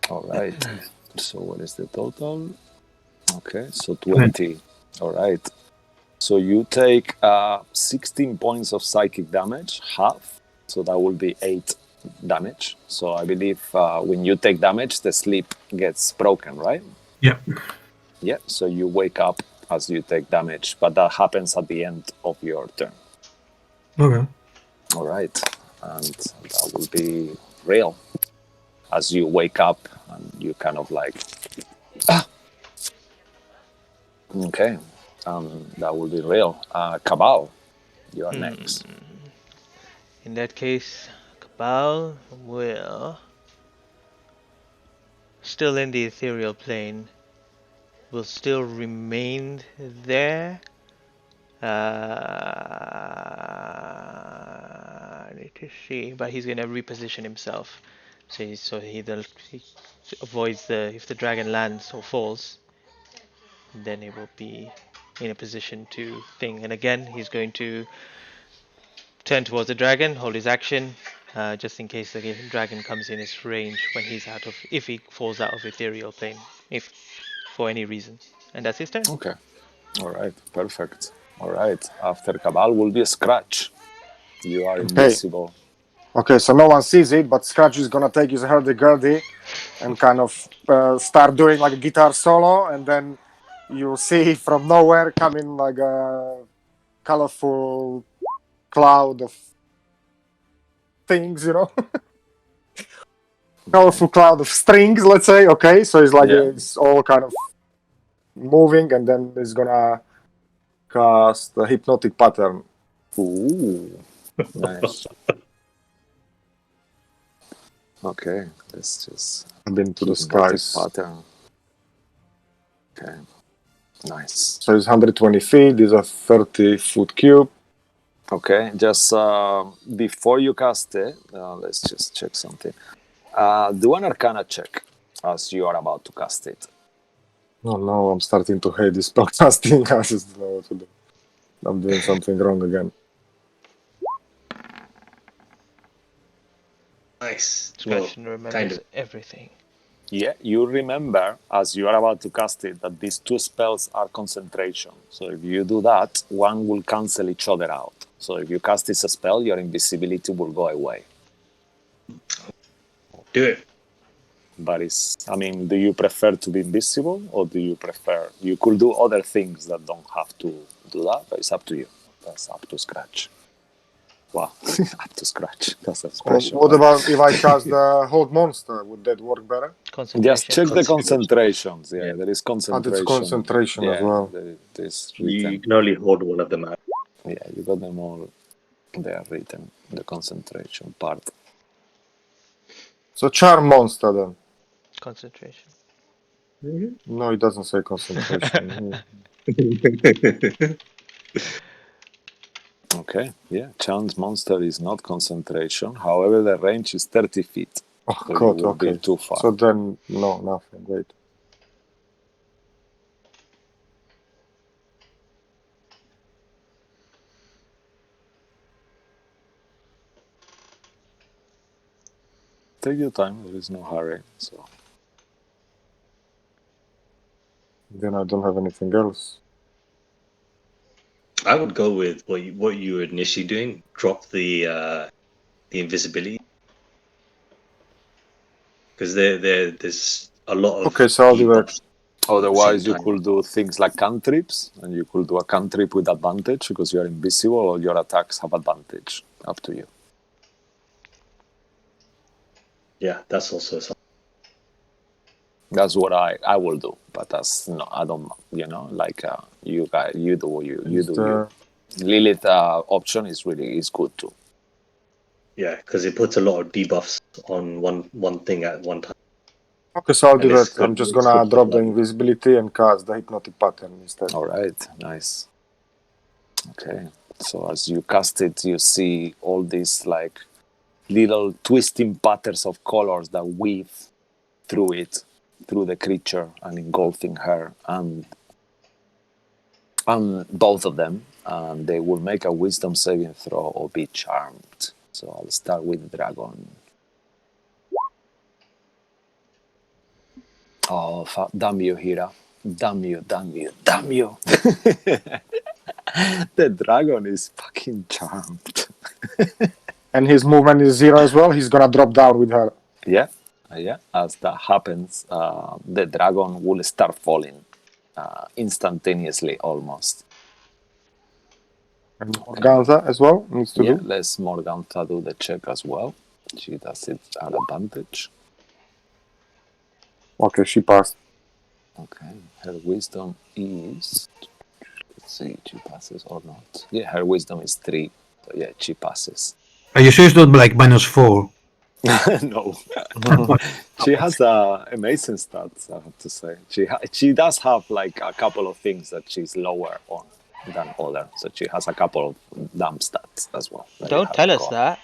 All right, so what is the total? Okay, so 20. All right. So you take 16 points of psychic damage, half. So that will be 8 damage. So I believe when you take damage, the sleep gets broken, right?
Yeah.
Yeah, so you wake up as you take damage, but that happens at the end of your turn.
Okay.
All right. And that will be Rill. As you wake up and you kind of like... Okay. That will be Rill. Cabal, you are next.
In that case, Cabal will, still in the ethereal plane, will still remain there. I need to see, but he's gonna reposition himself, so he avoids if the dragon lands or falls, then he will be in a position to thing. And again, he's going to turn towards the dragon, hold his action, just in case the dragon comes in his range when he's if he falls out of ethereal plane, if for any reason. And that's his turn.
Okay. All right. Perfect. All right. After Cabal will be a Scratch. You are invisible.
Okay, so no one sees it, but Scratch is gonna take his hurdy-gurdy and kind of start doing like a guitar solo, and then you see from nowhere coming like a colorful cloud of things, colorful cloud of strings, let's say. Okay, so it's like it's all kind of moving, and then it's gonna cast a hypnotic pattern.
Ooh. Nice. Okay, let's just
Been to the
hypnotic
skies.
pattern. Okay. Nice.
So it's 120 feet. It's a 30-foot cube.
Okay, just before you cast it, let's just check something. Do an Arcana check as you are about to cast it.
Oh no, I'm starting to hate this spellcasting. I just don't know what to do. I'm doing something wrong again.
Nice.
Scratch
Well,
remembers
kind of.
everything.
Yeah, you remember as you are about to cast it that these two spells are concentration. So if you do that, one will cancel each other out. So if you cast this spell, your invisibility will go away.
Do it.
But do you prefer to be invisible or do you prefer... You could do other things that don't have to do that, but it's up to you. That's up to Scratch. Wow, up to Scratch. That's an expression.
What about if I cast the Hold Monster? Would that work better?
Concentration.
Just check the concentrations. Yeah, there is
Oh,
concentration.
there's concentration as well.
There is written.
You can only hold one of them out.
Yeah, you got them all there written, the concentration part.
So Charm Monster then.
Concentration.
No, it doesn't say concentration.
Okay, yeah. Chance Monster is not concentration. However, the range is 30 feet.
Oh
So
god,
you will
okay.
be too far.
So then, no, nothing. Wait.
Take your time. There is no hurry. So
Then I don't have anything else.
I would go with what you were initially doing. Drop the invisibility, because there's a lot of
Okay, so I'll do that.
debuffs.
otherwise, you
Same time.
could do things like cantrips, and you could do a cantrip with advantage because you are invisible, or your attacks have advantage. Up to you.
Yeah, that's also something.
That's what I will do, but that's no, I don't. You guys, you do you. Lilith option is good too.
Yeah, because it puts a lot of debuffs on one thing at one time.
Okay, so I'll do
And it's
that. I'm
good-
just
it's
gonna
good
drop
for
the
level.
invisibility and cast the hypnotic pattern instead.
All right, nice. Okay, so as you cast it, you see all these like little twisting patterns of colors that weave through it, through the creature, and engulfing her and both of them. And they will make a wisdom saving throw or be charmed. So I'll start with the dragon. Oh, damn you, Hira. Damn you. The dragon is fucking charmed.
And his movement is 0 as well. He's gonna drop down with her.
Yeah. As that happens, the dragon will start falling instantaneously almost.
And Morgantha as well needs to do.
Let's Morgantha do the check as well. She does it at advantage.
Okay, she passed.
Okay, her wisdom is... Let's see, she passes or not. Yeah, her wisdom is 3. So yeah, she passes.
Are you sure it's not like -4?
No. She has amazing stats, I have to say. She does have like a couple of things that she's lower on than other. So she has a couple of dumb stats as well.
Don't tell us that.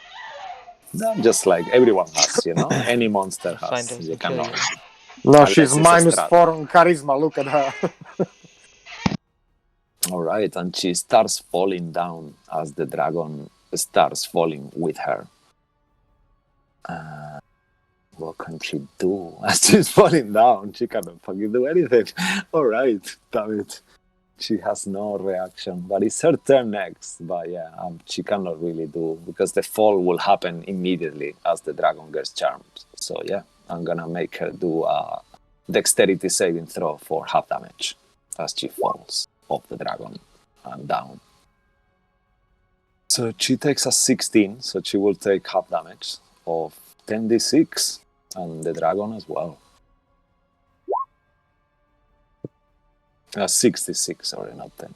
No, just like everyone has, any monster
Find
has.
us
You
and kill
cannot.
you.
No,
Unless
she's
it's a
-4
Strahd.
on charisma. Look at her.
All right, and she starts falling down as the dragon starts falling with her. What can she do? As she's falling down, she cannot fucking do anything. All right, damn it. She has no reaction, but it's her turn next. But yeah, she cannot really do, because the fall will happen immediately as the dragon gets charmed. So yeah, I'm gonna make her do a dexterity saving throw for half damage as she falls off the dragon and down. So she takes a 16, so she will take half damage of 10d6, and the dragon as well. 66, sorry, not 10.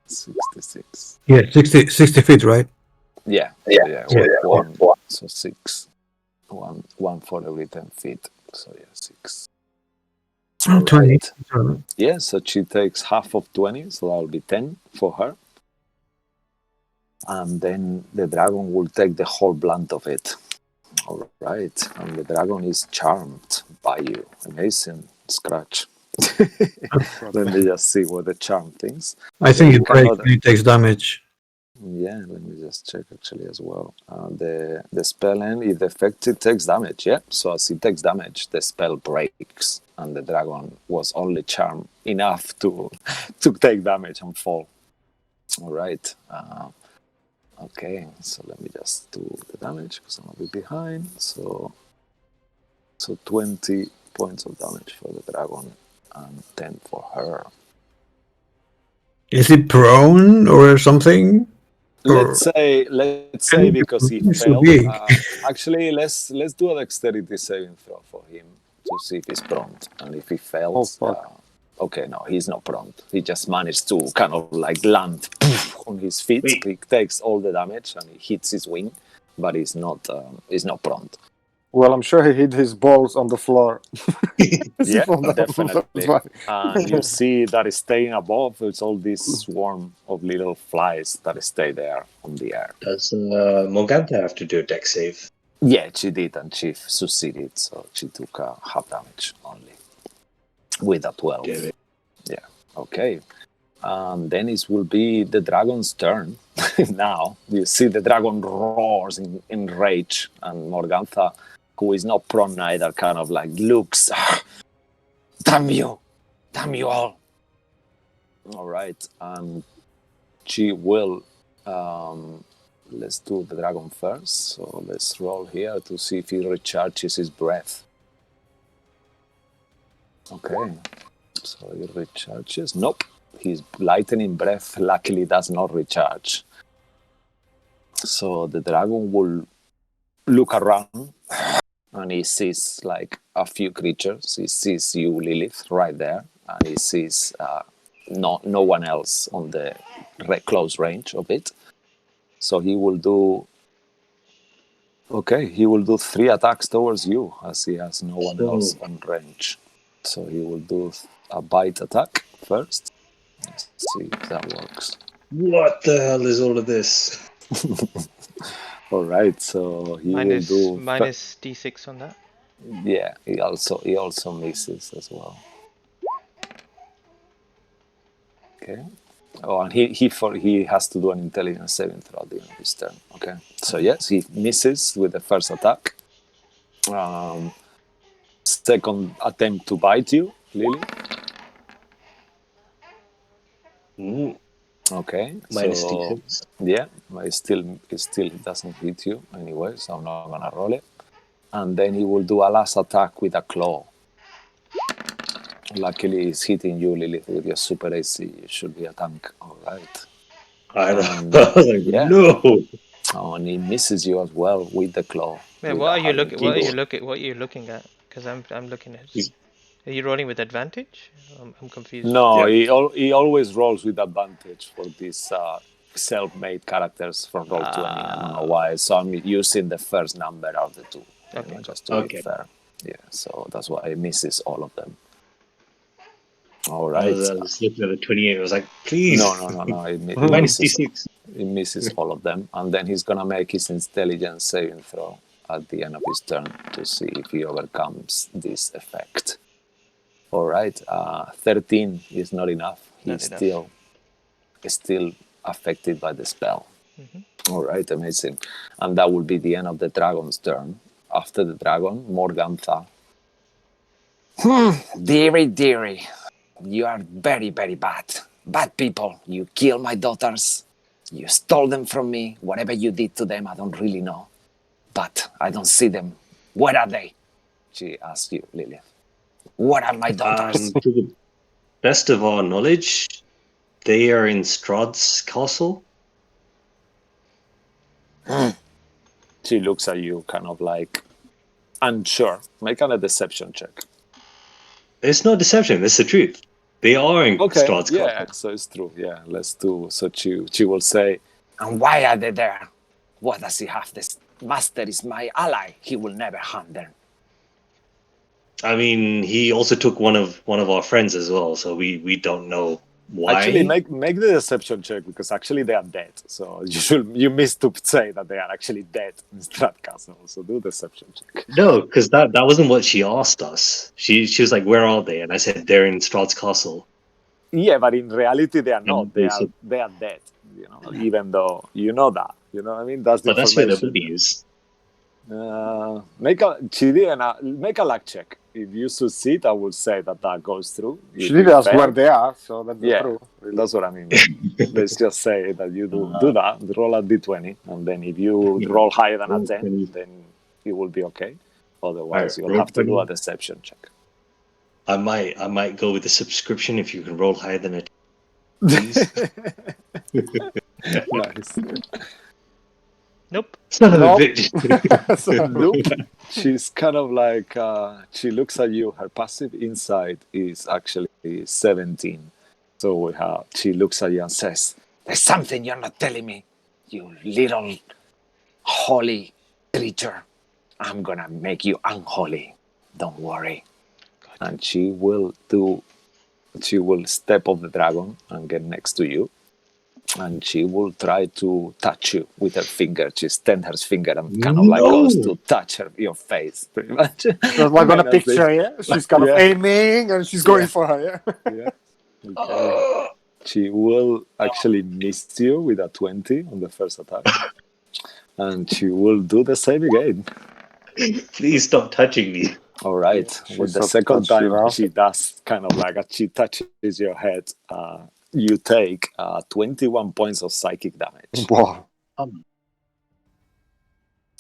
66.
Yeah, 60 feet, right?
Yeah. One, so 6. One for every 10 feet. So yeah, 6.
20.
Right. Yeah, so she takes half of 20, so that'll be 10 for her. And then the dragon will take the whole blunt of it. All right. And the dragon is charmed by you. Amazing. Scratch. Let me just see what the charm thinks.
I think it breaks when it takes damage.
Yeah, let me just check actually as well. The spell end, if the effective takes damage, yeah. So as it takes damage, the spell breaks, and the dragon was only charmed enough to take damage and fall. All right. Okay, so let me just do the damage because I'm a bit behind. So 20 points of damage for the dragon and 10 for her.
Is it prone or something?
Let's say because he
so
failed. Actually, let's do a dexterity saving throw for him to see if he's prompt, and if he fails, okay, no, he's not prompt. He just managed to kind of like land on his feet.
Wait.
He takes all the damage and he hits his wing, but he's not prompt.
Well, I'm sure he hit his balls on the floor.
Yeah, definitely. And you see that is staying above. It's all this swarm of little flies that stay there on the air.
Does Morganthan have to do a dex save?
Yeah, she did, and she succeeded, so she took half damage only with a 12. Yeah, okay. Then it will be the dragon's turn. Now, you see the dragon roars in rage, and Morganthan, who is not prone either, kind of like looks, damn you all. All right, and she will, let's do the dragon first. So let's roll here to see if he recharges his breath. Okay, so he recharges. Nope, his lightning breath luckily does not recharge. So the dragon will look around, and he sees like a few creatures. He sees you, Lilith, right there, and he sees no one else on the close range of it. So he will do 3 attacks towards you, as he has no one else on range. So he will do a bite attack first. Let's see if that works.
What the hell is all of this?
All right, so he will do
minus d6 on that.
Yeah, he also misses as well. Okay. Oh, and he has to do an intelligence saving throw at the end of his turn. Okay. So yes, he misses with the first attack. Second attempt to bite you, Lily. Okay.
Minus D6.
Yeah, but it still doesn't hit you anyway, so I'm not gonna roll it. And then he will do a last attack with a claw. Luckily, he's hitting you, Lilith, with your super AC. You should be a tank. All right.
I was like, no.
Oh, and he misses you as well with the claw.
Wait, what are you looking at? Because I'm looking at. Are you rolling with advantage? I'm confused.
No, he always rolls with advantage for these self-made characters from Roll20. I don't know why. So I'm using the first number out of the two.
Okay.
Just to be fair. Yeah, so that's why he misses all of them. All right.
I was looking at the 28. I was like, please.
No.
Minus D6.
He misses all of them. And then he's going to make his intelligence saving throw at the end of his turn to see if he overcomes this effect. All right. 13 is not enough. He's still affected by the spell. All right, amazing. And that will be the end of the dragon's turn. After the dragon, Morgantha. Dearie, you are very, very bad. Bad people. You killed my daughters. You stole them from me. Whatever you did to them, I don't really know. But I don't see them. Where are they? She asks you, Lilith. What are my daughters?
To the best of our knowledge, they are in Strahd's castle.
She looks at you kind of like unsure. Make a deception check.
It's not deception, it's the truth. They are in
Okay,
Strahd's
yeah,
castle.
so it's true. Yeah, let's do. So she will say, and why are they there? What does he have? This master is my ally. He will never harm them.
I mean, he also took one of our friends as well, so we don't know why.
Actually, make the deception check because actually they are dead. So you missed to say that they are actually dead in Strahd Castle. So do deception check.
No, because that wasn't what she asked us. She was like, "Where are they?" And I said, "They're in Strahd's castle."
Yeah, but in reality they are not.
And
They
said,
are dead. You know, even though you know that. You know what I mean? That's the
but that's where the
information.
body is.
Make a luck check. If you succeed, I would say that goes through.
She
If
did
you
ask
fail-
where they are, so that's
Yeah,
true. Really.
that's what I mean. Let's just say that you do that. Roll a d20, and then if you roll higher than a 10, then it will be okay. Otherwise,
Alright,
you'll
roll
have to do a
20.
deception check.
I might go with the subscription if you can roll higher than a. Please.
Nice.
Nope.
Son of a
Nope.
bitch.
So,
Nope. She's kind of like she looks at you. Her passive insight is actually 17. So she looks at you and says, "There's something you're not telling me, you little holy creature. I'm gonna make you unholy. Don't worry." And she will step off the dragon and get next to you. And she will try to touch you with her finger. She extends her finger and kind of like goes to touch your face, pretty much.
just like on a
Honestly.
picture, yeah? She's kind of
Yeah.
aiming and she's going for her, yeah?
Yeah. Okay. She will actually miss you with a 20 on the first attack. And she will do the same again.
Please stop touching me.
All right.
She
With the
stopped
second
touching you
time,
now.
she does kind of like as she touches your head, you take 21 points of psychic damage.
Wow.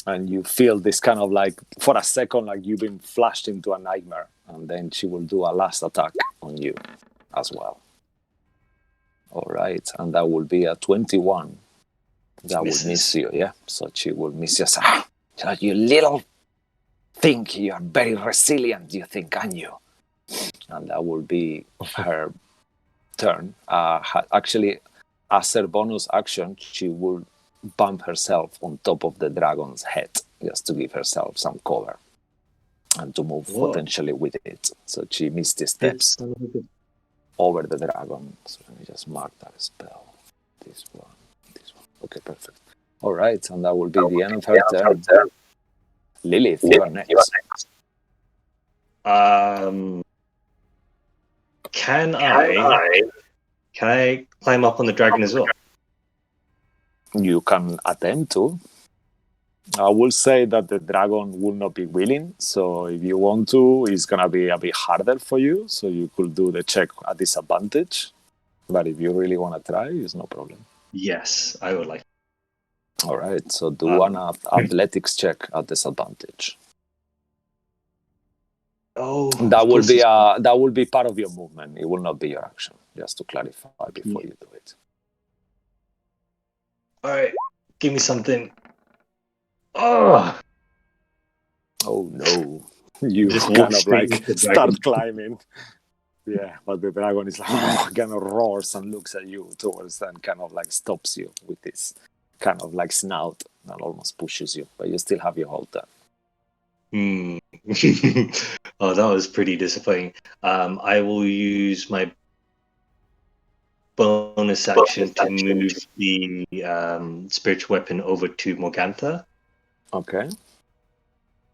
And you feel this kind of like, for a second, like you've been flashed into a nightmare. And then she will do a last attack on you as well. All right. And that will be a 21. That will miss you, yeah? So she will miss you. So you little think you are very resilient, you think, aren't you? And that will be her turn. Actually, as her bonus action, she will bump herself on top of the dragon's head just to give herself some cover and to move potentially with it. So she misty steps over the dragon. So let me just mark that spell. This one. Okay, perfect. All right, and that will be the end of her turn. Lilith, you are next.
Can I climb up on the dragon as well?
You can attempt to. I will say that the dragon will not be willing, so if you want to, it's going to be a bit harder for you, so you could do the check at disadvantage. But if you really want to try, it's no problem.
Yes, I would like.
All right, so do an athletics check at disadvantage.
Oh,
That will be part of your movement. It will not be your action. Just to clarify before you do it.
All right, give me something. Oh
no! You
just
kind
walk
of
straight
like
into the
start
dragon.
climbing. Yeah, but the dragon is like kind of roars and looks at you towards and kind of like stops you with this kind of like snout and almost pushes you, but you still have your hold there.
Oh, that was pretty disappointing. I will use my bonus action to move the spiritual weapon over to Morgantha.
Okay.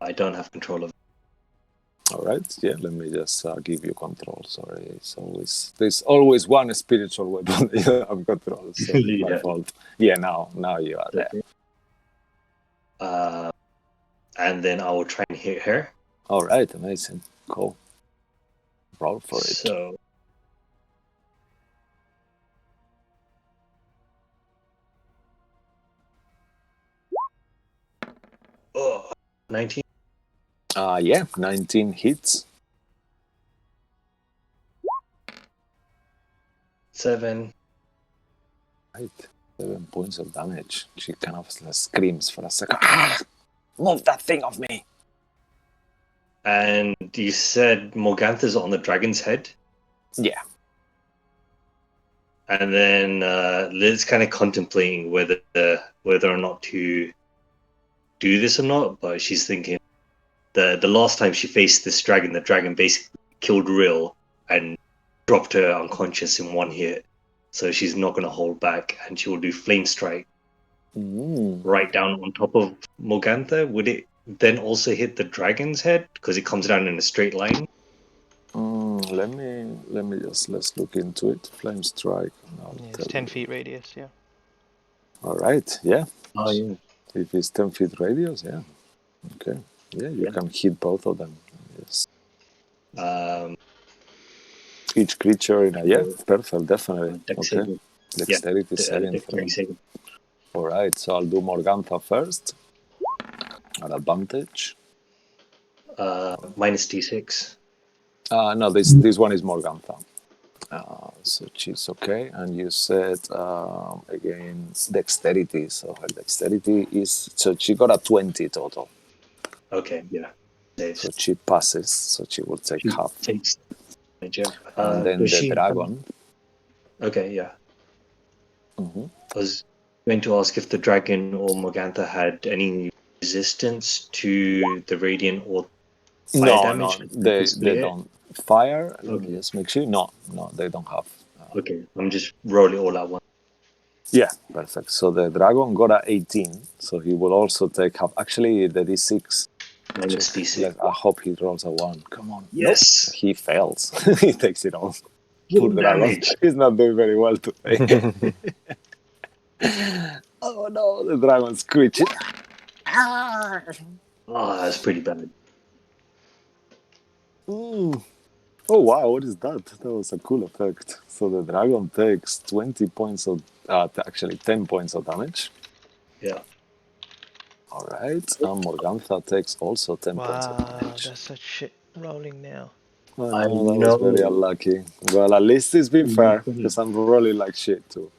I don't have control of it.
All right. Yeah. Let me just give you control. Sorry. There's always one spiritual weapon that you have control. So it's my
Yeah.
fault. Yeah. Now you are there.
Okay. And then I will try and hit her.
All right. Amazing. Cool. Roll for it.
So. Oh, 19.
Yeah. 19 hits.
7.
Right. 7 points of damage. She kind of screams for a second. Ah! Move that thing off me.
And you said Morgantha's on the dragon's head?
Yeah.
And then Lilith's kind of contemplating whether or not to do this or not, but she's thinking the last time she faced this dragon, the dragon basically killed Rill and dropped her unconscious in one hit. So she's not going to hold back, and she will do Flame Strike right down on top of Morgantha. Would it then also hit the dragon's head because it comes down in a straight line?
Let's look into it. Flame strike.
It's 10 feet radius, yeah.
All right. Yeah.
Oh yeah.
If it's 10 feet radius, yeah. Okay. Yeah, you can hit both of them. Yes. Each creature in a perfect, definitely. Okay. Dexterity saving throw. All right. So I'll do Morgantha first. At advantage.
Minus D6.
No, this one is Morgantha. So she's okay. And you said again dexterity. So her dexterity is she got a 20 total.
Okay, yeah.
So she passes. So she will take half.
Takes.
And then the dragon.
Okay, yeah. I was going to ask if the dragon or Morgantha had any resistance to the radiant or fire damage.
They don't. Fire. Let me just make sure. No, they don't have.
Okay, I'm just rolling all at once.
Yeah, perfect. So the dragon got a 18, so he will also take half. Actually, the D6.
Minus D6.
I hope he rolls a 1. Come on.
Yes.
Nope. He fails. He takes it all.
Poor dragon.
He's not doing very well today. Oh no, the dragon's screeching.
Oh, that's pretty bad.
Oh wow, what is that? That was a cool effect. So the dragon takes 20 points of, actually 10 points of damage.
Yeah.
All right, and Morgantha takes also 10 points of
Wow,
damage.
that's such shit rolling now.
I know, that was very unlucky. Well, at least it's been fair, because I'm rolling like shit too.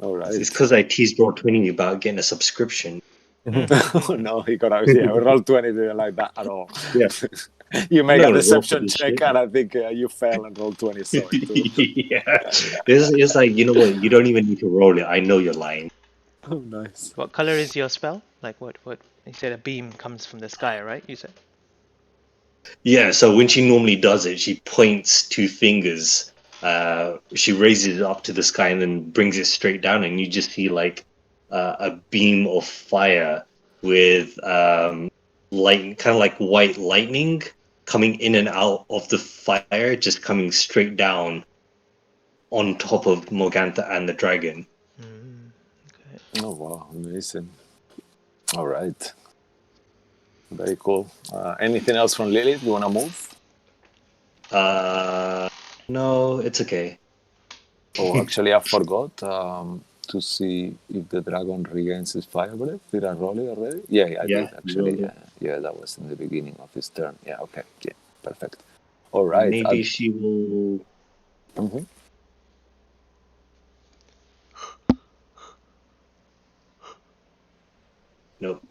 All right.
It's because I teased Roll20 about getting a subscription.
Oh no, he got out. Yeah, Roll20 didn't like that at all.
Yeah.
You make a deception check, and I think you fail and Roll20 saw it too.
Yeah. It's like, you know what? You don't even need to roll it. I know you're lying.
Oh, nice.
What color is your spell? Like what? You said a beam comes from the sky, right? You said.
Yeah, so when she normally does it, she points 2 fingers. She raises it up to the sky and then brings it straight down, and you just see like a beam of fire with light, kind of like white lightning coming in and out of the fire, just coming straight down on top of Morgantha and the dragon.
Okay.
Oh wow, amazing. All right. Very cool. Anything else from Lilith? You want to move?
No, it's okay.
Oh, actually, I forgot to see if the dragon regains his fire breath. Did I roll it already? Yeah, I did actually. Yeah, that was in the beginning of his turn. Yeah, okay. Yeah, perfect. All right.
Maybe she will.
Mm-hmm.
Nope.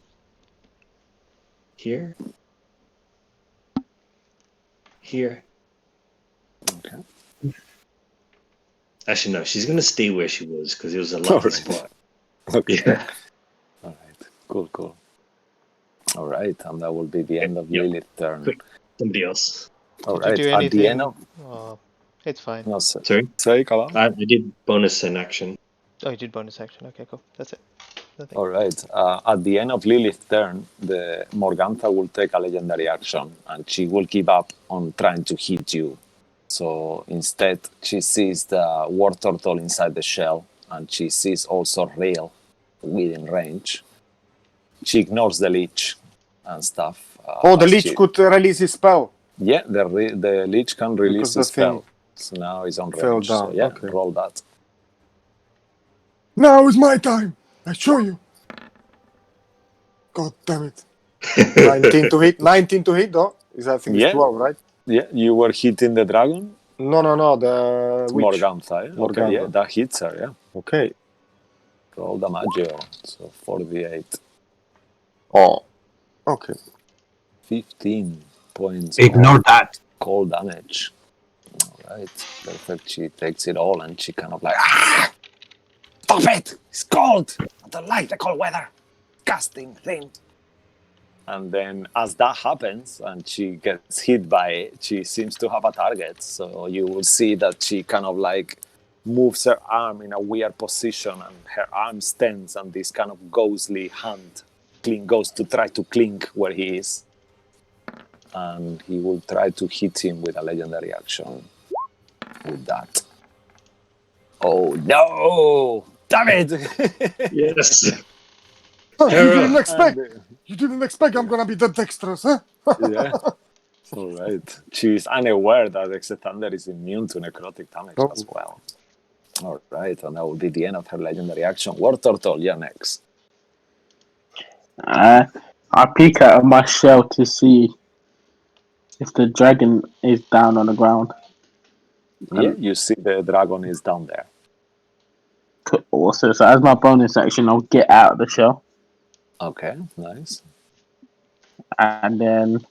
Here.
Okay.
Actually, no. She's gonna stay where she was because it was a lucky spot.
Okay.
Yeah.
All right. Cool. All right, and that will be the end of Lilith's turn.
Quick. Somebody else.
All
Did
right.
you do
At the end of.
Oh, it's fine.
No, sir.
Sorry?
Say, come on.
I did bonus in action.
Oh, you did bonus action. Okay, cool. That's it. Nothing.
All right. At the end of Lilith's turn, the Morgantha will take a legendary action, and she will give up on trying to hit you. So instead, she sees the war turtle inside the shell, and she sees also Rill within range. She ignores the leech and stuff.
Oh, the
as
leech
she-
could release his spell.
Yeah, the leech can release
Because the
the spell.
thing
So now he's on
fell
range. So
down,
yeah,
okay.
roll that.
Now is my time. I show you. God damn it. 19 to hit. 19 to hit, though. I think it's
Yeah.
12, right?
Yeah, you were hitting the dragon.
No. The witch.
Morgantha, eh? Okay, yeah,
Morgantha.
that hits her, yeah.
Okay.
Roll the Maggio, so 48.
Oh. Okay.
15 points
Ignore
of
that.
cold damage. All right, perfect. She takes it all and she kind of like, stop it! It's cold! I don't like the cold weather. Disgusting thing. And then as that happens and she gets hit by it, she seems to have a target. So you will see that she kind of like moves her arm in a weird position and her arm stands and this kind of ghostly hand goes to try to clink where he is. And he will try to hit him with a legendary action with that. Oh no! Damn it!
Yes.
You
Terror.
didn't expect I'm gonna be that dexterous, huh?
Yeah. All right. She's unaware that Exethander is immune to necrotic damage
Oh.
as well. All right, and that will be the end of her legendary action. War Turtle, you're next.
I peek out of my shell to see if the dragon is down on the ground.
Yeah, you see the dragon is down there.
Also, so as my bonus action, I'll get out of the shell,
Okay, nice.
and then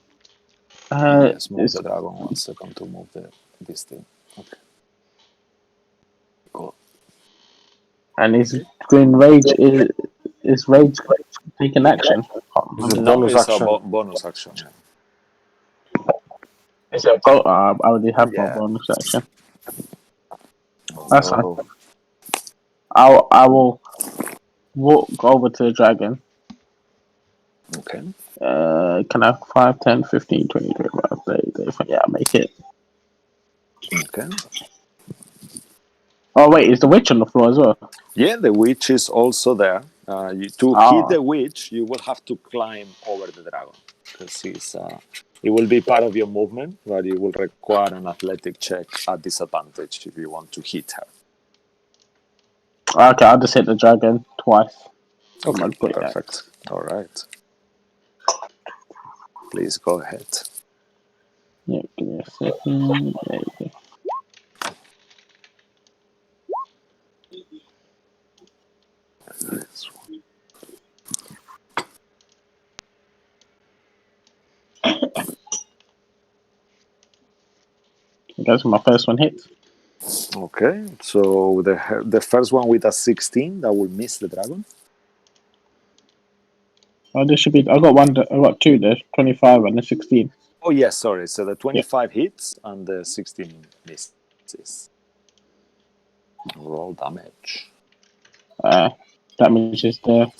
Yes, move
it's,
the dragon 1 second to move this thing. Okay. Cool.
and his green rage is rage taking action.
It's a
No,
bonus
it's
action.
a bonus action. Yeah.
I already have my
Yeah.
bonus action. That's fine.
Oh,
I will walk over to the dragon.
okay.
Can I 5, 10, 15, 20, 25, 30, 35? Yeah, I'll make it.
Okay.
Oh, wait, is the witch on the floor as well?
Yeah, the witch is also there. To hit the witch, you will have to climb over the dragon because it will be part of your movement, but it will require an athletic check at disadvantage if you want to hit her.
Okay, I'll just hit the dragon twice.
Okay,
Great
perfect. All right. Please go ahead.
Yeah, give me a second. There you go. That's my first one hit.
Okay, so the first one with a 16 that will miss the dragon.
Oh, this should be. I got two there, 25 and the 16.
Oh yes, sorry. So the 25 hits and the 16 misses. Roll damage.
Damage is the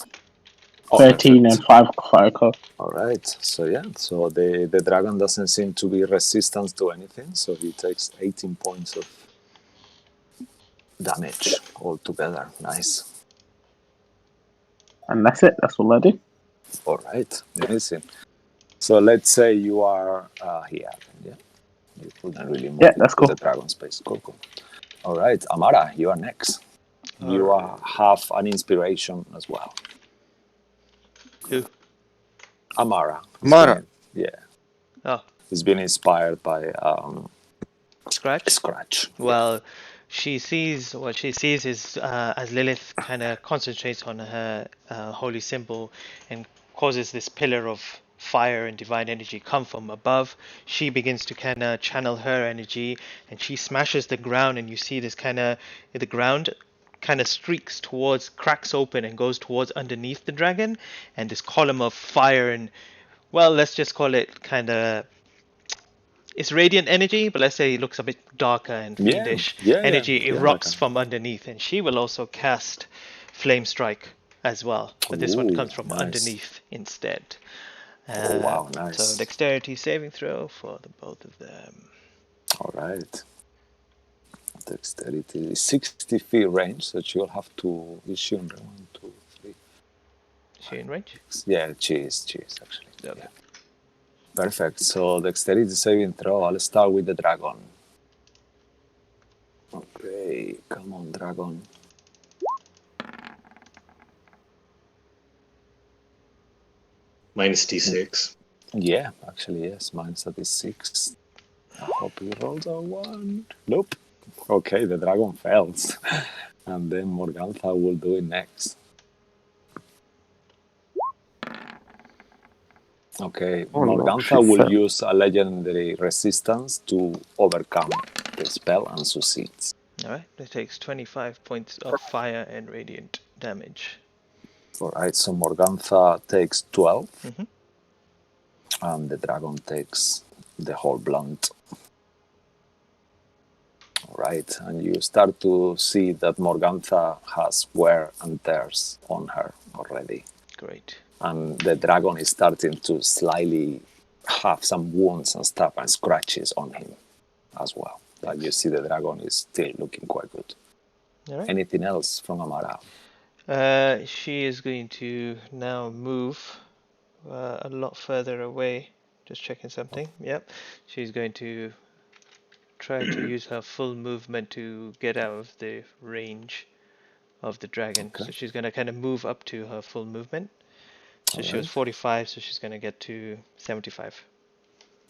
Oh,
13
perfect.
and 5 critical.
All right. So yeah. So the dragon doesn't seem to be resistant to anything. So he takes 18 points of damage altogether. Nice.
And that's it. That's all I did.
All right. Amazing. So let's say you are here. Yeah. You couldn't really move
Yeah, that's
into
cool.
the dragon space. Cool. All right, Amara, you are next. You have an inspiration as well.
Who?
Amara.
Amara.
Oh,
He's been inspired by
Scratch?
Scratch.
Well, what she sees is as Lilith kind of concentrates on her holy symbol and causes this pillar of fire and divine energy come from above, she begins to kind of channel her energy and she smashes the ground, and you see this kind of the ground kind of streaks towards, cracks open and goes towards underneath the dragon, and this column of fire and, well, let's just call it kind of, it's radiant energy, but let's say it looks a bit darker and fiendish energy erupts from underneath, and she will also cast Flame Strike as well, but this one
Ooh,
comes from
nice.
underneath instead.
Oh, wow, nice.
So dexterity saving throw for the both of them.
All right. Dexterity is 60 feet range, so you'll have to issue 1, 2, 3.
Is she in range?
Yeah, she is actually.
Okay.
Yeah. Perfect. So dexterity saving throw. I'll start with the dragon. Okay, come on, dragon.
Minus D6.
Yeah, actually, yes. Mine's at 6. I hope he rolls a 1. Nope. Okay, the dragon fails. And then Morgantha will do it next. Okay,
Oh, no,
Morgantha
she
will
fell.
use a legendary resistance to overcome the spell and succeeds.
Alright, that takes 25 points of fire and radiant damage.
Alright, so Morgantha takes 12,
Mhm.
and the dragon takes the whole blunt. Alright, and you start to see that Morgantha has wear and tears on her already.
Great.
And the dragon is starting to slightly have some wounds and stuff and scratches on him as well. But you see the dragon is still looking quite good.
Alright.
Anything else from Amara?
She is going to now move a lot further away. Just checking something. Yep. She's going to try to use her full movement to get out of the range of the dragon.
Okay.
So she's going to kind of move up to her full movement. So she was
Alright.
45, so she's going to get to 75.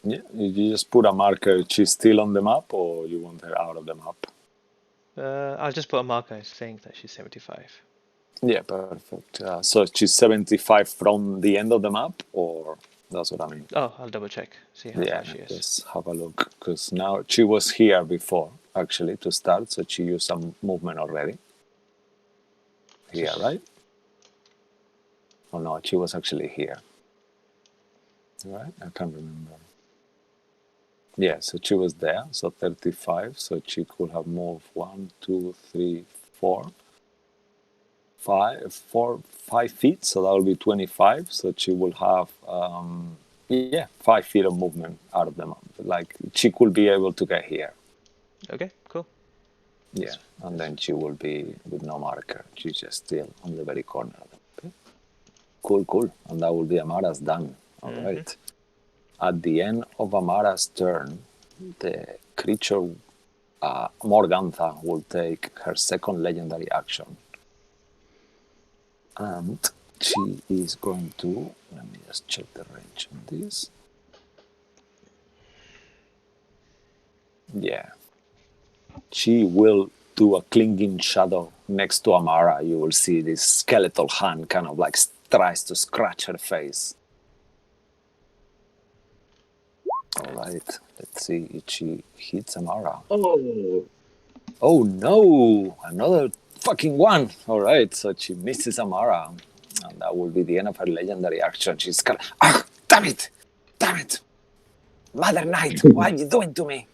Yeah, you just put a marker. She's still on the map, or you want her out of the map?
I'll just put a marker saying that she's 75.
Yeah, perfect. So she's 75 from the end of the map, or that's what I mean.
Oh, I'll double check. See how
Yeah,
far she is.
just have a look, because now she was here before actually to start, so she used some movement already. Here, right? Oh no, she was actually here. Right? I can't remember. Yeah, so she was there, so 35, so she could have moved 1, 2, 3, 4, 5 feet, so that will be 25, so she will have 5 feet of movement out of the map. Like, she could be able to get here.
Okay, cool.
Yeah, and then she will be with no marker. She's just still on the very corner of it. Okay. Cool. And that will be Amara's done. All right. At the end of Amara's turn, the creature Morgantha will take her second legendary action. And she is going to... Let me just check the range on this. Yeah. She will do a clinging shadow next to Amara. You will see this skeletal hand kind of like tries to scratch her face. All right, let's see if she hits Amara. Oh no, another fucking one. All right, so she misses Amara, and that will be the end of her legendary action. She's kind of, damn it, Mother Knight, what are you doing to me?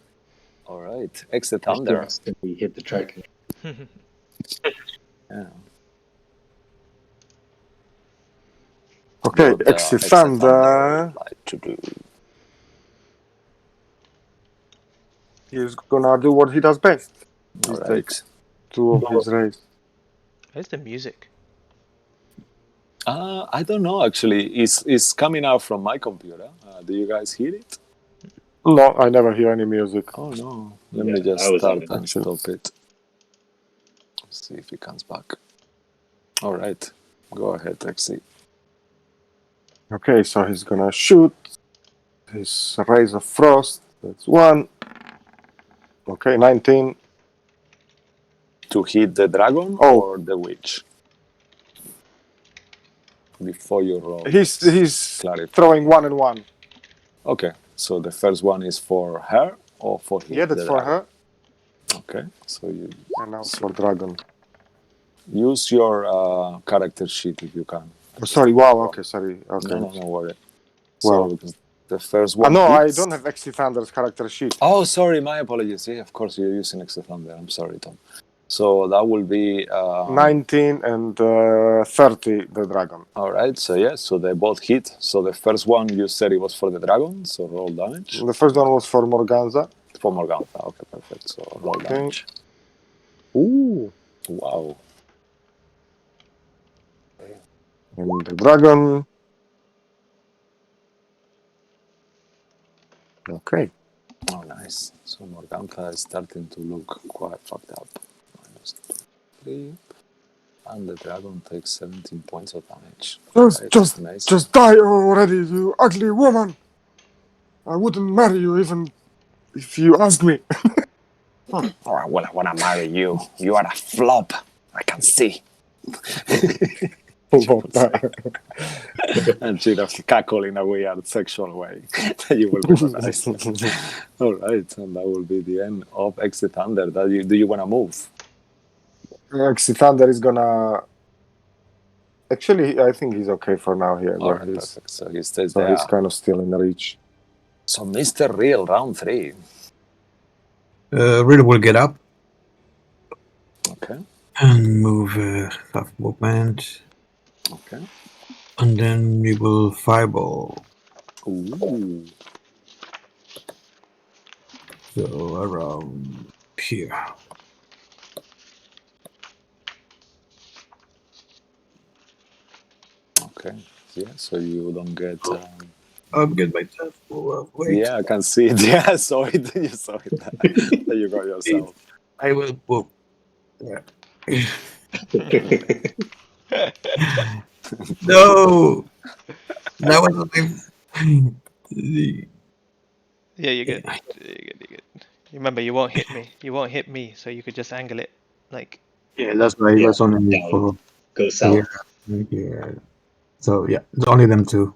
All right, exit thunder.
We hit the dragon.
Yeah.
Okay,
What
exit
Thunder
thunder.
would like to do.
He's gonna do what he does best. He
All right.
takes 2 of his rays.
Where's the music?
I don't know, actually. It's coming out from my computer. Do you guys hear it?
No, I never hear any music.
Oh, no. Let
Yeah,
me just
I was
start
on it,
and
actually.
stop it. Let's see if it comes back. All right. Go ahead, Exi.
Okay, so he's gonna shoot his rays of frost. That's 1. Okay, 19.
To hit the dragon or the witch? Before you roll.
He's
clarify.
throwing 1 and 1.
Okay, so the first one is for her or for him?
Yeah, that's for her.
Okay, so you
And now for dragon.
use your character sheet if you can.
Oh, sorry, wow, okay, sorry. Okay.
No, worry.
Wow.
So because the first one
no, I
hits.
don't have Exit Thunder's character sheet.
Oh, sorry, my apologies. Yeah, of course, you're using Exit Thunder. I'm sorry, Tom. So that will be
19 and 30, the dragon.
all right. So yeah, so they both hit. So the first one you said it was for the dragon. So roll damage
The first one was for Morganza.
for Morganthan. Okay, perfect. So roll
Okay.
damage. Ooh, wow.
And the dragon. Okay.
Oh, nice. So Morgantha is starting to look quite fucked up. -3. And the dragon takes 17 points of damage. Nice.
Just die already, you ugly woman! I wouldn't marry you even if you asked me.
Oh, well, I want to marry you. You are a flop. I can see. And she does cackle in a weird sexual way. You will recognize. All right, and that will be the end of Exit Thunder. Do you want to move?
Thunder is gonna. Actually, I think he's okay for now here.
All
Where
right,
he's,
perfect. So he stays
so
there.
he's kind of still in reach.
So Mr. Rill, round 3.
Rill will get up
Okay.
and move half movement,
Okay.
and then we will fireball.
Ooh.
So around here.
Okay. Yeah. So you don't get.
I'll get myself. Wait.
Yeah, I can see it. Yeah, I saw it. You saw it. That you got yourself.
I will move. Yeah. No, that was the
Yeah, you're good. You're good. You're good. Remember, you won't hit me. You won't hit me, so you could just angle it like.
Yeah, that's right.
Yeah,
That's only
down.
for
Go south.
yeah. So yeah, it's only them two.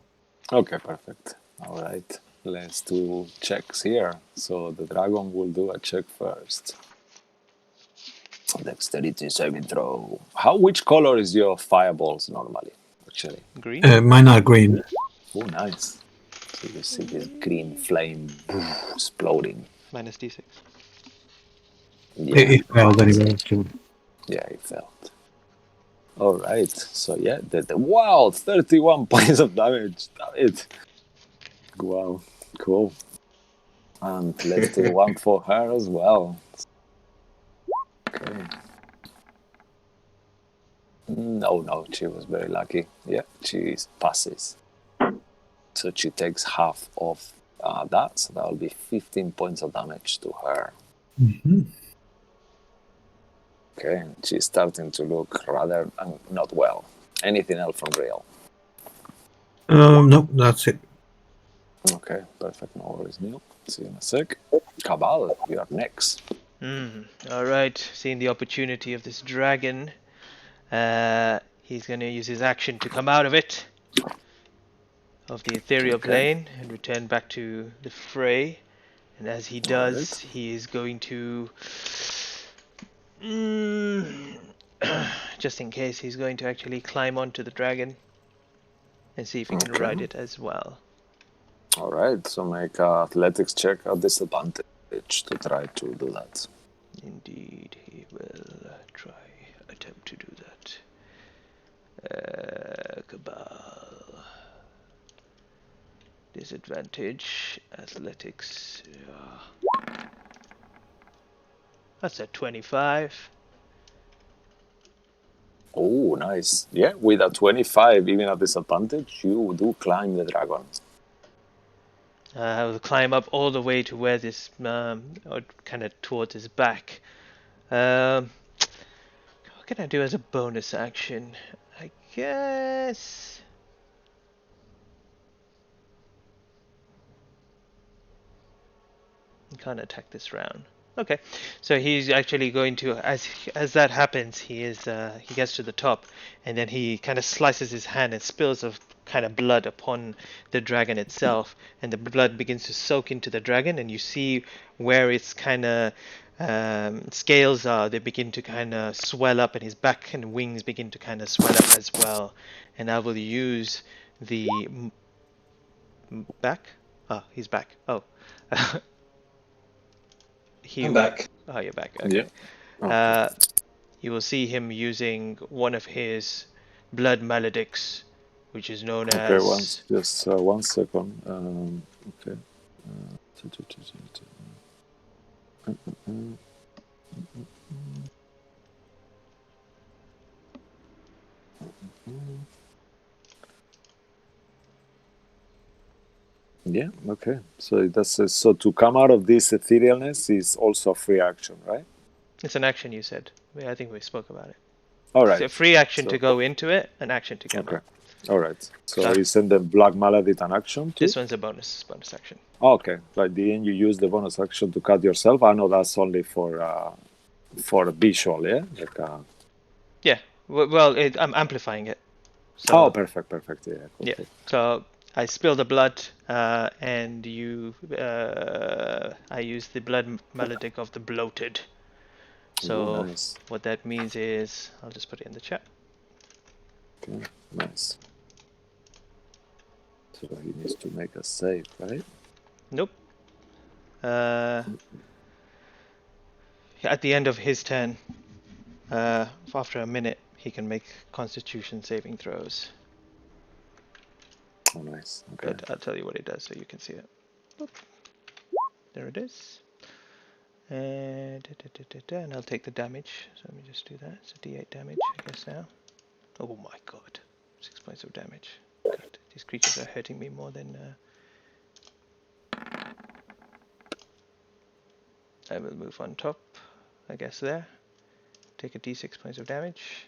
Okay, perfect. All right. Let's do checks here. So the dragon will do a check first. Dexterity saving throw. Which color is your fireballs normally? Actually.
Green?
Mine are green.
Oh, nice. So you see this green flame exploding.
Minus d6.
Yeah.
It failed anyway. So.
Yeah, it felt. All right. So yeah, wow, 31 points of damage. Damn it. Wow, cool. And let's do one for her as well. Okay. No, she was very lucky. Yeah, she passes. So she takes half of that, so that will be 15 points of damage to her.
Mm-hmm.
Okay, she's starting to look rather not well. Anything else from Rill?
No, that's it.
Okay, perfect. No worries, Neil. See you in a sec. Cabal, you are next.
Alright, seeing the opportunity of this dragon, he's going to use his action to come out of it, of the ethereal plane, and return back to the fray. And as he does, he is going to, just in case, he's going to actually climb onto the dragon and see if he can ride it as well.
All right, so make an athletics check at disadvantage to try to do that.
Indeed, he will attempt to do that. Cabal. Disadvantage. Athletics. That's a 25.
Oh, nice. Yeah, with a 25, even at disadvantage, you do climb the dragon.
I will climb up all the way to where this, or kind of towards his back. What can I do as a bonus action? I guess. I can't attack this round. Okay, so he's actually going to, as that happens, he gets to the top, and then he kind of slices his hand and spills of kind of blood upon the dragon itself, and the blood begins to soak into the dragon, and you see where its kind of scales are. They begin to kind of swell up, and his back and wings begin to kind of swell up as well. And I will use the back. Oh, he's back. Oh.
I'm back.
Oh, you're back. Okay.
Yeah.
you will see him using one of his blood maledicts, which is known
Okay,
as...
just 1 second. Okay. Yeah, okay. So that's so to come out of this etherealness is also a free action, right?
It's an action, you said. I think we spoke about it.
All
It's
right.
a free action
So,
to go into it, an action to come
okay.
out.
All right. So
So
isn't the Black Maledict an action too?
this one's a bonus action.
Okay. Like didn't you use the bonus action to cut yourself? I know that's only for visual, yeah? Like
Yeah. Well, I'm amplifying it. So,
oh, perfect. Yeah, cool,
yeah.
cool.
So I spill the blood, and I use the blood maledict of the bloated. So
Ooh, nice.
what that means is, I'll just put it in the chat.
Okay, nice. So he needs to make a save, right?
Nope. At the end of his turn, after a minute, he can make Constitution saving throws.
Oh, nice. Okay.
But I'll tell you what it does so you can see it. Boop. There it is. And I'll take the damage. So let me just do that. It's a D8 damage, I guess now. Oh my god. 6 points of damage. God, these creatures are hurting me more than... I will move on top, I guess there. Take a D6 points of damage.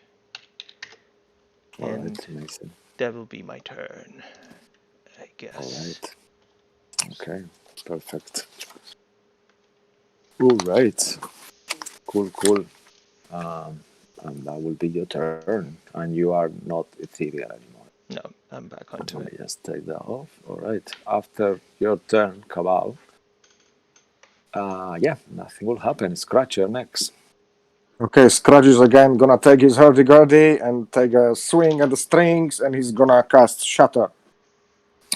All
And
right, amazing.
that will be my turn, I guess.
All right. Okay, perfect. All right. Cool. And that will be your turn. And you are not ethereal anymore.
No, I'm back onto
Let me
it.
just take that off. All right. After your turn, Cabal. Yeah, nothing will happen. Scratch, you're next.
Okay, Scrooge is again gonna take his hurdy-gurdy and take a swing at the strings, and he's gonna cast Shatter.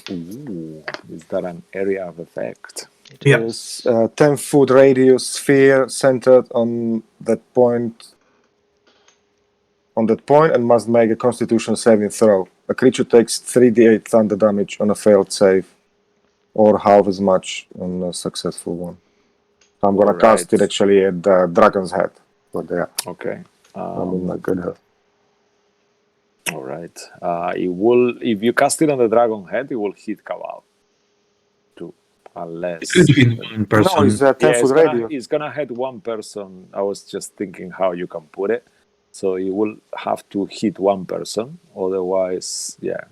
Ooh, is that an area of effect?
It
Yeah.
is.
It's a 10-foot radius sphere centered on that point. And must make a Constitution saving throw. A creature takes 3d8 thunder damage on a failed save, or half as much on a successful one. So I'm gonna cast it
Alright.
actually at the dragon's head. So there,
Okay.
I'm in a good head.
All right. It will. If you cast it on the dragon head, it will hit Cabal. Too, unless.
It's going to hit one person.
No, it's a 10-foot radius.
It's gonna hit one person. I was just thinking how you can put it. So you will have to hit one person. Otherwise, yeah.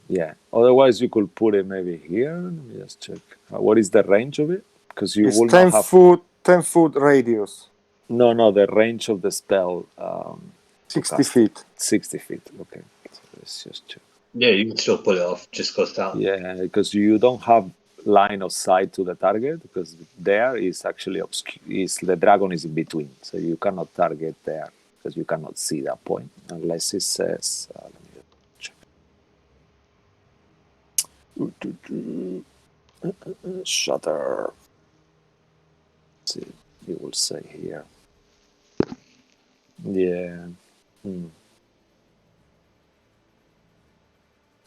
Yeah. Otherwise, you could put it maybe here. Let me just check. What is the range of it? Because you
It's
will
10
not have.
foot, 10-foot radius,
No, the range of the spell.
60
cast.
feet.
60 feet. Okay. So let's just check.
Yeah, you can still pull it off. Just goes down.
Yeah, because you don't have line of sight to the target because there is actually the dragon is in between, so you cannot target there because you cannot see that point unless it says. Let me check. Shutter. Let's see, it will say here. Yeah.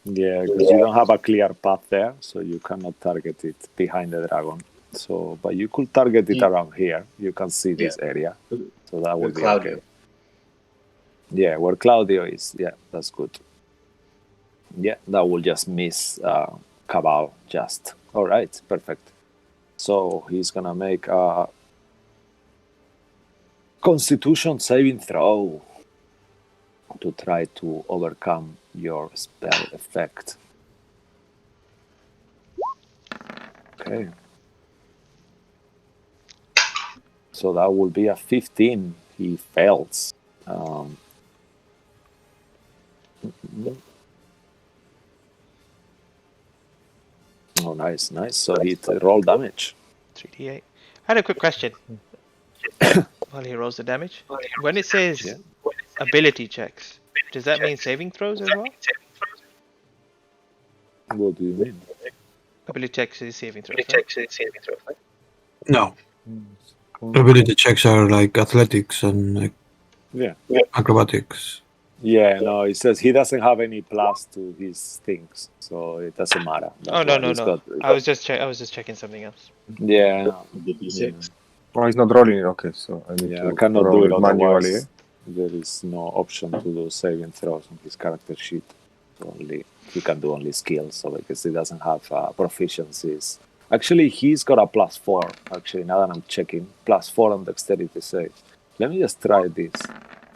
Yeah, because you don't have a clear path there, so you cannot target it behind the dragon. So, but you could target it around here. You can see this area, so that would be
Claudio.
okay. Yeah, where Claudio is. Yeah, that's good. Yeah, that will just miss Cabal. Just all right, perfect. So he's gonna make a Constitution saving throw to try to overcome your spell effect. Okay. So that will be a 15. He fails. Oh, nice. So he roll damage.
3d8. I had a quick question while he rolls the damage. When it says ability checks, does that mean saving throws as well?
What do you mean?
Ability checks is saving throws, right?
No. Ability checks are like athletics and like
Yeah.
acrobatics.
Yeah, no, it says he doesn't have any plus to his things, so it doesn't matter. That's
Oh no
why
no
he's
no!
got.
I was just checking something else.
Yeah,
The D6.
Oh, he's not rolling it. Okay, so I need
yeah, I
to
cannot
roll
do it
it manually.
otherwise. There is no option to do saving throws on his character sheet. Only he can do only skills, so because he doesn't have proficiencies. Actually, he's got a +4. Actually, now that I'm checking, +4 on dexterity saves. Let me just try this.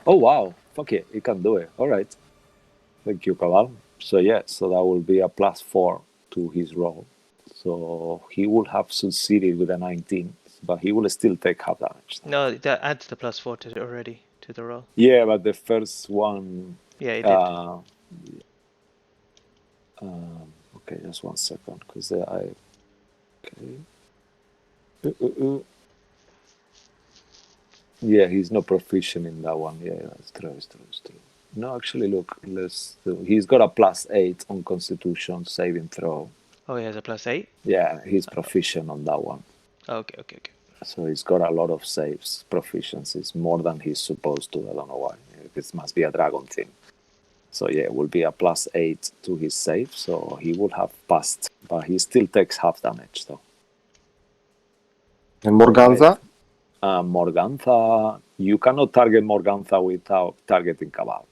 Oh wow! Fuck it, he can do it. All right. Thank you, Cabal. So yeah, so that will be a +4 to his roll. So he will have succeeded with a 19, but he will still take half damage.
No, that adds the +4 to already to the roll.
Yeah, but the first one.
Yeah, it did.
Okay, just 1 second, because I. Okay. Yeah, he's not proficient in that one. Yeah, that's true. It's true. It's true. No, actually, look. Let's. He's got a +8 on Constitution saving throw.
Oh, he has a +8.
Yeah, he's proficient on that one.
Okay, okay, okay.
So he's got a lot of saves, proficiencies, more than he's supposed to. I don't know why. This must be a dragon thing. So yeah, it will be a +8 to his save. So he will have passed, but he still takes half damage though.
And Morgantha?
Morgantha, you cannot target Morgantha without targeting Cabal.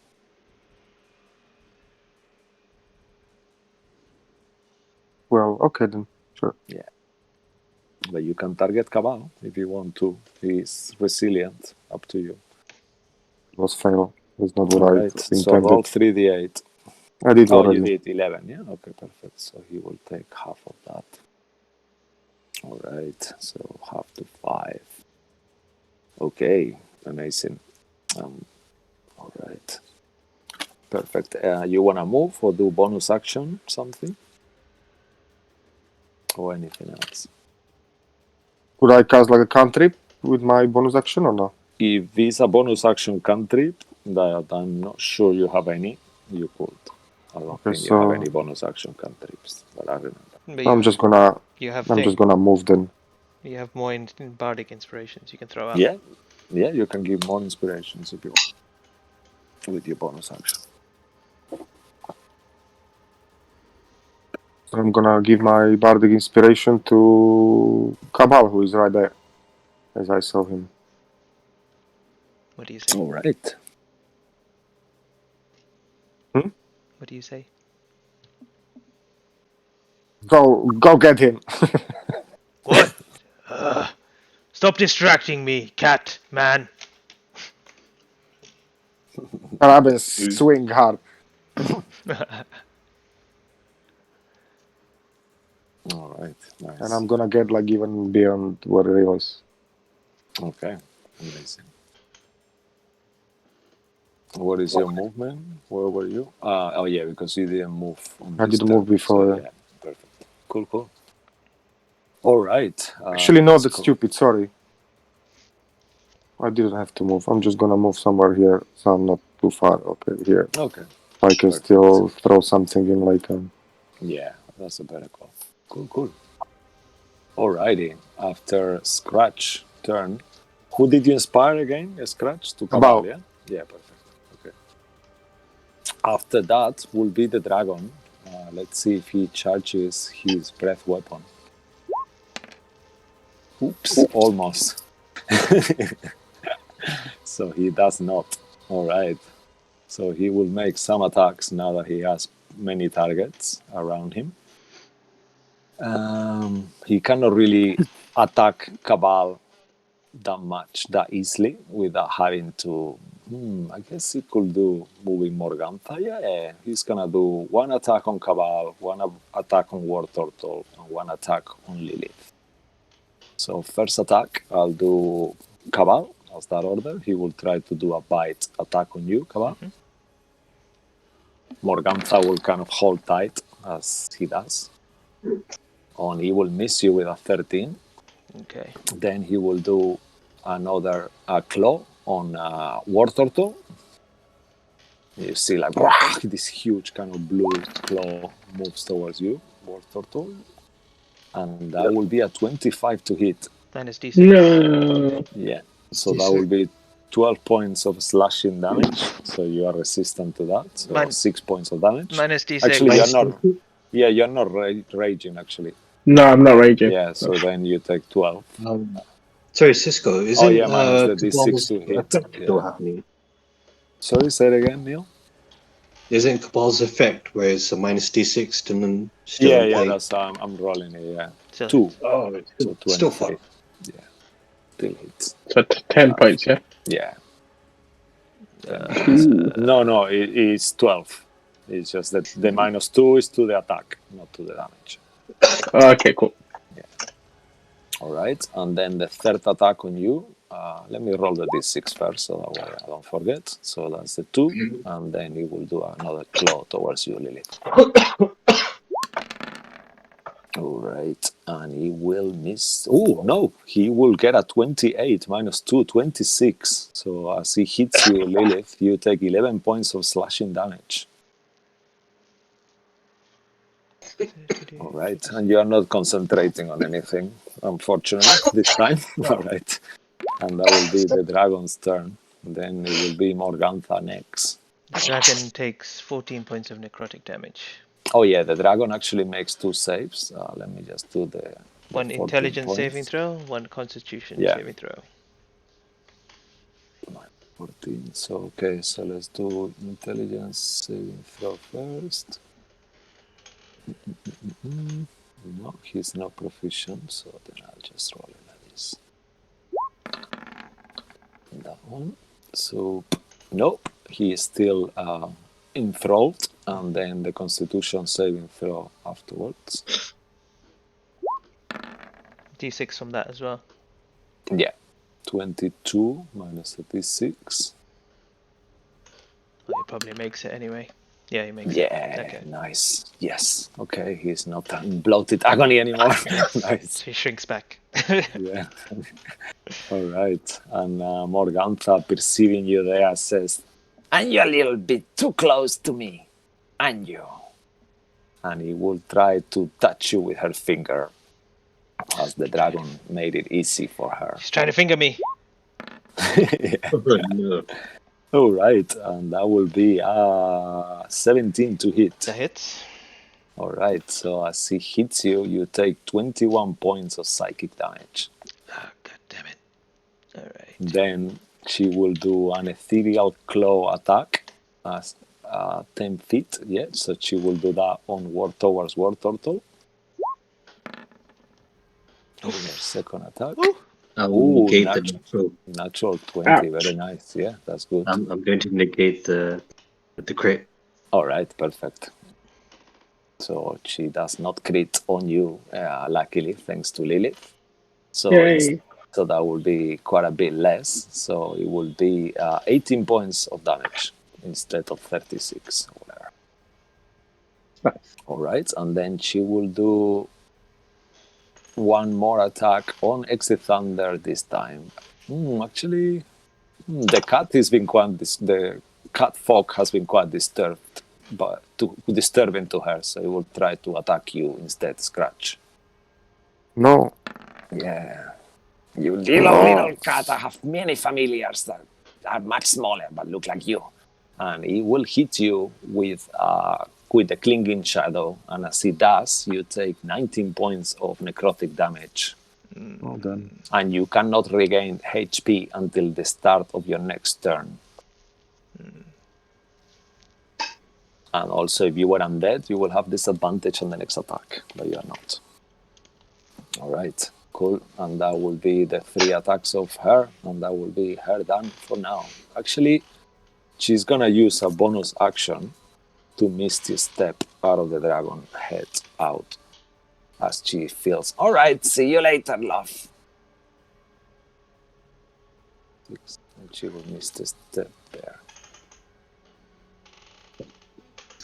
Well, okay then. Sure.
Yeah. But you can target Cabal if you want to. He's resilient. Up to you.
It was fail. It's not what
Right.
I
So roll
intended.
3d8.
I did
Oh,
already.
you did 11. Yeah. Okay, perfect. So he will take half of that. All right. So half to 5. Okay. Amazing. All right. Perfect. You want to move or do bonus action something? Or anything else?
Could I cast like a cantrip with my bonus action or no?
If it's a bonus action cantrip that I'm not sure you have any, you could. I don't
Okay,
think you have
so-
any bonus action cantrips that I remember.
But
I'm just gonna move then.
You have more in bardic inspirations you can throw out.
Yeah, you can give more inspirations if you want with your bonus action.
So I'm gonna give my bardic inspiration to Cabal, who is right there, as I saw him.
What do you say?
All right.
What do you say?
Go get him.
What? Stop distracting me, cat man.
Grab and swing hard.
All right. Nice.
And I'm gonna get like even beyond what it was.
Okay. Amazing. What is your movement? Where were you? Oh yeah, because you didn't move.
I didn't move before.
So, yeah, perfect. Cool. All right.
Actually, no,
let's
that's
go.
stupid. Sorry. I didn't have to move. I'm just gonna move somewhere here, so I'm not too far. Okay, here.
Okay.
I can
Perfect.
still throw something in later.
Yeah, that's a better call. Cool. Alrighty. After Scratch turn, who did you inspire again? Scratch to Cabal,
Cabal.
yeah? Yeah, perfect. Okay. After that will be the dragon. Let's see if he charges his breath weapon. Oops, almost. So he does not. All right. So he will make some attacks now that he has many targets around him. He cannot really attack Cabal that easily without having to. I guess he could do moving Morgantha. Yeah, he's gonna do one attack on Cabal, one attack on War Turtle, and one attack on Lilith. So first attack, I'll do Cabal as that order. He will try to do a bite attack on you, Cabal. Morgantha will kind of hold tight as he does. And he will miss you with a 13.
Okay.
Then he will do another claw on War Turtle. You see like this huge kind of blue claw moves towards you, War Turtle. And that will be a 25 to hit.
Minus D6.
No.
Yeah. So that will be 12 points of slashing damage. So you are resistant to that. So 6 points of damage.
Minus D6.
Actually, you're not. Yeah, you're not raging. Actually.
No, I'm not raging.
Yeah. So then you take 12.
Sorry, Cisco. Isn't
Oh yeah, minus the D6
Cabal's
to hit.
effect still happening?
Sorry, say it again, Neil.
Isn't Cabal's effect where it's a minus D6 still in play?
That's I'm rolling it. Yeah,
Still
2.
hits.
Oh, it's
So 23.
still fun.
Yeah, still hits.
So 10 points, yeah?
Yeah. No, it's 12. It's just that the minus 2 is to the attack, not to the damage.
Okay, cool.
All right, and then the third attack on you. Let me roll the D6 first, so that way I don't forget. So that's the 2, and then he will do another claw towards you, Lilith. All right, and he will miss. Oh, no, he will get a 28 minus 2, 26. So as he hits you, Lilith, you take 11 points of slashing damage. All right, and you are not concentrating on anything, unfortunately, this time. All right, and that will be the dragon's turn. Then it will be Morganthan next.
The dragon takes 14 points of necrotic damage.
Oh yeah, the dragon actually makes 2 saves. Let me just do the
One
14
intelligence
points.
saving throw, one constitution
Yeah.
saving throw.
14. So okay, so let's do intelligence saving throw first. No, he's not proficient, so then I'll just roll it like this. That one. So nope, he is still enthralled, and then the Constitution saving throw afterwards.
D6 from that as well.
Yeah, 22 minus 36.
Well, he probably makes it anyway. Yeah, he makes it.
Yeah,
Okay.
nice. Yes. Okay, he's not in bloated agony anymore. Nice.
So he shrinks back.
Yeah. All right. And Morgantha, perceiving you there, says, "And you're a little bit too close to me, and you." And he will try to touch you with her finger, as the dragon made it easy for her.
He's trying to finger me.
No.
All right, and that will be 17 to hit.
The hits.
All right, so as he hits you, you take 21 points of psychic damage.
Oh, god damn it. All right.
Then she will do an ethereal claw attack as 10 feet. Yeah, so she will do that on towards War Turtle. Her second attack.
I will negate
nat-
the natural.
Natural 20,
Ouch.
very nice. Yeah, that's good.
I'm going to negate the crit.
All right, perfect. So she does not crit on you, luckily, thanks to Lilith. So,
Yay.
so that will be quite a bit less. So it will be 18 points of damage instead of 36 or whatever.
Nice.
All right, and then she will do one more attack on Exit Thunder this time. Actually, the cat has been quite the cat folk has been quite disturbed, but disturbing to her, so he will try to attack you instead, Scratch.
No.
Yeah, you little cat. I have many familiars that are much smaller but look like you, and he will hit you with the clinging shadow, and as he does, you take 19 points of necrotic damage.
Well done.
And you cannot regain HP until the start of your next turn. And also, if you were undead, you will have disadvantage on the next attack, but you are not. All right, cool. And that will be the 3 attacks of her, and that will be her done for now. Actually, she's gonna use a bonus action to Misty Step out of the dragon head out. As she feels, all right, see you later, love. And she will miss the step there.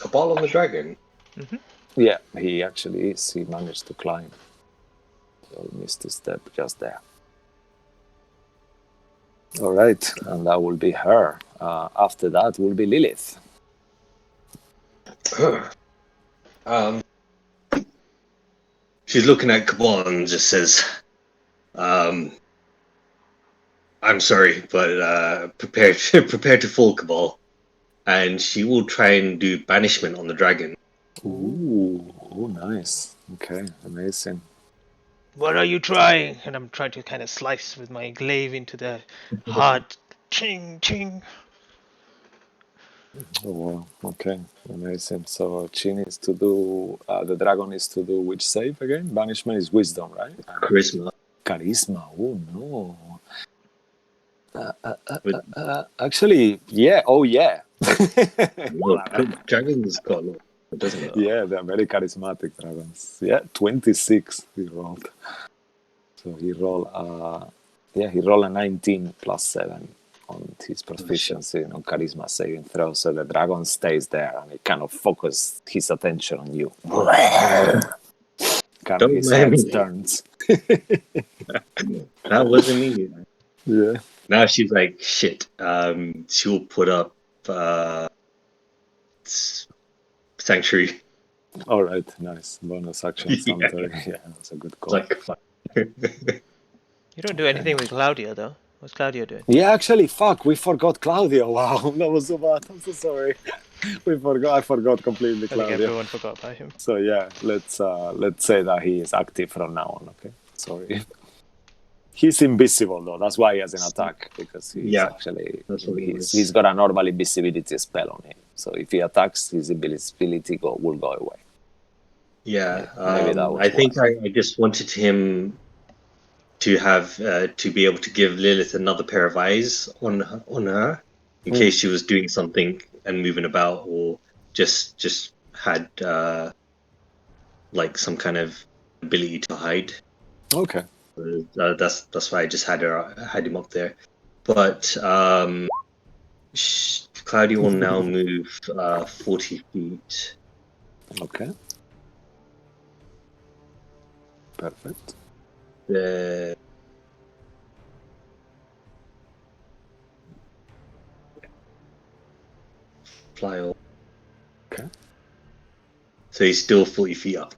A ball on the dragon.
Yeah, he actually is. He managed to climb. So he missed the step just there. All right, and that will be her. After that will be Lilith.
She's looking at Cabal and just says, I'm sorry, but prepare to fall, Cabal. And she will try and do banishment on the dragon.
Ooh, nice. Okay, amazing.
What are you trying? And I'm trying to kind of slice with my glaive into the heart. Ching, ching.
Oh, wow. Okay, amazing. So she needs to do, the dragon needs to do which save again? Banishment is wisdom, right?
Charisma.
Charisma. Oh, no.
But
Actually, yeah. Oh, yeah.
no, dragons got a lot, doesn't it?
Yeah, they're very charismatic dragons. Yeah, 26 he rolled. So he rolled, he rolled a 19 plus 7 on his proficiency on charisma saving throw. So the dragon stays there and it kind of focuses his attention on you. Kind of
Don't
his
mind
head
me.
turns.
That wasn't me.
Yeah.
Now she's like, shit. She'll put up Sanctuary.
All right, nice. Bonus action Sanctuary. Yeah, that's a good call.
Like, fuck.
You don't do anything with Claudia, though. What's Claudia doing?
Yeah, actually, fuck, we forgot Claudio. Wow, that was so bad. I'm so sorry. I forgot completely
I think
Claudio.
everyone forgot about him.
So yeah, let's say that he is active from now on. Okay, sorry. He's invisible though. That's why he has an attack, because he's actually
that's what it was.
he's got a normal invisibility spell on him. So if he attacks, his invisibility will go away.
Yeah,
Maybe that was
I think
why.
I just wanted him to have to be able to give Lilith another pair of eyes on her in case she was doing something and moving about, or just had like some kind of ability to hide.
Okay.
That's why I just had him up there. But Claudia will now move 40 feet.
Okay. Perfect.
Fly over.
Okay.
So he's still 40 feet up.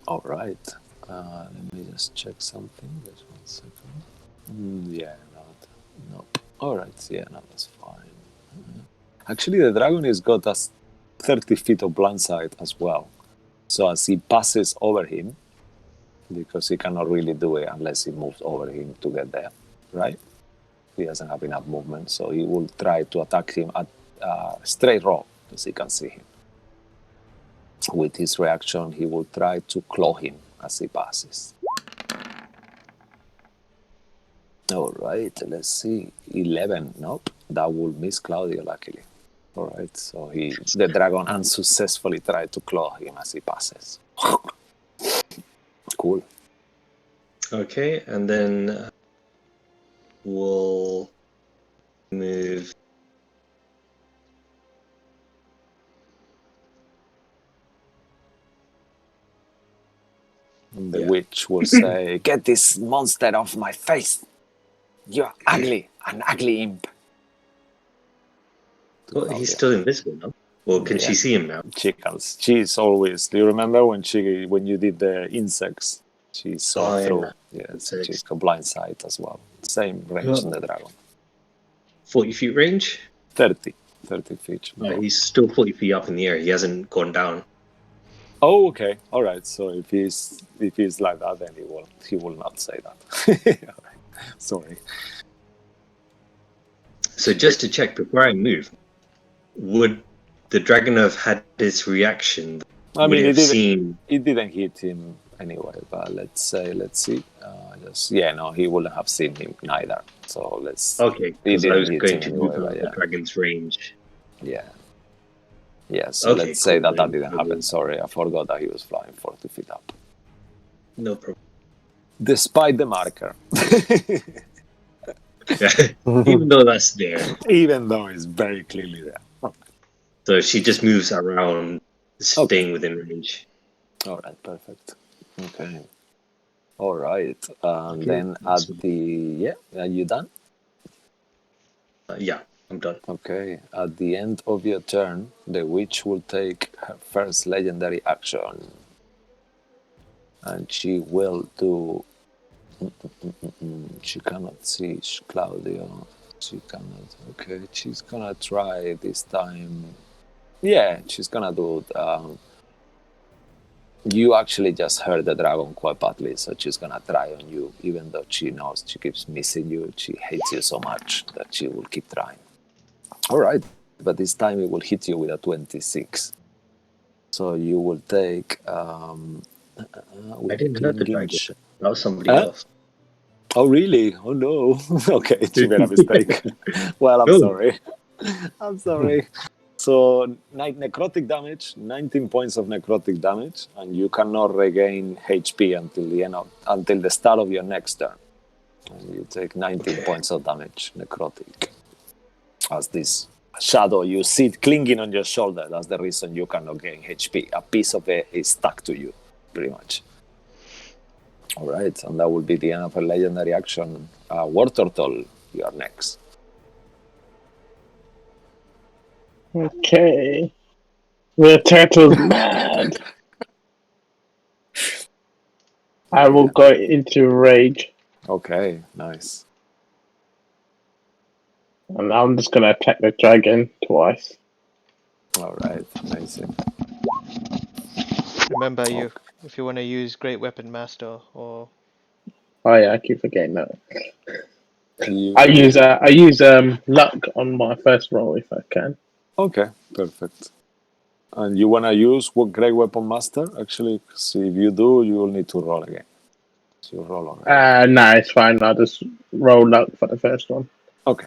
All right. Let me just check something. Just 1 second. Yeah, no. All right. Yeah, no, that's fine. Actually, the dragon has got us 30 feet of blind sight as well. So as he passes over him, because he cannot really do it unless he moves over him to get there, right? He doesn't have enough movement, so he will try to attack him at straight roll, because he can see him. With his reaction, he will try to claw him as he passes. All right, let's see. 11. Nope, that will miss Claudio, luckily. All right, so the dragon unsuccessfully tried to claw him as he passes. Cool.
Okay, and then we'll move.
And the witch will say, "Get this monster off my face! You're ugly, an ugly imp."
Well, he's still invisible now. Or can she see him now?
She can. She's always. Do you remember when you did the insects? She saw through. Yeah, so she's got blind sight as well. Same range in the dragon.
40 feet range?
30 feet.
He's still 40 feet up in the air. He hasn't gone down.
Oh, okay. All right. So if he's like that, then he will not say that. Sorry.
So just to check before I move, would the dragon have had this reaction?
I mean,
it
didn't hit him anyway. But let's see. He wouldn't have seen him neither. So let's.
Okay, because I was going to move
anyway,
the dragon's range.
Yeah. Yeah, so let's say that didn't happen. Sorry, I forgot that he was flying 40 feet up.
No problem.
Despite the marker.
Even though that's there.
Even though it's very clearly there.
So she just moves around, staying within range.
All right, perfect. Okay. All right. Then at the... are you done?
Yeah. I'm done.
Okay. At the end of your turn, the witch will take her first legendary action. And she will do She cannot see Claudio. She cannot. Okay, she's gonna try this time. Yeah, she's gonna do it. You actually just heard the dragon quite badly, so she's gonna try on you, even though she knows she keeps missing you. She hates you so much that she will keep trying. All right, but this time it will hit you with a 26. So you will take.
I
With
didn't hurt the
clinging
dragon. That was somebody
Huh?
else.
Oh, really? Oh, no. Okay, she made a mistake. Well, I'm
No.
sorry. I'm sorry. So, necrotic damage, 19 points of necrotic damage, and you cannot regain HP until the start of your next turn. And you take 19 points of damage, necrotic. As this shadow, you see it clinging on your shoulder. That's the reason you cannot gain HP. A piece of it is stuck to you, pretty much. All right, and that will be the end of her legendary action. War Turtle, you are next.
Okay. The turtle's mad. I will go into rage.
Okay, nice.
And I'm just gonna attack the dragon twice.
All right, amazing.
Remember, if you want to use Great Weapon Master or
Oh yeah, I keep forgetting that.
You...
I use luck on my first roll if I can.
Okay, perfect. And you want to use Great Weapon Master? Actually, because if you do, you will need to roll again. So you roll already.
No, it's fine. I'll just roll luck for the first one.
Okay.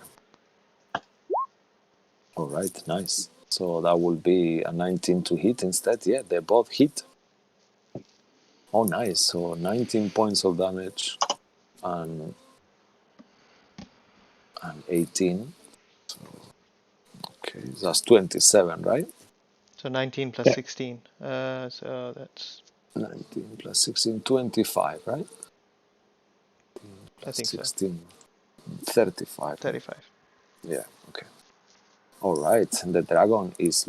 All right, nice. So that will be a 19 to hit instead. Yeah, they both hit. Oh, nice. So 19 points of damage and 18. So, okay, that's 27, right?
so 19 plus 16. So that's
19 plus 16, 25, right?
I think
16, 35.
35.
Yeah, okay. All right, and the dragon is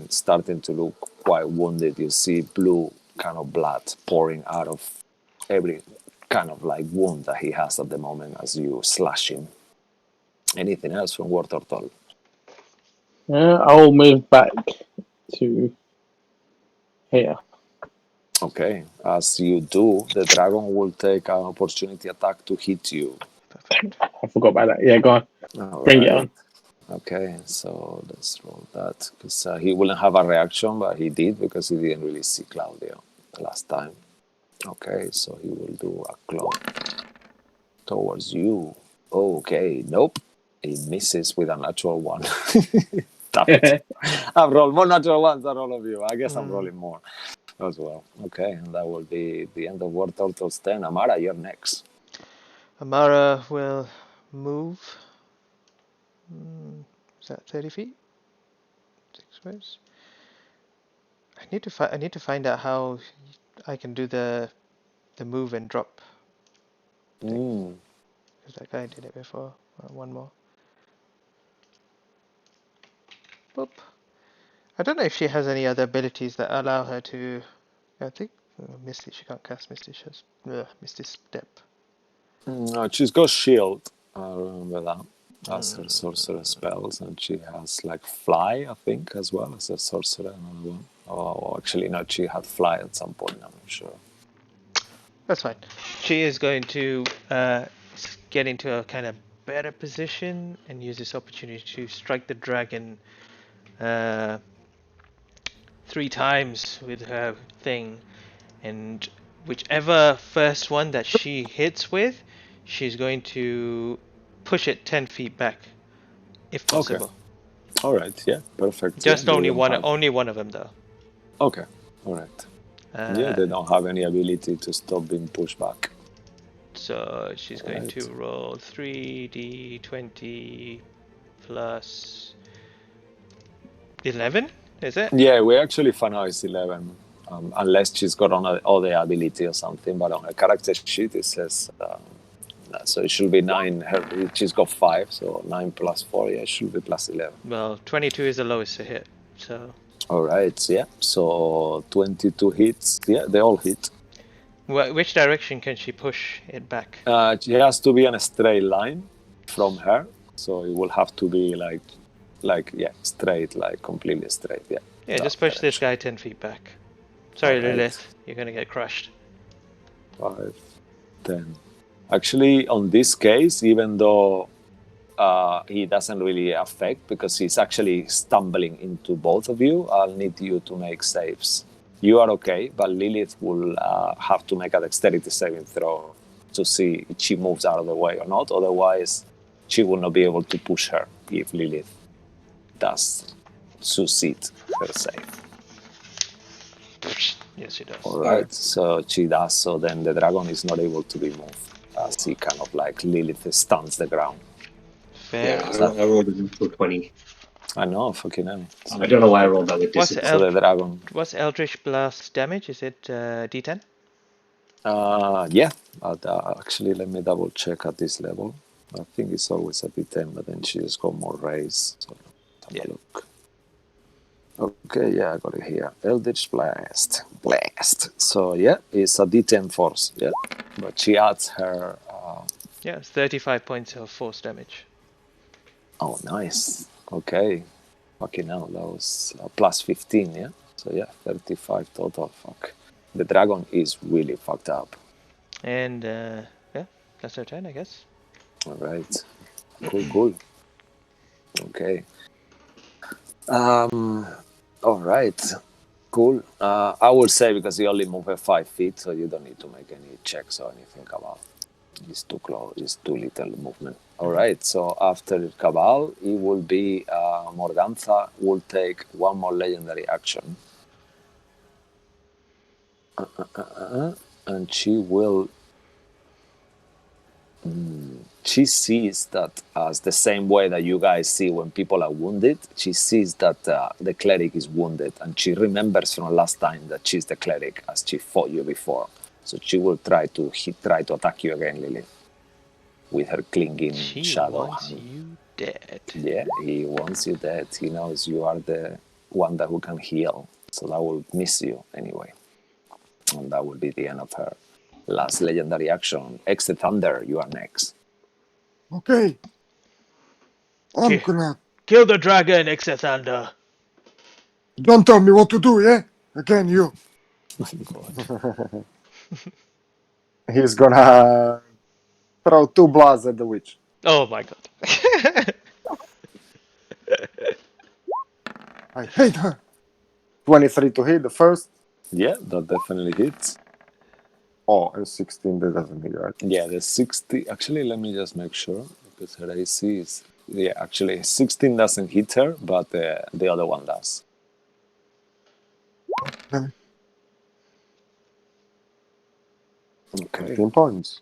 starting to look quite wounded. You see blue kind of blood pouring out of every kind of like wound that he has at the moment as you slash him. Anything else from War Turtle?
I'll move back to here.
Okay, as you do, the dragon will take an opportunity attack to hit you.
I forgot about that. Yeah, go on.
All
Bring it
right.
on.
Okay, so let's roll that because he wouldn't have a reaction, but he did because he didn't really see Claudio the last time. Okay, so he will do a claw towards you. Okay, nope. He misses with a natural one. Damn it. I've rolled more natural ones than all of you. I guess I'm rolling more as well. Okay, and that will be the end of War Turtles 10. Amara, you're next.
Amara will move. Is that 30 feet? 6 squares. I need to find out how I can do the move and drop. Because that guy did it before. One more. Boop. I don't know if she has any other abilities that allow her to. I think Misty. She can't cast Misty. She has Misty Step.
No, she's got shield. I remember that. As her sorcerer spells, and she has like fly, I think, as well as a sorcerer. Another one. Oh, actually, no, she had fly at some point. I'm not sure.
That's fine. She is going to get into a kind of better position and use this opportunity to strike the dragon 3 times with her thing, and whichever first one that she hits with, she's going to push it 10 feet back, if possible.
Okay. All right. Yeah. Perfect.
Just
yeah,
only one of them though.
Okay. All right. Yeah, they don't have any ability to stop being pushed back.
So she's going to roll 3d20 plus 11. Is it?
Yeah, we actually found out it's 11, unless she's got on all the ability or something. But on her character sheet it says so it should be 9. She's got 5, so 9 plus 4. Yeah, it should be plus 11.
Well, 22 is the lowest to hit. So.
All right. Yeah. So 22 hits. Yeah, they all hit.
Which direction can she push it back?
She has to be on a straight line from her, so it will have to be straight, like completely straight. Yeah.
Yeah,
that
just push this
direction.
guy 10 feet back. Sorry,
Alright.
Lilith, you're gonna get crushed.
5, 10. Actually, on this case, even though he doesn't really affect because he's actually stumbling into both of you, I'll need you to make saves. You are okay, but Lilith will have to make a dexterity saving throw to see if she moves out of the way or not. Otherwise, she will not be able to push her if Lilith does succeed her save.
Yes, she does.
Alright, so she does, so then the dragon is not able to be moved as he kind of like Lilith stuns the ground.
Fair.
Yeah, I rolled a natural 20.
I know, fucking hell.
I don't know why I rolled that with
What's
discipline.
So the dragon.
What's Eldritch Blast damage? Is it D10?
Yeah, actually, let me double check at this level. I think it's always a D10, but then she's got more raise. So have a look. Okay, yeah, I got it here. Eldritch Blast. So yeah, it's a D10 force. Yeah, but she adds her.
Yeah, it's 35 points of force damage.
Oh, nice. Okay, fucking hell, that was plus 15. Yeah, so yeah, 35 total. Fuck, the dragon is really fucked up.
And yeah, that's her turn, I guess.
All right. Cool. Okay. All right. Cool. I will say because you only move 5 feet, so you don't need to make any checks or anything about. It's too close. It's too little movement. All right. So after Cabal, it will be Morgantha will take one more legendary action, and she will. She sees that as the same way that you guys see when people are wounded. She sees that the cleric is wounded, and she remembers from last time that she's the cleric as she fought you before. So she will try to attack you again, Lilith, with her clinging
She
shadow
wants
hand.
you dead.
Yeah, he wants you dead. He knows you are the one that who can heal, so that will miss you anyway, and that will be the end of her last legendary action. Exit Thunder, you are next.
Okay. I'm
Ki-
gonna.
Kill the dragon, Exethander.
Don't tell me what to do, yeah? Again, you. He's gonna throw 2 blasts at the witch.
Oh my god.
I hate her. 23 to hit the first.
Yeah, that definitely hits.
Oh, and 16, that doesn't hit, right?
Yeah, the 60. Actually, let me just make sure because her AC is. Yeah, actually, 16 doesn't hit her, but the other one does. Okay.
15 points.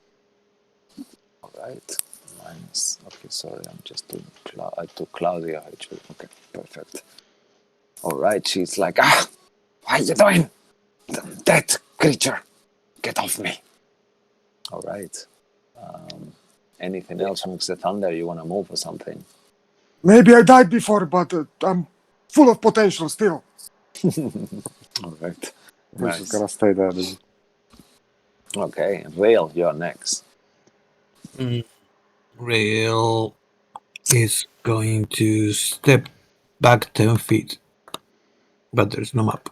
All right. Minus. Okay, sorry, I'm just doing. I took Claudia HP. Okay, perfect. All right, she's like, what are you doing? Dead creature, get off me. All right. Anything else from the thunder you want to move or something?
Maybe I died before, but I'm full of potential still.
All right.
He's just gonna stay there.
Okay, Rill, you're next.
Rill is going to step back 10 feet, but there's no map.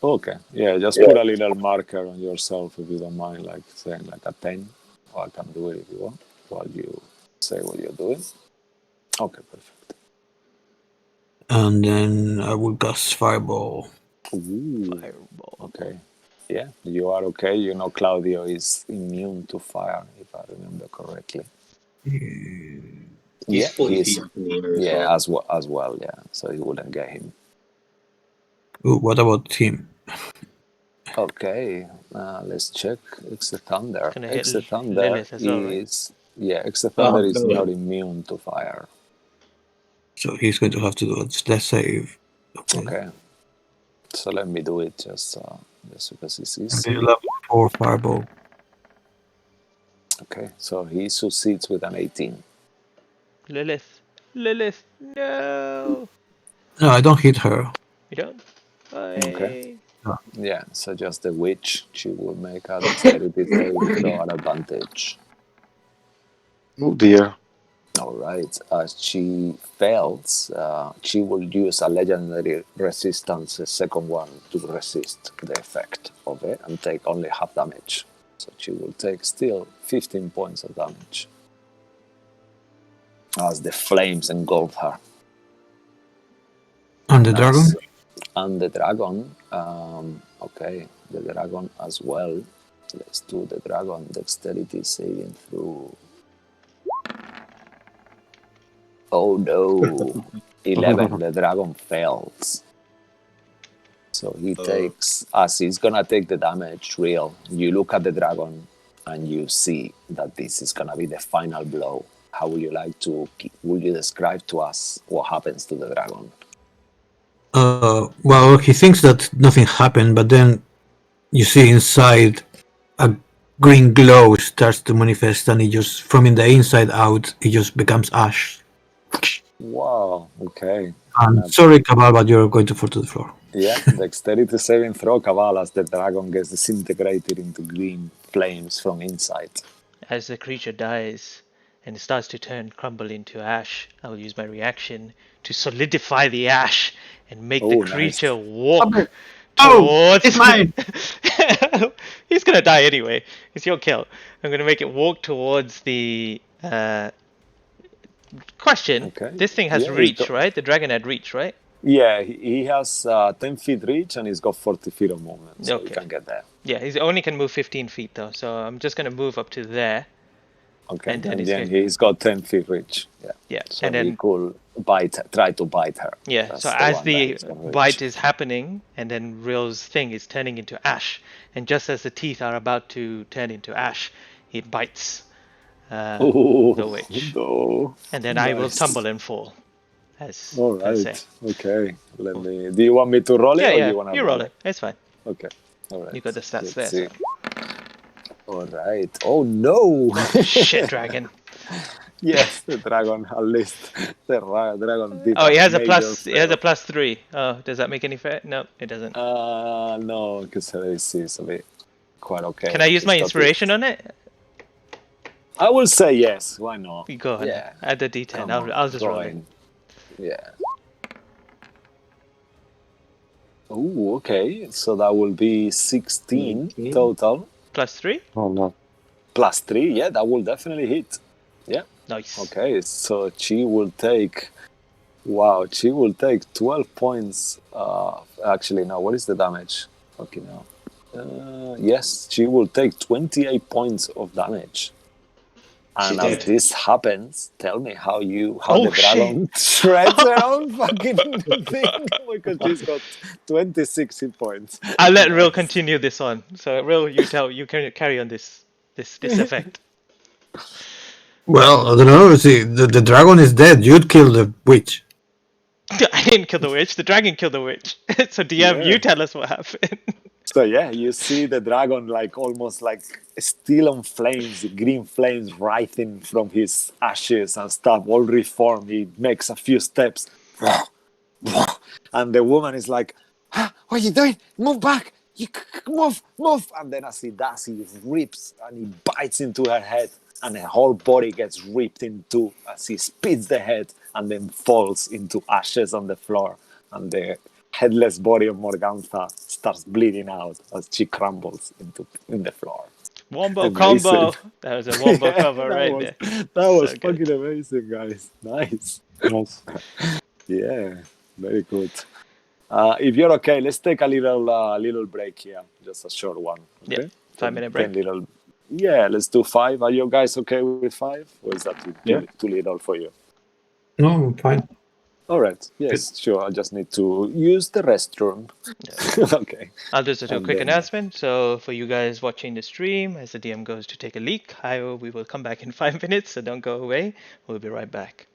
Okay, yeah, just put a little marker on yourself if you don't mind, like saying like a 10, or I can do it if you want, while you say what you're doing. Okay, perfect.
And then I will cast Fireball.
Ooh, Fireball. Okay. Yeah, you are okay. You know Claudio is immune to fire, if I remember correctly.
He's 40 feet up in the air
as well, yeah. So he wouldn't get him.
Ooh, what about him?
Okay, let's check. Exethander.
Exethander
is Exethander is not immune to fire.
So he's going to have to do a death save.
Okay. So let me do it just because it's easy.
Level 4 Fireball.
Okay, so he succeeds with an 18.
Lilith, no.
No, I don't hit her.
You don't?
Okay. Yeah, so just the witch. She will make a dexterity saving throw at advantage.
Oh dear.
All right. As she fails, she will use a legendary resistance, a second one, to resist the effect of it and take only half damage. So she will take still 15 points of damage as the flames engulf her.
And the dragon?
Nice. And the dragon, okay, the dragon as well. Let's do the dragon dexterity saving through. Oh no, 11. The dragon fails. So he takes, as he's gonna take the damage, Rill, you look at the dragon and you see that this is gonna be the final blow. How would you like to, will you describe to us what happens to the dragon?
Well, he thinks that nothing happened, but then you see inside a green glow starts to manifest, and it just, from in the inside out, it just becomes ash.
Wow, okay.
I'm sorry, Cabal, but you're going to fall to the floor.
Yeah, dexterity saving throw, Cabal, as the dragon gets disintegrated into green flames from inside.
As the creature dies and it starts to crumble into ash, I will use my reaction to solidify the ash and make the
Oh, nice.
creature walk
Oh,
towards.
it's mine!
He's gonna die anyway. It's your kill. I'm gonna make it walk towards the. Question.
Okay.
This thing has
Yeah,
reach, right? The dragon had reach, right?
Yeah, he has 10 feet reach and he's got 40 feet of movement, so he
Okay.
can get there.
Yeah, he only can move 15 feet though, so I'm just gonna move up to there.
Okay,
And
and
then
then
it's
he's got 10 feet reach. Yeah.
Yeah,
So
and
he
then
could try to bite her.
yeah.
That's
So
the
as
one that
the
he's gonna reach.
bite is happening, and then Rill's thing is turning into ash, and just as the teeth are about to turn into ash, he bites
Ooh,
the witch,
no.
and then I will
Nice.
tumble and fall, as
All
per se.
right. Okay. Let me. Do you want me to roll it
Yeah,
or
yeah.
you want to
You roll it. It's fine.
Okay. All right.
You got the stats there.
Let's see.
So.
All right. Oh no.
Shit, dragon.
Yes, the dragon. At least the dragon did.
Oh, he has a
major
plus. He has a
fail.
+3. Oh, does that make any fair? No, it doesn't.
No, because it's a bit quite okay.
Can I use
He's
my
got
inspiration
it.
on it?
I will say yes. Why not?
You go on.
Yeah.
Add the D10.
Come
I'll,
on,
I'll just roll it.
drawing. Yeah. Oh, okay. So that will be 16 total.
+3?
Oh no.
Plus 3. Yeah, that will definitely hit. Yeah.
Nice.
Okay, so she will take. Wow, she will take 12 points. Actually, no, what is the damage? Okay, no. Yes, she will take 28 points of damage. And
She's
as
dead.
this happens, tell me how
Oh,
the dragon shreds her own fucking thing because she's got 26 hit points.
I'll let Rill continue this on. So Rill, you can carry on this effect.
Well, I don't know. See, the dragon is dead. You'd kill the witch.
I didn't kill the witch. The dragon killed the witch. So DM, you tell us what happened.
So yeah, you see the dragon like almost like still on flames, green flames rising from his ashes and stuff, all reformed. He makes a few steps. And the woman is like, what are you doing? Move back. Move. And then as he does, he rips and he bites into her head and her whole body gets ripped in two as he spits the head and then falls into ashes on the floor. And the headless body of Morgantha starts bleeding out as she crumbles in the floor.
Wombo
Amazing.
combo. That was a wombo cover right there.
That was
So good.
fucking amazing, guys. Nice.
Nice.
Yeah, very good. If you're okay, let's take a little break here, just a short one. Okay?
Yeah, 5-minute break.
10 little. Yeah, let's do 5. Are you guys okay with 5, or is that
Yeah.
too little for you?
No, I'm fine.
All right. Yes, sure. I just need to use the restroom. Okay.
I'll just do a
And
quick
then-
announcement. So for you guys watching the stream, as the DM goes to take a leak, we will come back in 5 minutes, so don't go away. We'll be right back.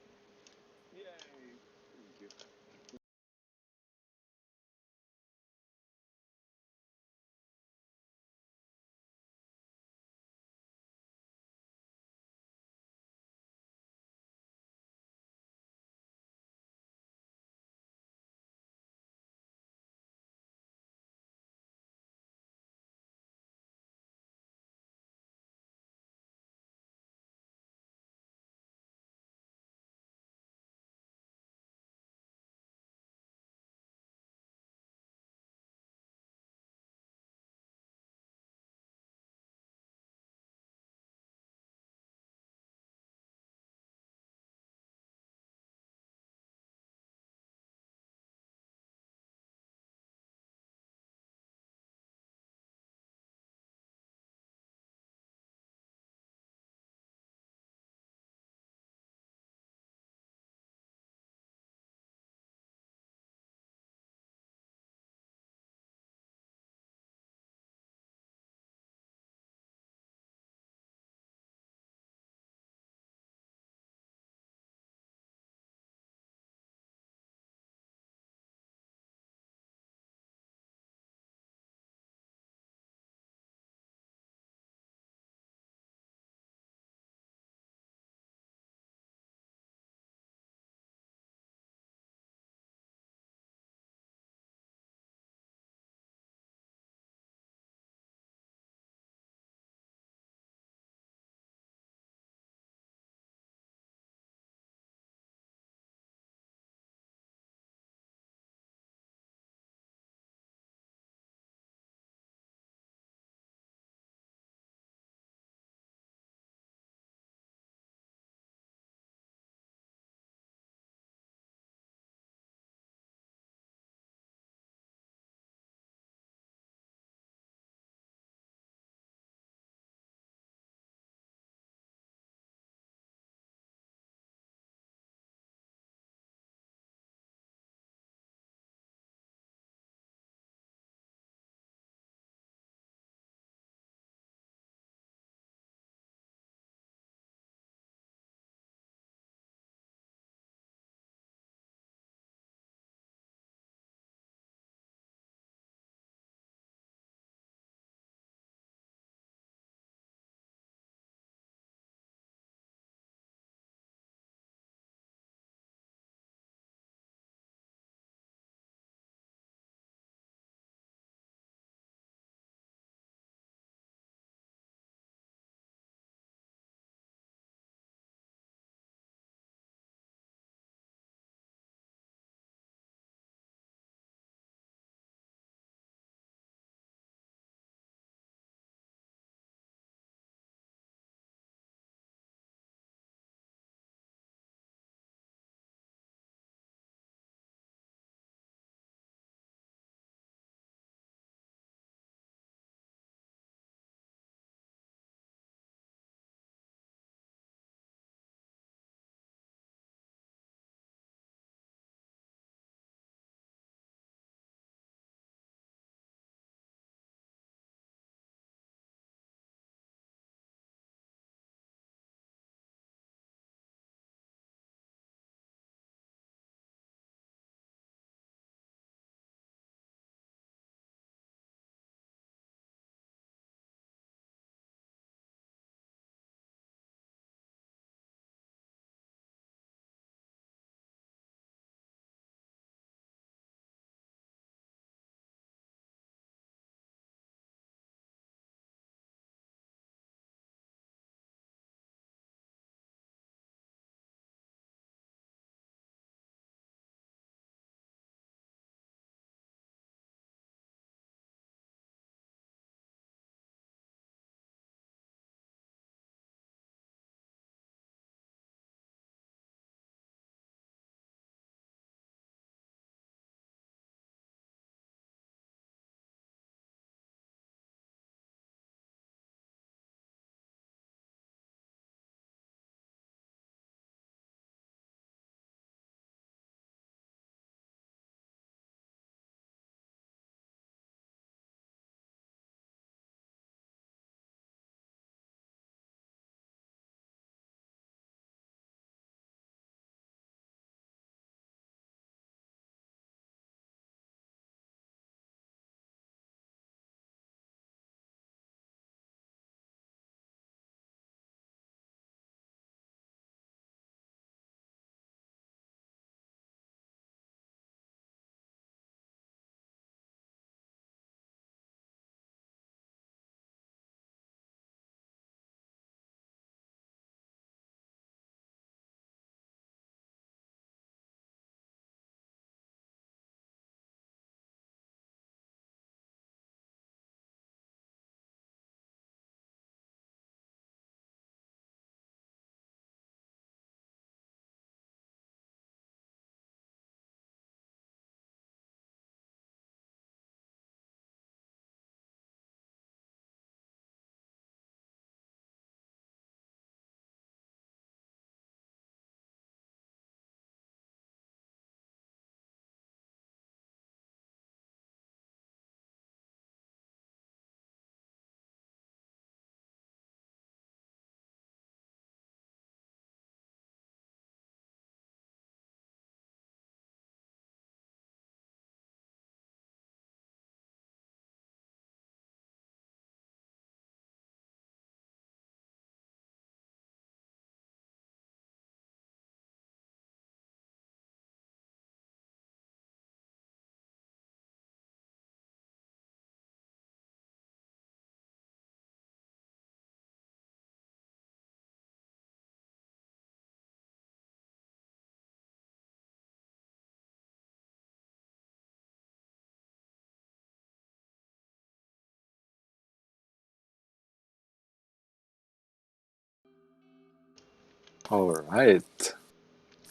All right.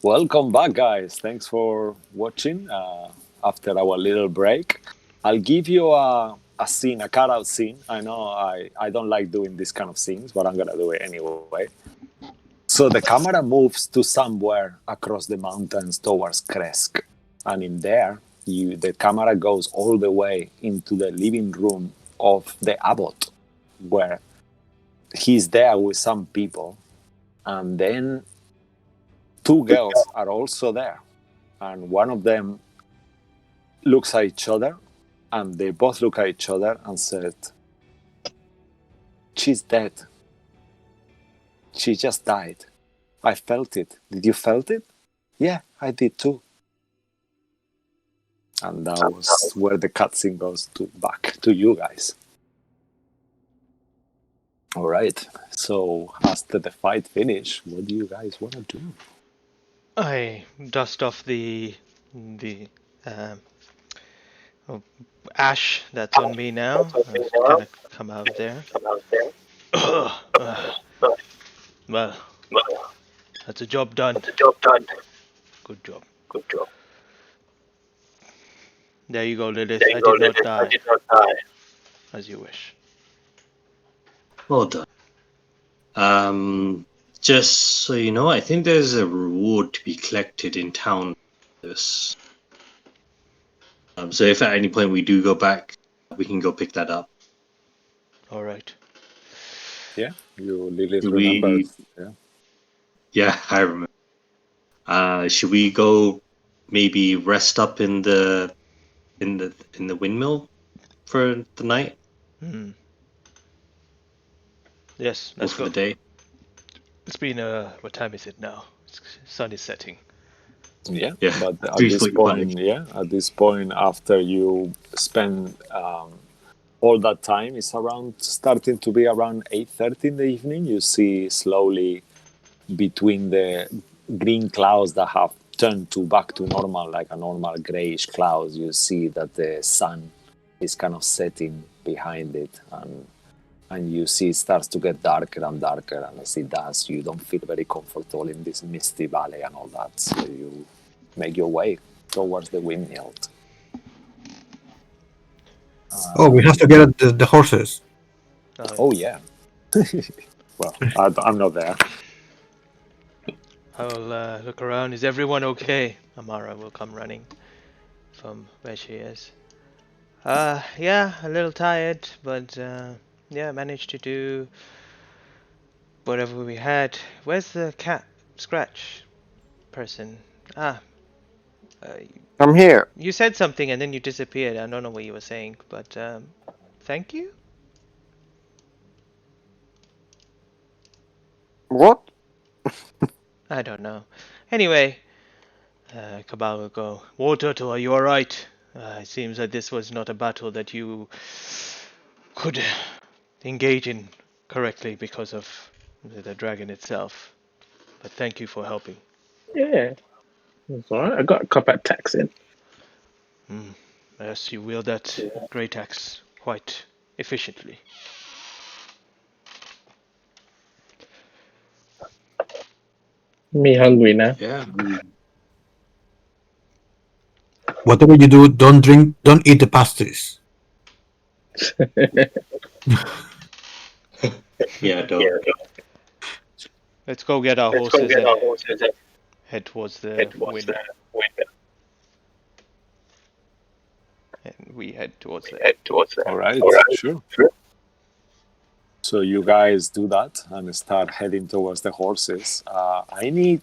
Welcome back, guys. Thanks for watching after our little break. I'll give you a scene, a cutout scene. I know I don't like doing this kind of scenes, but I'm going to do it anyway. So the camera moves to somewhere across the mountains towards Kresk. And in there, the camera goes all the way into the living room of the abbot, where he's there with some people. And then two girls are also there. And one of them looks at each other, and they both look at each other and said, "She's dead. She just died. I felt it. Did you felt it?" "Yeah, I did too." And that was where the cutscene goes back to you guys. All right. So after the fight finish, what do you guys want to do?
I dust off the ash that's on me now. I kind of come out of there. Well, that's a job done. Good job. There you go, Lilith. I did not die. As you wish.
Well done. Just so you know, I think there's a reward to be collected in town. This. So if at any point we do go back, we can go pick that up.
All right.
Yeah, you Lilith
Do
remembers. Yeah.
Yeah, I remember. Should we go maybe rest up in the windmill for the night
Yes,
or
let's
for
go.
the day?
It's been what time is it now? Sun is setting.
Yeah,
Yeah,
but at this
3:45.
point, after you spend all that time, it's around starting to be around 8:30 in the evening. You see slowly between the green clouds that have turned back to normal, like a normal grayish clouds. You see that the sun is kind of setting behind it, and you see it starts to get darker and darker. And as it does, you don't feel very comfortable in this misty valley and all that. So you make your way towards the windmill.
Oh, we have to get at the horses.
Oh yeah. Well, I'm not there.
I will look around. Is everyone okay? Amara will come running from where she is. Yeah, a little tired, but yeah, managed to do whatever we had. Where's the cat scratch person? Uh,
I'm here.
you said something and then you disappeared. I don't know what you were saying, but thank you?
What?
I don't know. Anyway, Cabal will go, War Turtle, are you alright? It seems that this was not a battle that you could engage in correctly because of the dragon itself. But thank you for helping.
Yeah, it's alright. I got a couple attacks in.
Yes, you wield that great axe quite efficiently.
Me hungry now.
Yeah.
Whatever you do, don't eat the pastries.
Yeah, don't.
Let's go get our horses and head towards the wind. And we head towards the
All right, sure. So you guys do that and start heading towards the horses. I need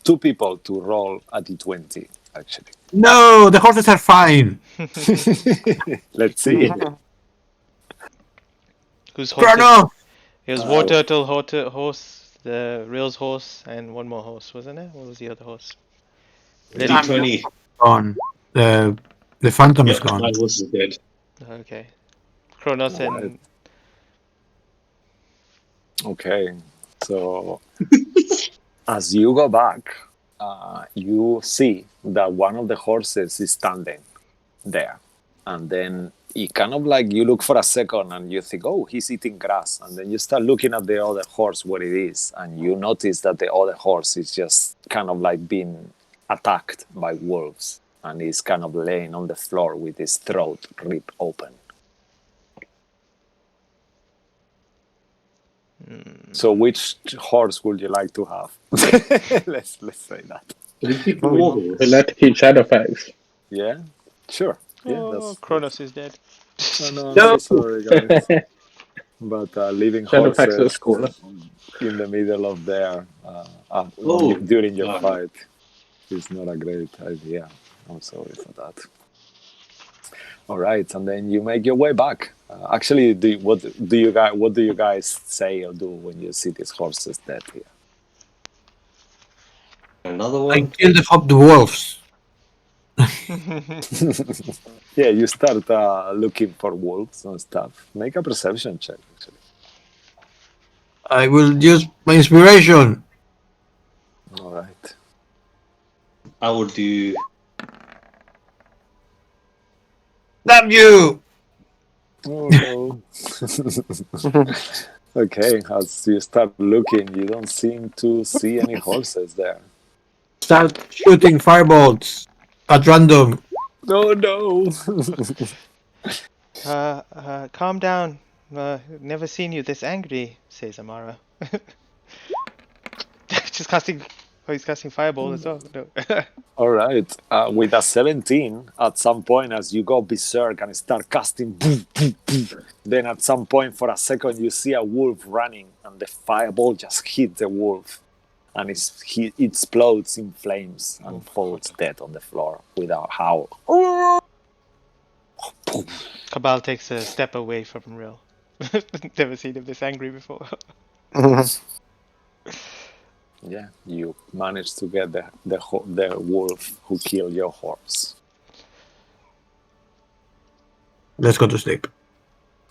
2 people to roll a d20, actually.
No, the horses are fine.
Let's see.
Whose horse?
Chrono!
It was War Turtle, horse, the Rill's horse, and one more horse, wasn't it? What was the other horse?
D20.
Gone. The phantom is
Yeah,
gone.
my horse is dead.
Okay. Kronos and...
Okay, so as you go back, you see that one of the horses is standing there, and then you kind of like you look for a second and you think, oh, he's eating grass, and then you start looking at the other horse where it is, and you notice that the other horse is just kind of like being attacked by wolves, and he's kind of laying on the floor with his throat ripped open. So which horse would you like to have? let's say that.
Did you keep the war? We like to keep Shadowfax.
Yeah, sure. Yeah,
Oh, Kronos is dead.
No, I'm so sorry, guys. But leaving
Shadowfax looks
horses
cooler.
in the middle of there
Oh,
during your
God.
fight is not a great idea. I'm sorry for that. All right, and then you make your way back. Actually, what do you guys say or do when you see these horses dead here?
Another
I
one?
killed the hop dwarfs.
Yeah, you start looking for wolves and stuff. Make a perception check, actually.
I will use my inspiration.
All right.
I would do.
Damn you!
Oh no. Okay, as you start looking, you don't seem to see any horses there.
Start shooting firebolts at random.
Oh no.
Calm down. Never seen you this angry, says Amara. Just casting. Oh, he's casting fireball as well. No.
All right. With a 17, at some point, as you go berserk and start casting, boom, boom, boom, then at some point, for a second, you see a wolf running, and the fireball just hits the wolf, and it explodes in flames and falls dead on the floor with a howl.
Cabal takes a step away from Rill. Never seen him this angry before.
Yeah, you managed to get the wolf who killed your horse.
Let's go to sleep.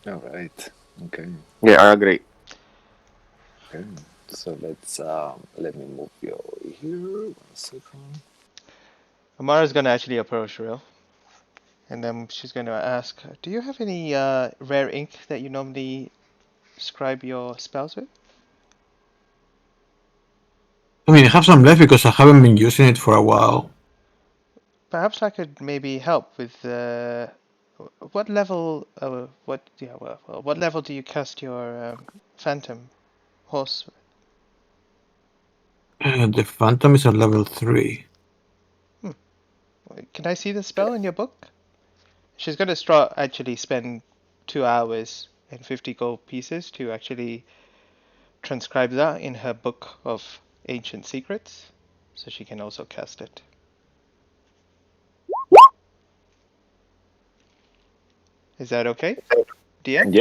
All right. Okay.
Yeah, I agree.
Okay. So let me move you over here. 1 second.
Amara's gonna actually approach Rill, and then she's gonna ask, "Do you have any rare ink that you normally scribe your spells with?"
I mean, I have some left because I haven't been using it for a while.
Perhaps I could maybe help with what level? What level do you cast your phantom horse?
The Phantom is at level 3.
Can I see the spell in your book? She's gonna actually spend 2 hours and 50 gold pieces to actually transcribe that in her book of ancient secrets, so she can also cast it. Is that okay, DM?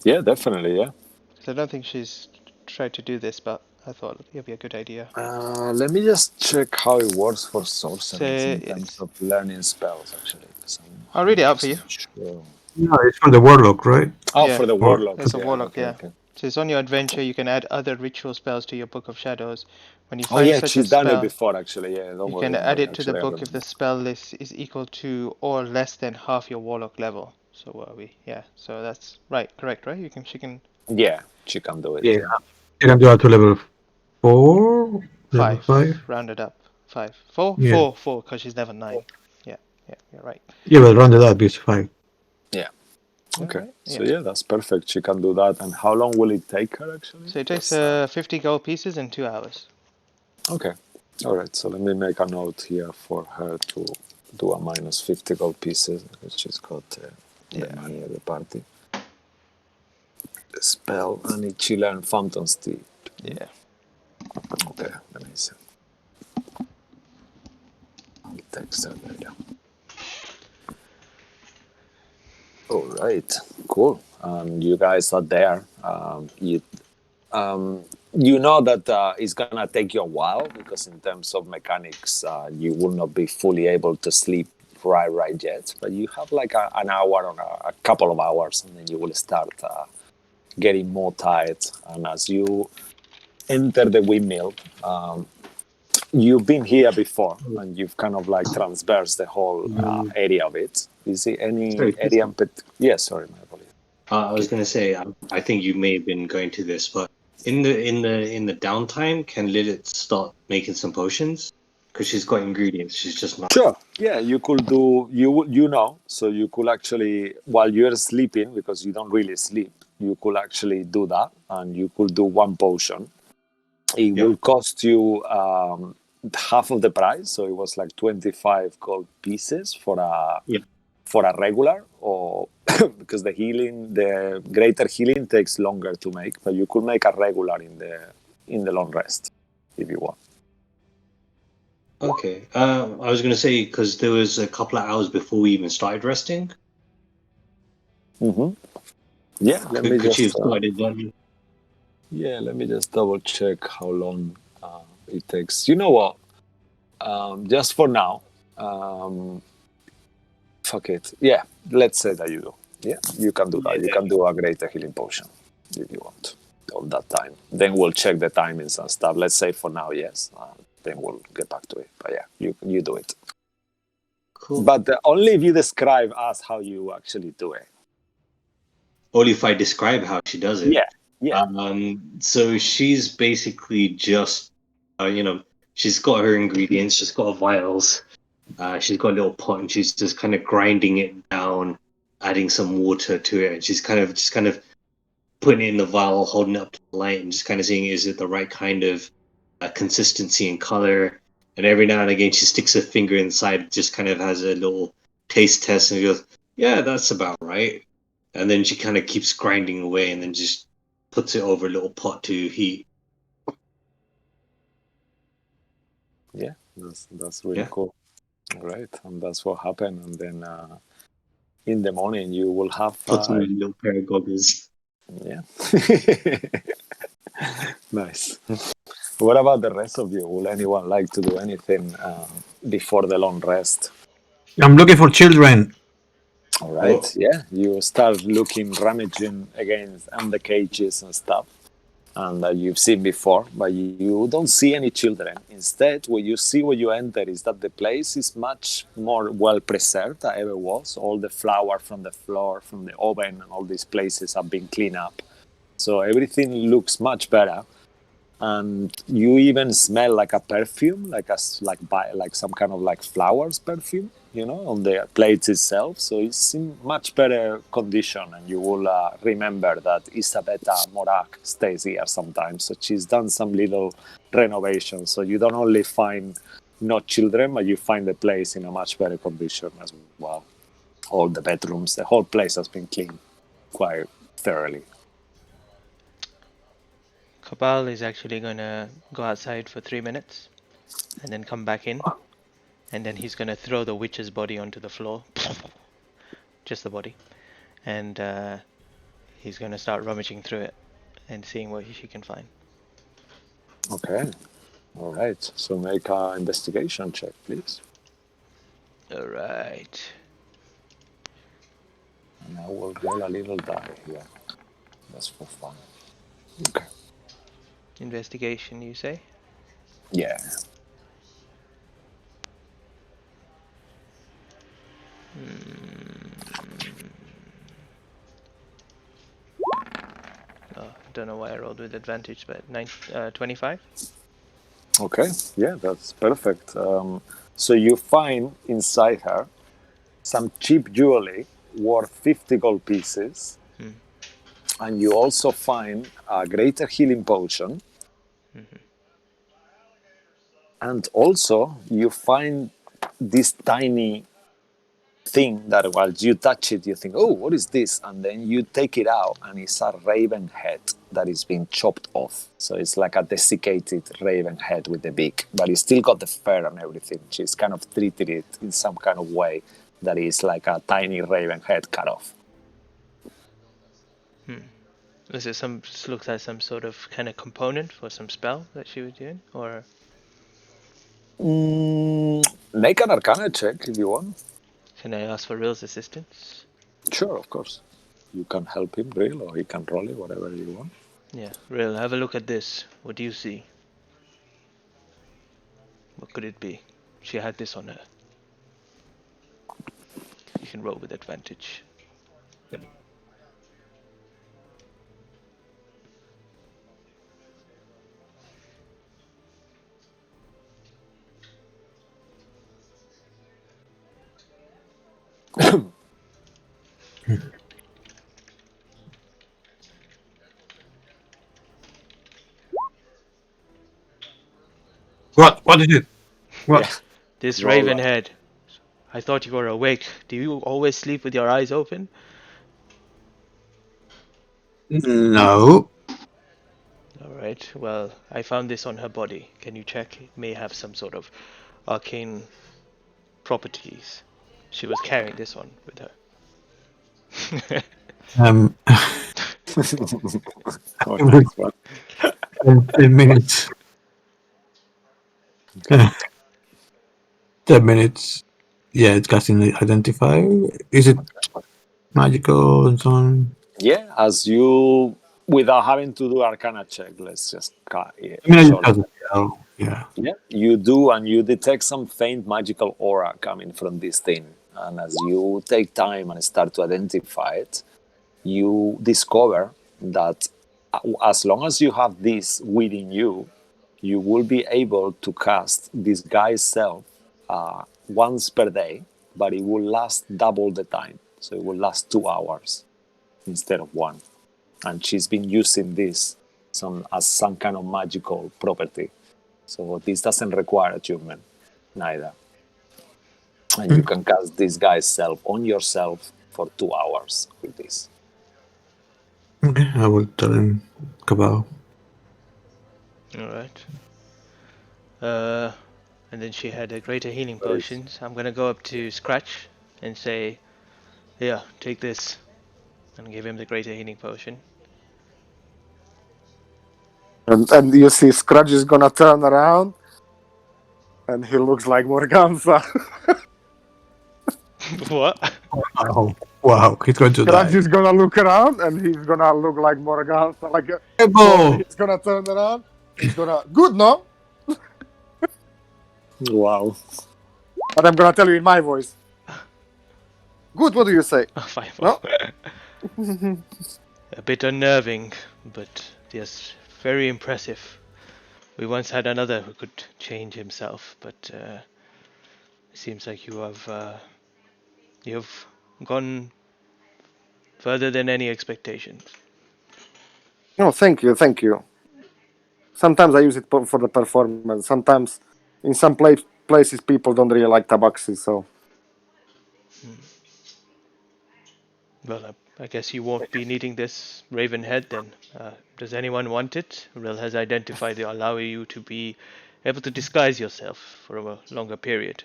Yeah, definitely, yeah.
Because I don't think she's tried to do this, but I thought it'd be a good idea.
Let me just check how it works for sorcerers in
So
terms of learning spells, actually.
I'll read it out for you.
Sure.
No, it's for the Warlock, right?
Oh,
Yeah,
for the warlock.
it's a
Yeah,
warlock,
okay,
yeah.
okay.
So it's on your adventure. You can add other ritual spells to your book of shadows. When you
Oh,
find
yeah,
such
she's
a
done it
spell,
before, actually. Yeah, don't
you
worry.
can
don't
add
worry,
it to the
actually, I
book if
remember.
the spell list is equal to or less than half your warlock level. So what are we? Yeah. So that's right. Correct, right? She can.
Yeah, she can do it.
Yeah. You can do that to level 4? Level
5.
5?
Rounded up. 5. 4?
Yeah.
4, because she's level 9. Yeah, you're right.
Yeah, but rounded up is 5.
Yeah. Okay.
Alright,
So, yeah, that's perfect. She can do that. And how long will it take her, actually?
So it takes
That's,
50 gold pieces in 2 hours.
Okay. All right. So let me make a note here for her to do a minus 50 gold pieces, because she's got the money of the party. The spell, and she learned Fountain's Deep.
Yeah.
Okay, let me see. I'll text her later. All right, cool. You guys are there. You know that it's gonna take you a while, because in terms of mechanics, you will not be fully able to sleep right yet. But you have like an hour or a couple of hours, and then you will start getting more tired. And as you enter the windmill, you've been here before, and you've kind of like traversed the whole area of it. Is there any
Sorry,
area? Yes, sorry, my apologies.
I was gonna say, I think you may have been going to this, but in the downtime, can Lilith start making some potions? Because she's got ingredients, she's just not.
Sure. Yeah, you could do. You know, so you could actually, while you're sleeping, because you don't really sleep, you could actually do that, and you could do one potion. It
Yeah.
will cost you half of the price, so it was like 25 gold pieces for a
Yeah.
regular, or because the greater healing takes longer to make, but you could make a regular in the long rest if you want.
Okay. I was gonna say because there was a couple of hours before we even started resting.
Mm-hmm. Yeah,
Could she have started then?
Yeah, let me just double check how long it takes. You know what? Just for now, fuck it. Yeah, let's say that you do. Yeah, you can do that. You can do a greater healing potion if you want of that time. Then we'll check the timings and stuff. Let's say for now, yes. Then we'll get back to it. But yeah, you do it.
Cool.
But only if you describe us how you actually do it.
Only if I describe how she does it.
Yeah.
So she's basically just, she's got her ingredients, she's got her vials, she's got a little pot, and she's just kind of grinding it down, adding some water to it, and she's kind of putting it in the vial, holding it up to the light, and just kind of seeing is it the right kind of consistency and color. And every now and again, she sticks her finger inside, just kind of has a little taste test, and goes, "Yeah, that's about right." And then she kind of keeps grinding away, and then just puts it over a little pot to heat.
Yeah, that's really cool. Right, and that's what happened. And then in the morning, you will have
Puts on a little pair of goggles.
Yeah. Nice. What about the rest of you? Will anyone like to do anything before the long rest?
I'm looking for children.
All right.
Oh.
Yeah. You start looking, rummaging against and the cages and stuff, and you've seen before, but you don't see any children. Instead, what you see when you enter is that the place is much more well preserved than ever was. All the flour from the floor, from the oven, and all these places have been cleaned up. So everything looks much better, and you even smell like a perfume, like some kind of like flowers perfume, on the plates itself. So it's in much better condition, and you will remember that Isabetta Morak stays here sometimes. So she's done some little renovation. So you don't only find not children, but you find the place in a much better condition as well. All the bedrooms, the whole place has been cleaned quite thoroughly.
Kabal is actually gonna go outside for 3 minutes and then come back in, and then he's gonna throw the witch's body onto the floor. Just the body. And he's gonna start rummaging through it and seeing what she can find.
Okay. All right. So make an investigation check, please.
Alright.
And I will roll a little die here. That's for fun. Okay.
Investigation, you say?
Yeah.
Oh, don't know why I rolled with advantage, but 25?
Okay. Yeah, that's perfect. So you find inside her some cheap jewelry worth 50 gold pieces. And you also find a greater healing potion. And also you find this tiny thing that while you touch it, you think, oh, what is this? And then you take it out, and it's a raven head that is being chopped off. So it's like a desiccated raven head with the beak, but it's still got the fur and everything. She's kind of treated it in some kind of way that is like a tiny raven head cut off.
Is it looks like some sort of kind of component for some spell that she was doing, or?
Make an Arcana check if you want.
Can I ask for Rill's assistance?
Sure, of course. You can help him, Rill, or he can roll it, whatever you want.
Yeah, Rill, have a look at this. What do you see? What could it be? She had this on her. You can roll with advantage.
What? What is it? What?
Yeah.
This
Roll
raven
that.
head. I thought you were awake. Do you always sleep with your eyes open?
No.
Alright, well, I found this on her body. Can you check? It may have some sort of arcane properties. She was carrying this on with her.
Um,
Oh, nice one.
10 minutes. 10 minutes. Yeah, it's casting identify. Is it magical and so on?
Yeah, as you, without having to do Arcana check, let's just
I mean, I just
short.
cast it. Oh, yeah.
Yeah, you do, and you detect some faint magical aura coming from this thing. And as you take time and start to identify it, you discover that as long as you have this within you, you will be able to cast Disguise Self once per day, but it will last double the time. So it will last 2 hours instead of 1. And she's been using this as some kind of magical property. So this doesn't require attunement, neither. And you can cast Disguise Self on yourself for 2 hours with this.
Okay, I will tell him Cabal.
Alright. And then she had a greater healing potions. I'm gonna go up to Scratch and say, "Here, take this," and give him the greater healing potion.
And you see Scrudge is gonna turn around and he looks like Morgantha.
What?
Wow, he's going to
Scrudge
die.
is gonna look around and he's gonna look like Morgantha. Like
Ebo!
he's gonna turn around. He's gonna good, no?
Wow.
But I'm gonna tell you in my voice. Good. What do you say?
Fireball. A bit unnerving, but yes, very impressive. We once had another who could change himself, but it seems like you've gone further than any expectations.
No, thank you, thank you. Sometimes I use it for the performance. Sometimes, in some places, people don't really like tabaxi, so.
Well, I guess you won't be needing this raven head then. Does anyone want it? Rill has identified it, allowing you to be able to disguise yourself for a longer period.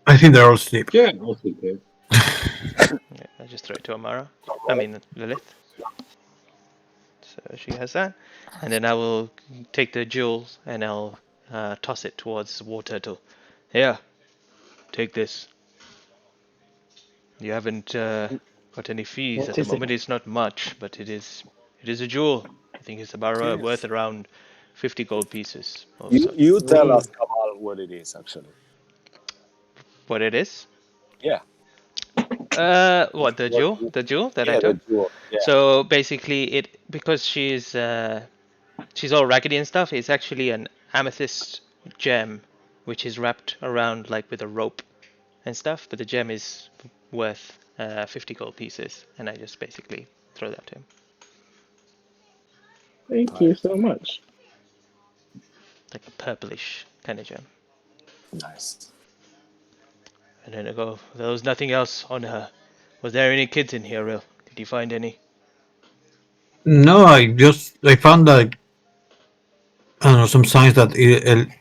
I think they're all asleep.
Yeah, I'll take it.
Yeah, I just throw it to Amara. I mean Lilith. So she has that, and then I will take the jewels and I'll toss it towards the war turtle. Here, take this. You haven't got any fees at the moment. It's not much, but it is a jewel. I think it's about worth around 50 gold pieces. Or so.
You tell us, Kamal, what it is, actually.
What it is?
Yeah.
What the jewel? The jewel that I
Yeah, the
took.
jewel. Yeah.
So basically, because she's all raggedy and stuff. It's actually an amethyst gem, which is wrapped around like with a rope and stuff. But the gem is worth 50 gold pieces, and I just basically throw that to him.
Thank you so much.
Like a purplish kind of gem.
Nice.
And then I go, there was nothing else on her. Was there any kids in here, Rill? Did you find any?
No, I found that I don't know some signs that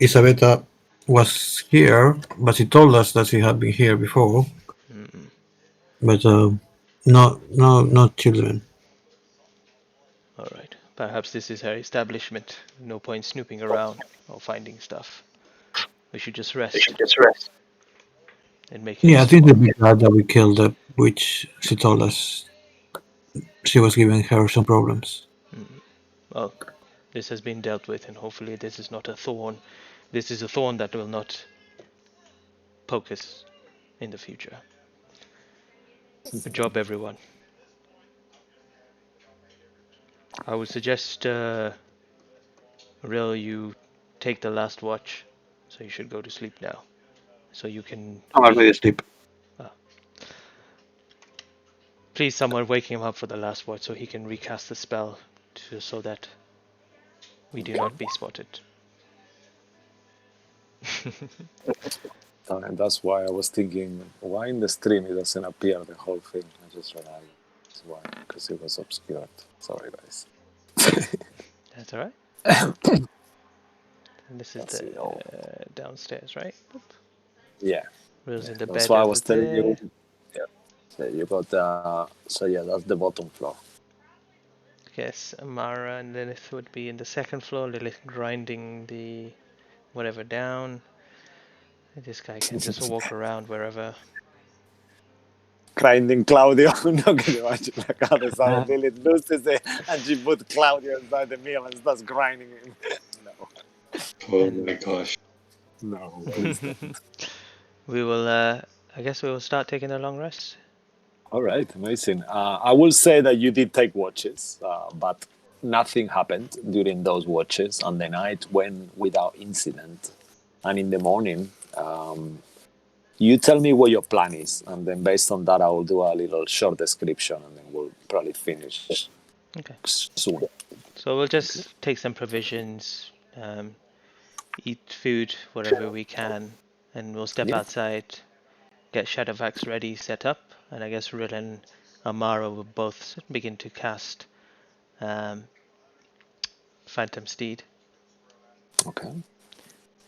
Isabetta was here, but she told us that she had been here before. But no children.
Alright. Perhaps this is her establishment. No point snooping around or finding stuff. We should just rest. And make
Yeah, I
haste
think they'd
tomorrow.
be glad that we killed the witch. She told us she was giving her some problems.
Well, this has been dealt with, and hopefully this is not a thorn. This is a thorn that will not poke us in the future. Good job, everyone. I would suggest, Rill, you take the last watch, so you should go to sleep now. So you can
I'm already asleep.
please someone waking him up for the last watch so he can recast the spell so that we do not be spotted.
And that's why I was thinking, why in the stream it doesn't appear the whole thing? I just realized why, because it was obscured. Sorry, guys.
That's alright. And this is
That's
the
it all.
downstairs, right?
Yeah.
Rill's in the
That's
bed
why I
over
was telling
there.
you. Yeah. So you got so yeah, that's the bottom floor.
Yes, Amara and Lilith would be in the second floor. Lilith grinding the whatever down. This guy can just walk around wherever.
Grinding Claudio. I'm not gonna imagine like how the sudden Lilith loses it and she put Claudio inside the meal and starts grinding him. No.
Oh my gosh.
No, please don't.
We will, I guess we will start taking a long rest.
All right, amazing. I will say that you did take watches, but nothing happened during those watches, and the night went without incident. And in the morning, you tell me what your plan is, and then based on that, I will do a little short description, and then we'll probably finish
Okay.
soon.
So we'll just take some provisions, eat food wherever we can, and we'll step
Yeah.
outside, get Shadowvax ready, set up, and I guess Rill and Amara will both begin to cast Phantom Steed.
Okay.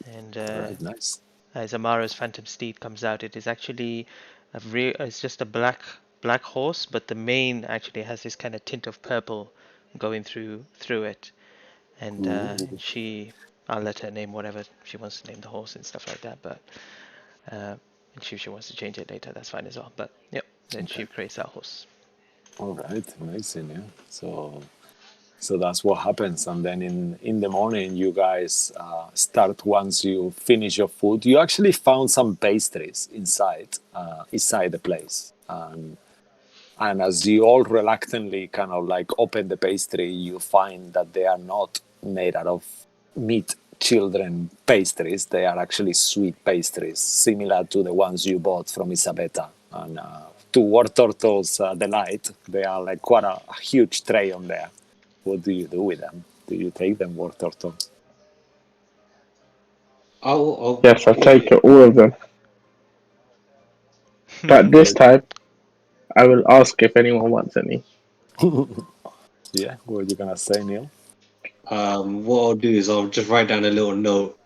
And
All right. Nice.
as Amara's Phantom Steed comes out, it is actually it's just a black horse, but the mane actually has this kind of tint of purple going through it. And I'll let her name whatever she wants to name the horse and stuff like that. But if she wants to change it later, that's fine as well. But yep, then she creates that horse.
All right. Amazing. Yeah. So that's what happens, and then in the morning you guys start. Once you finish your food, you actually found some pastries inside the place, and as you all reluctantly kind of like open the pastry, you find that they are not made out of meat children pastries. They are actually sweet pastries, similar to the ones you bought from Isabetta. And to War Turtle's delight, they are like quite a huge tray on there. What do you do with them? Do you take them, War Turtle?
I'll
Yes, I'll take all of them. But this time, I will ask if anyone wants any.
Yeah, what are you gonna say, Neil?
what I'll do is I'll just write down a little note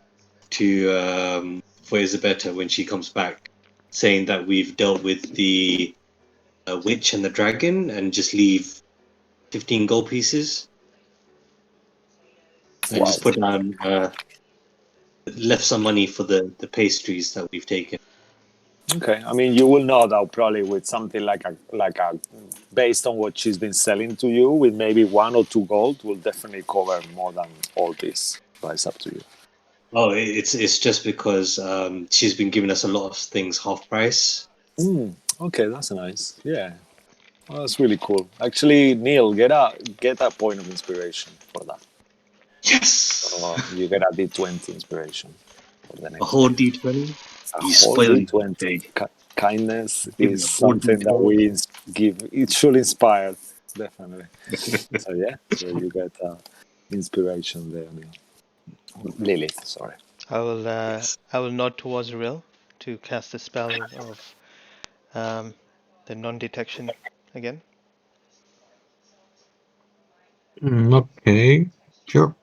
to for Isabetta when she comes back, saying that we've dealt with the witch and the dragon, and just leave 15 gold pieces, and
Wow.
just put down left some money for the pastries that we've taken.
Okay, I mean, you will know that probably with something like a based on what she's been selling to you, with maybe 1 or 2 gold, will definitely cover more than all this. But it's up to you.
Oh, it's just because she's been giving us a lot of things half price.
Okay, that's nice. Yeah, well, that's really cool. Actually, Neil, get a point of inspiration for that.
Yes,
You get a D20 inspiration for the
a
next
whole
one.
D20.
A
You
whole
spoil it,
D20.
Jake.
Kindness
Give it
is
a whole
something that
D20.
we give. It should inspire, definitely. So yeah, so you get inspiration there, Neil. Lilith, sorry.
I will nod towards Rill to cast the spell of the non-detection again.
Okay, sure.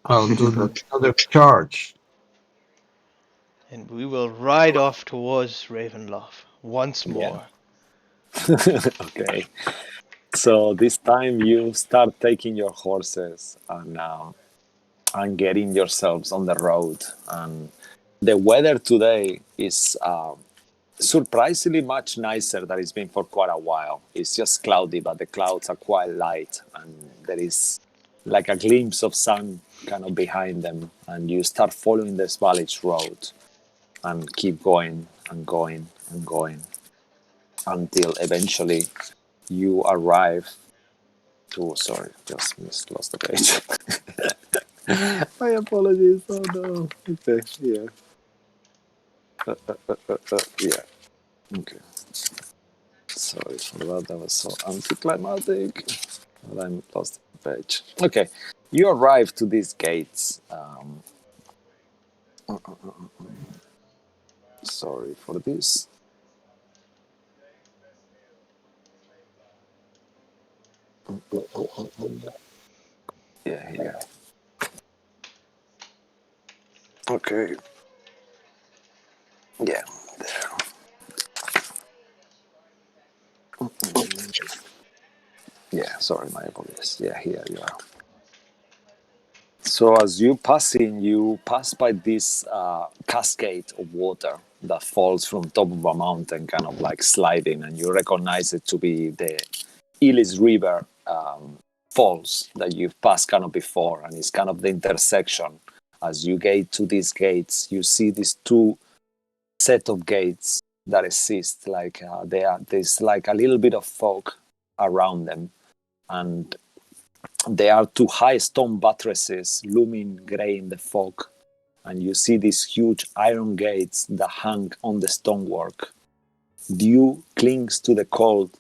I'll do another charge.
And we will ride off towards Ravenloft once
Yeah.
more.
Okay. So this time you start taking your horses and getting yourselves on the road. And the weather today is surprisingly much nicer than it's been for quite a while. It's just cloudy, but the clouds are quite light, and there is like a glimpse of sun kind of behind them, and you start following this village road and keep going and going and going until eventually you arrive to, sorry, just lost the page. My apologies. Oh no. Okay, yeah. Yeah. Okay. Sorry for that. That was so anticlimactic. But I lost the page. Okay. You arrive to these gates. Sorry for this. Yeah, here. Okay. Yeah, there. Yeah, sorry, my apologies. Yeah, here you are. So as you pass in, you pass by this cascade of water that falls from top of a mountain, kind of like sliding, and you recognize it to be the Illis River falls that you've passed kind of before, and it's kind of the intersection. As you get to these gates, you see these two set of gates that exist. Like there's like a little bit of fog around them, and there are two high stone buttresses looming grey in the fog, and you see these huge iron gates that hang on the stonework. Dew clings to the cold,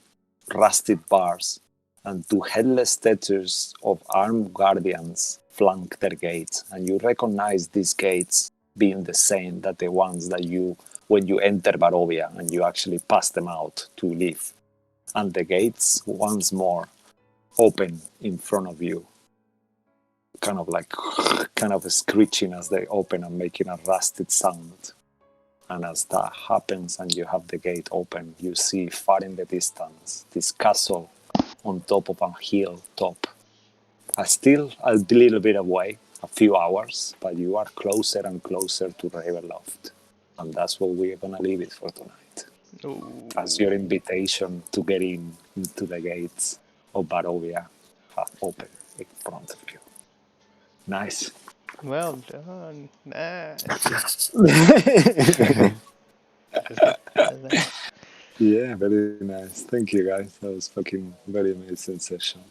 rusted bars, and two headless statues of armed guardians flank their gates, and you recognize these gates being the same that the ones that you, when you enter Barovia and you actually pass them out to leave. And the gates once more open in front of you, kind of screeching as they open and making a rusted sound. And as that happens and you have the gate open, you see far in the distance this castle on top of a hill top. Still a little bit away, a few hours, but you are closer and closer to Ravenloft. And that's what we're going to leave it for tonight.
Ooh.
As your invitation to get into the gates of Barovia have opened in front of you. Nice.
Well done. Nice.
Yeah, very nice. Thank you, guys. That was fucking very amazing session.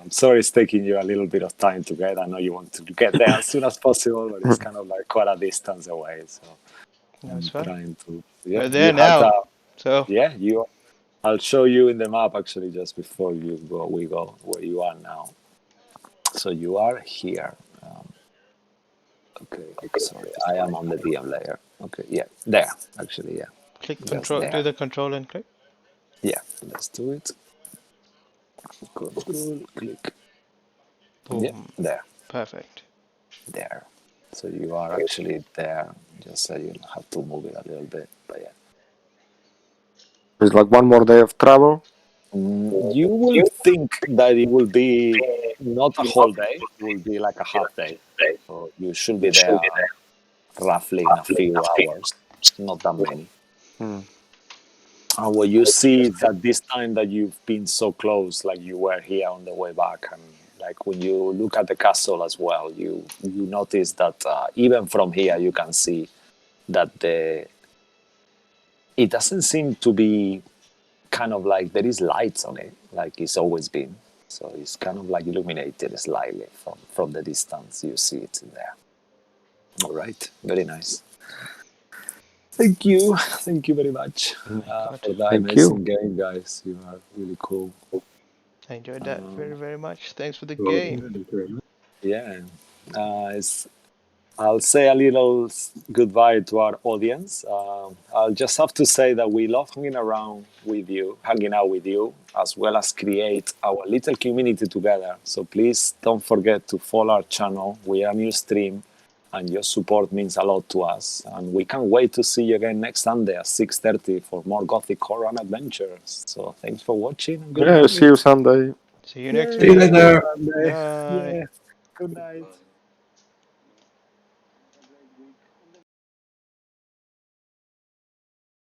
Sorry it's taking you a little bit of time to get. I know you want to get there as soon as possible, but it's kind of like quite a distance away. So
That
I'm
was fun.
trying to. Yeah,
We're there
you had
now. So
yeah, you. I'll show you in the map actually just before you go. We go where you are now. So you are here. Okay, sorry, I am on the DM layer. Okay, yeah, there actually, yeah.
click
Just
control,
there.
do the control and click.
Yeah, let's do it. Control, click.
Boom.
Yeah, there,
Perfect.
there. So you are actually there. Just so you have to move it a little bit, but yeah.
There's like one more day of travel.
You will think that it will be not a whole day, it will be like a half day. So you should be there roughly in a few hours, not that many.
Hmm.
And what you see is that this time that you've been so close, like you were here on the way back, and like when you look at the castle as well, you notice that even from here you can see that it doesn't seem to be kind of like there is lights on it, like it's always been. So it's kind of like illuminated slightly from the distance. You see it in there. All right, very nice. Thank you very much for that
Thank
amazing game, guys. You are really cool.
I enjoyed that very, very much. Thanks for the game.
Yeah, I'll say a little goodbye to our audience. I'll just have to say that we love hanging out with you, as well as create our little community together. So please don't forget to follow our channel. We are a new stream, and your support means a lot to us. And we can't wait to see you again next Sunday at 6:30 for more Gothic horror and adventures. So thanks for watching. And good
Yeah,
night.
see you Sunday.
See you next
See you
week.
later.
Bye.
Yeah. Good night.